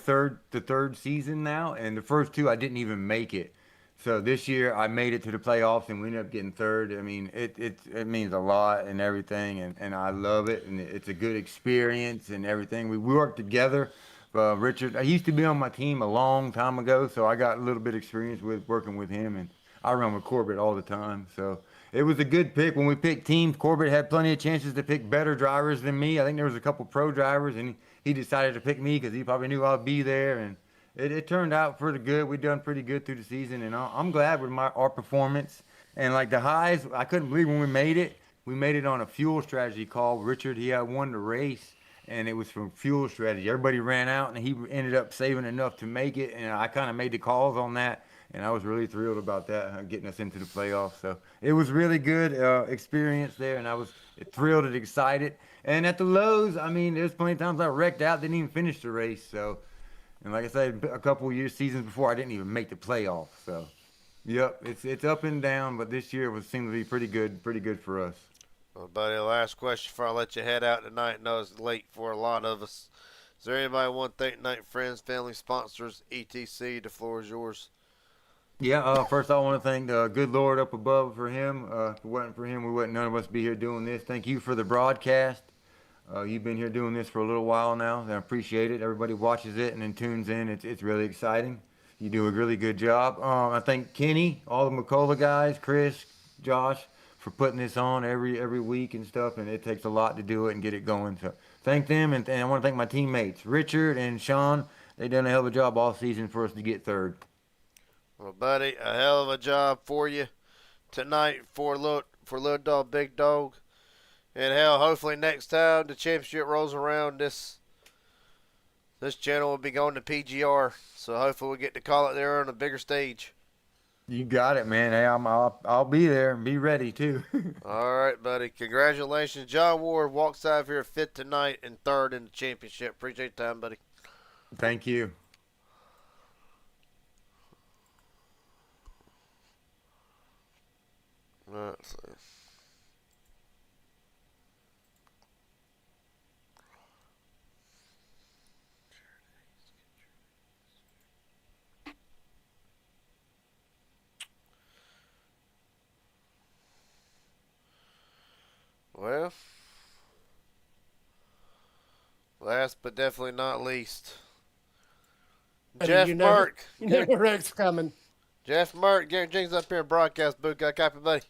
third season now, and the first 2 I didn't even make it. So this year I made it to the playoffs and we ended up getting third. I mean, it means a lot and everything, and I love it, and it's a good experience and everything. We work together. Richard, he used to be on my team a long time ago, so I got a little bit of experience with working with him, and I run with Corbett all the time. So it was a good pick. When we picked teams, Corbett had plenty of chances to pick better drivers than me. I think there was a couple pro drivers, and he decided to pick me because he probably knew I'd be there, and it turned out pretty good. We done pretty good through the season, and I'm glad with our performance. And like the highs, I couldn't believe when we made it. We made it on a fuel strategy call. Richard, he had won the race, and it was from fuel strategy. Everybody ran out, and he ended up saving enough to make it, and I kind of made the calls on that, and I was really thrilled about that, getting us into the playoffs. So it was really good experience there, and I was thrilled and excited. And at the lows, I mean, there's plenty of times I wrecked out, didn't even finish the race. So, and like I said, a couple of seasons before, I didn't even make the playoffs. So, yep, it's up and down, but this year seemed to be pretty good for us. Well, buddy, last question before I let you head out tonight. I know it's late for a lot of us. Is there anybody want to thank tonight? Friends, family, sponsors, etc.? The floor is yours. Yeah, first I want to thank the good Lord up above for him. If it wasn't for him, none of us be here doing this. Thank you for the broadcast. You've been here doing this for a little while now, and I appreciate it. Everybody watches it and then tunes in. It's really exciting. You do a really good job. I thank Kenny, all the McCullough guys, Chris, Josh, for putting this on every week and stuff, and it takes a lot to do it and get it going. So thank them, and I want to thank my teammates, Richard and Sean. They done a hell of a job all season for us to get third. Well, buddy, a hell of a job for you tonight for Little Dog Big Dog. And hell, hopefully next time the championship rolls around, this channel will be going to PGR. So hopefully we get to call it there on a bigger stage. You got it, man. Hey, I'll be there and be ready too. All right, buddy. Congratulations. John Ward walks out of here 5th tonight and 3rd in the championship. Appreciate your time, buddy. Thank you. Let's see. Well, last but definitely not least, Jeff Mark. You know Rick's coming. Jeff Mark, Gary Jenkins up here in broadcast booth. Got a copy, buddy?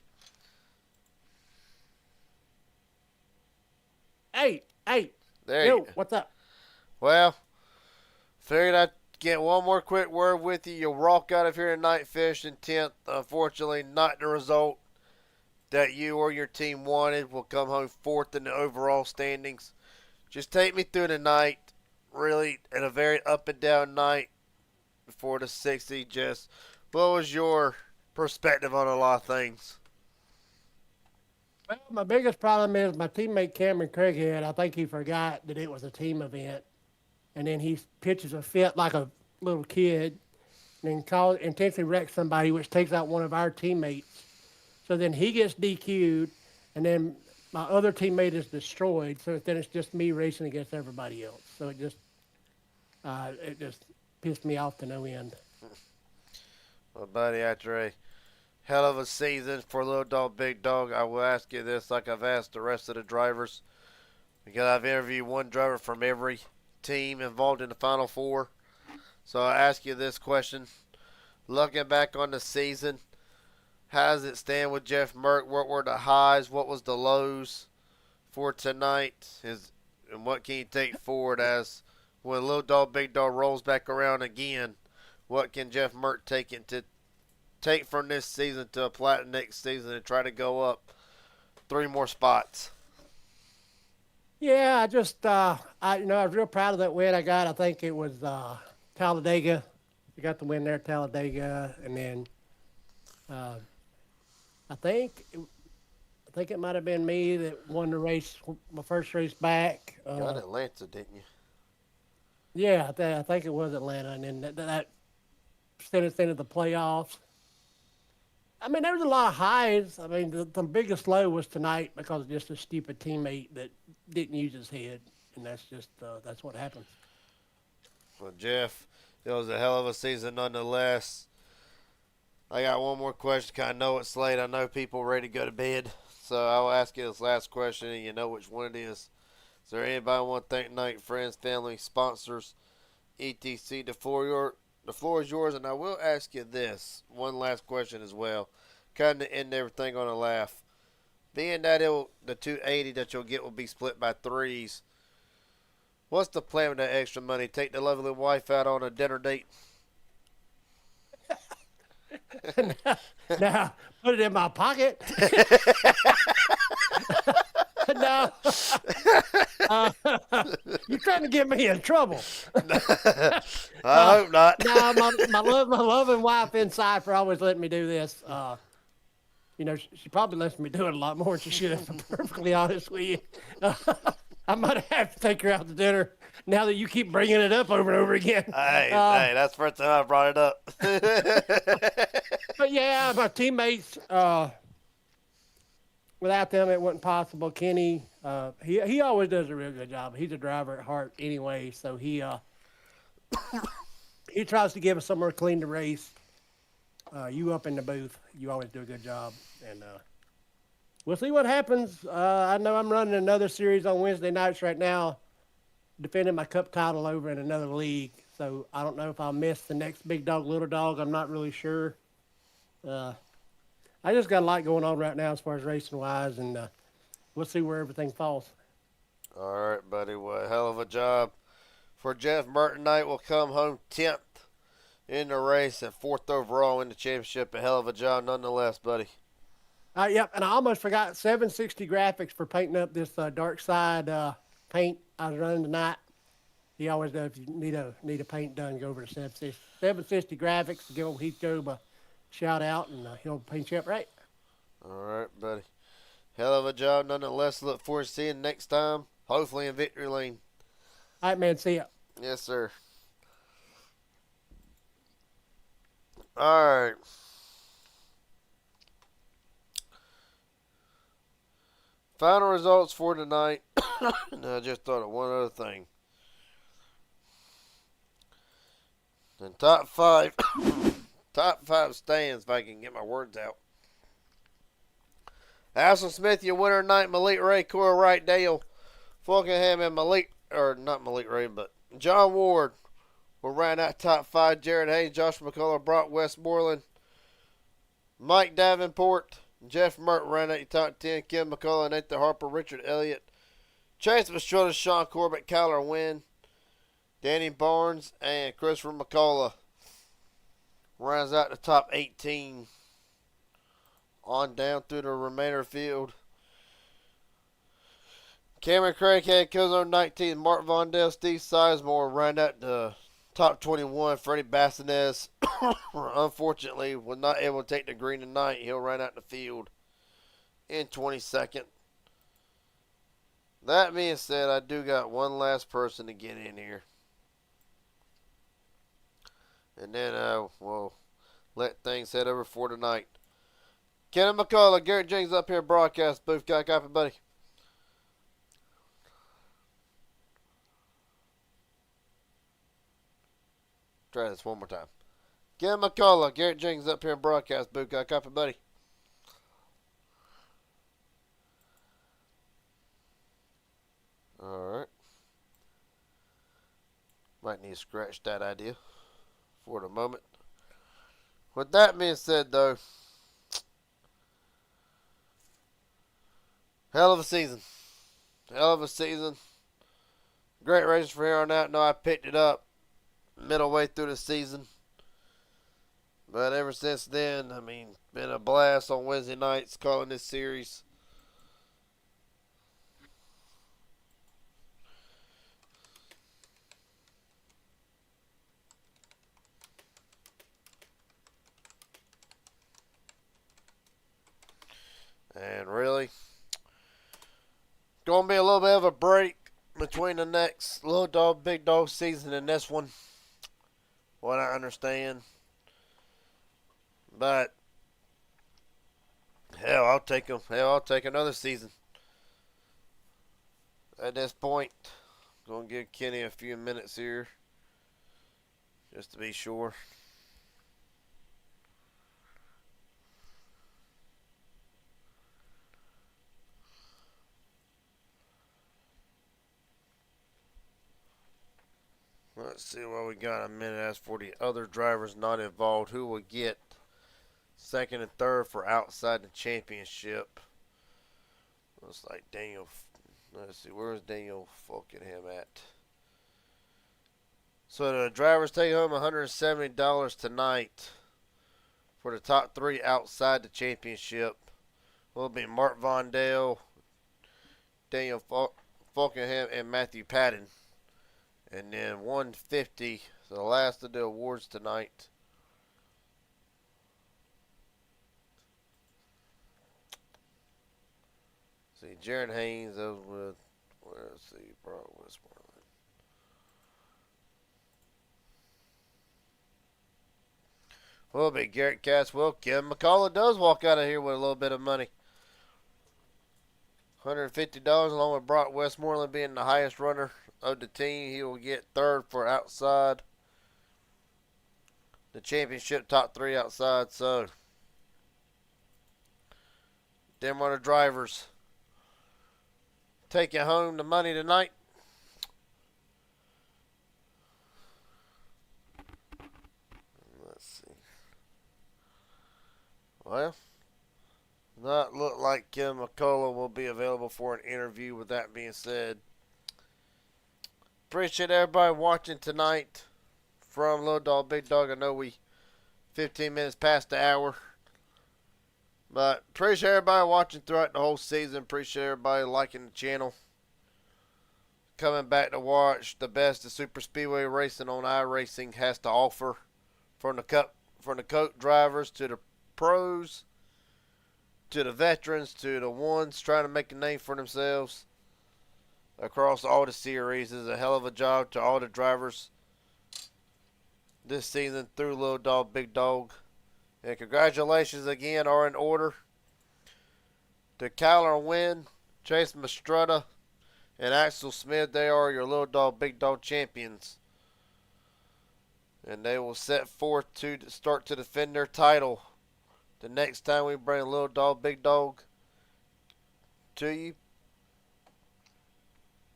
Hey. There Yo, you go. what's up? Well, figured I'd get one more quick word with you. You'll walk out of here tonight finishing 10th. Unfortunately, not the result that you or your team wanted. Will come home 4th in the overall standings. Just take me through the night. Really, in a very up and down night before the 60. Just what was your perspective on a lot of things? Well, my biggest problem is my teammate Cameron Craighead. I think he forgot that it was a team event, and then he pitches a fit like a little kid, and then intentionally wrecks somebody, which takes out one of our teammates. So then he gets DQ'd, and then my other teammate is destroyed. So then it's just me racing against everybody else. So it just pissed me off to no end. Well, buddy, after a hell of a season for Little Dog Big Dog, I will ask you this like I've asked the rest of the drivers, because I've interviewed one driver from every team involved in the Final Four. So I ask you this question. Looking back on the season, how does it stand with Jeff Merck? What were the highs? What was the lows for tonight? And what can you take forward as when Little Dog, Big Dog rolls back around again? What can Jeff Merck take from this season to apply to next season and try to go up 3 more spots? Yeah, I was real proud of that win I got. I think it was Talladega. We got the win there at Talladega, and then I think it might have been me that won the race, my first race back. Got Atlanta, didn't you? Yeah, I think it was Atlanta, and then that sent us into the playoffs. I mean, there was a lot of highs. I mean, the biggest low was tonight because of just a stupid teammate that didn't use his head, and that's what happens. Well, Jeff, it was a hell of a season nonetheless. I got one more question. I know it's late. I know people are ready to go to bed. So I'll ask you this last question, and you know which one it is. Is there anybody want to thank tonight? Friends, family, sponsors, etc. The floor is yours, and I will ask you this one last question as well. Kind of end everything on a laugh. Being that the 280 that you'll get will be split by 3s, what's the plan with that extra money? Take the lovely wife out on a dinner date? Now, put it in my pocket. No. You're trying to get me in trouble. I hope not. No, my loving wife inside for always letting me do this. She probably lets me do it a lot more than she should, if I'm perfectly honest with you. I might have to take her out to dinner now that you keep bringing it up over and over again. Hey, that's the first time I brought it up. But yeah, my teammates, without them, it wasn't possible. Kenny, he always does a real good job. He's a driver at heart anyway, so he tries to give us somewhere clean to race. You up in the booth, you always do a good job, and we'll see what happens. I know I'm running another series on Wednesday nights right now, defending my cup title over in another league. So I don't know if I'll miss the next Big Dog, Little Dog. I'm not really sure. I just got a lot going on right now as far as racing wise, and we'll see where everything falls. All right, buddy. Well, hell of a job for Jeff Merton. Tonight will come home 10th in the race and 4th overall in the championship. A hell of a job nonetheless, buddy. Yep, and I almost forgot 760 graphics for painting up this dark side paint I was running tonight. He always does. If you need a paint done, go over to 760 graphics. Give old Heath Job a shout out, and he'll paint you up right. All right, buddy. Hell of a job nonetheless. Look forward to seeing you next time, hopefully in Victory Lane. All right, man. See ya. Yes, sir. All right. Final results for tonight. I just thought of one other thing. In top 5, top 5 stands, if I can get my words out. Allison Smith, your winner tonight. Malik Ray, Cora Wright, Dale Fulkingham, and not Malik Ray, but John Ward will round out top 5. Jared Hayes, Joshua McCullough, Brock Westmoreland, Mike Davenport, Jeff Mert round out your top 10. Kim McCullough, Nathan Harper, Richard Elliott, Chase Pastrana, Sean Corbett, Kyler Wynn, Danny Barnes, and Christopher McCullough rounds out the top 18. On down through the remainder field. Cameron Craighead goes on 19. Mark Vondell, Steve Sizemore round out the top 21. Freddie Bassinez, unfortunately, was not able to take the green tonight. He'll round out the field in 22nd. That being said, I do got one last person to get in here. And then we'll let things head over for tonight. Kenny McCullough, Garrett Jenkins up here, broadcast booth. Got a copy, buddy? Try this one more time. Kenny McCullough, Garrett Jenkins up here in broadcast booth. Got a copy, buddy? All right. Might need to scratch that idea for the moment. With that being said, though, hell of a season. Hell of a season. Great races from here on out. No, I picked it up middle way through the season. But ever since then, I mean, been a blast on Wednesday nights calling this series. And really, going to be a little bit of a break between the next Little Dog, Big Dog season and this one. What I understand. But, hell, I'll take them. Hell, I'll take another season. At this point, going to give Kenny a few minutes here. Just to be sure. Let's see what we got in a minute. As for the other drivers not involved, who will get second and third for outside the championship? Looks like Daniel. Let's see, where's Daniel Fulkenham at? So the drivers take home $170 tonight for the top three outside the championship. Will be Mark Vondale, Daniel Fulkenham, and Matthew Patton. And then 150, so the last of the awards tonight. See, Jaron Haynes, those with, let's see, Brock Westmoreland. Will be Garrett Caswell. Kevin McCullough does walk out of here with a little bit of money. $150 along with Brock Westmoreland being the highest runner of the team. He will get third for outside the championship, top three outside. So them are the drivers taking home the money tonight. Let's see. Well, not look like Kim McCullough will be available for an interview. With that being said, appreciate everybody watching tonight from Little Dog, Big Dog. I know we 15 minutes past the hour. But appreciate everybody watching throughout the whole season. Appreciate everybody liking the channel. Coming back to watch the best of super speedway racing on iRacing has to offer. From the coach drivers to the pros, to the veterans, to the ones trying to make a name for themselves. Across all the series, is a hell of a job to all the drivers this season through Little Dog, Big Dog. And congratulations again are in order to Kyler Wynn, Chase Mastretta, and Axel Smith. They are your Little Dog, Big Dog champions. And they will set forth to start to defend their title the next time we bring Little Dog, Big Dog to you.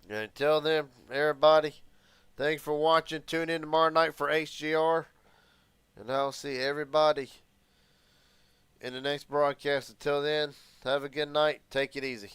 And until then, everybody, thanks for watching. Tune in tomorrow night for HGR. And I'll see everybody in the next broadcast. Until then, have a good night. Take it easy.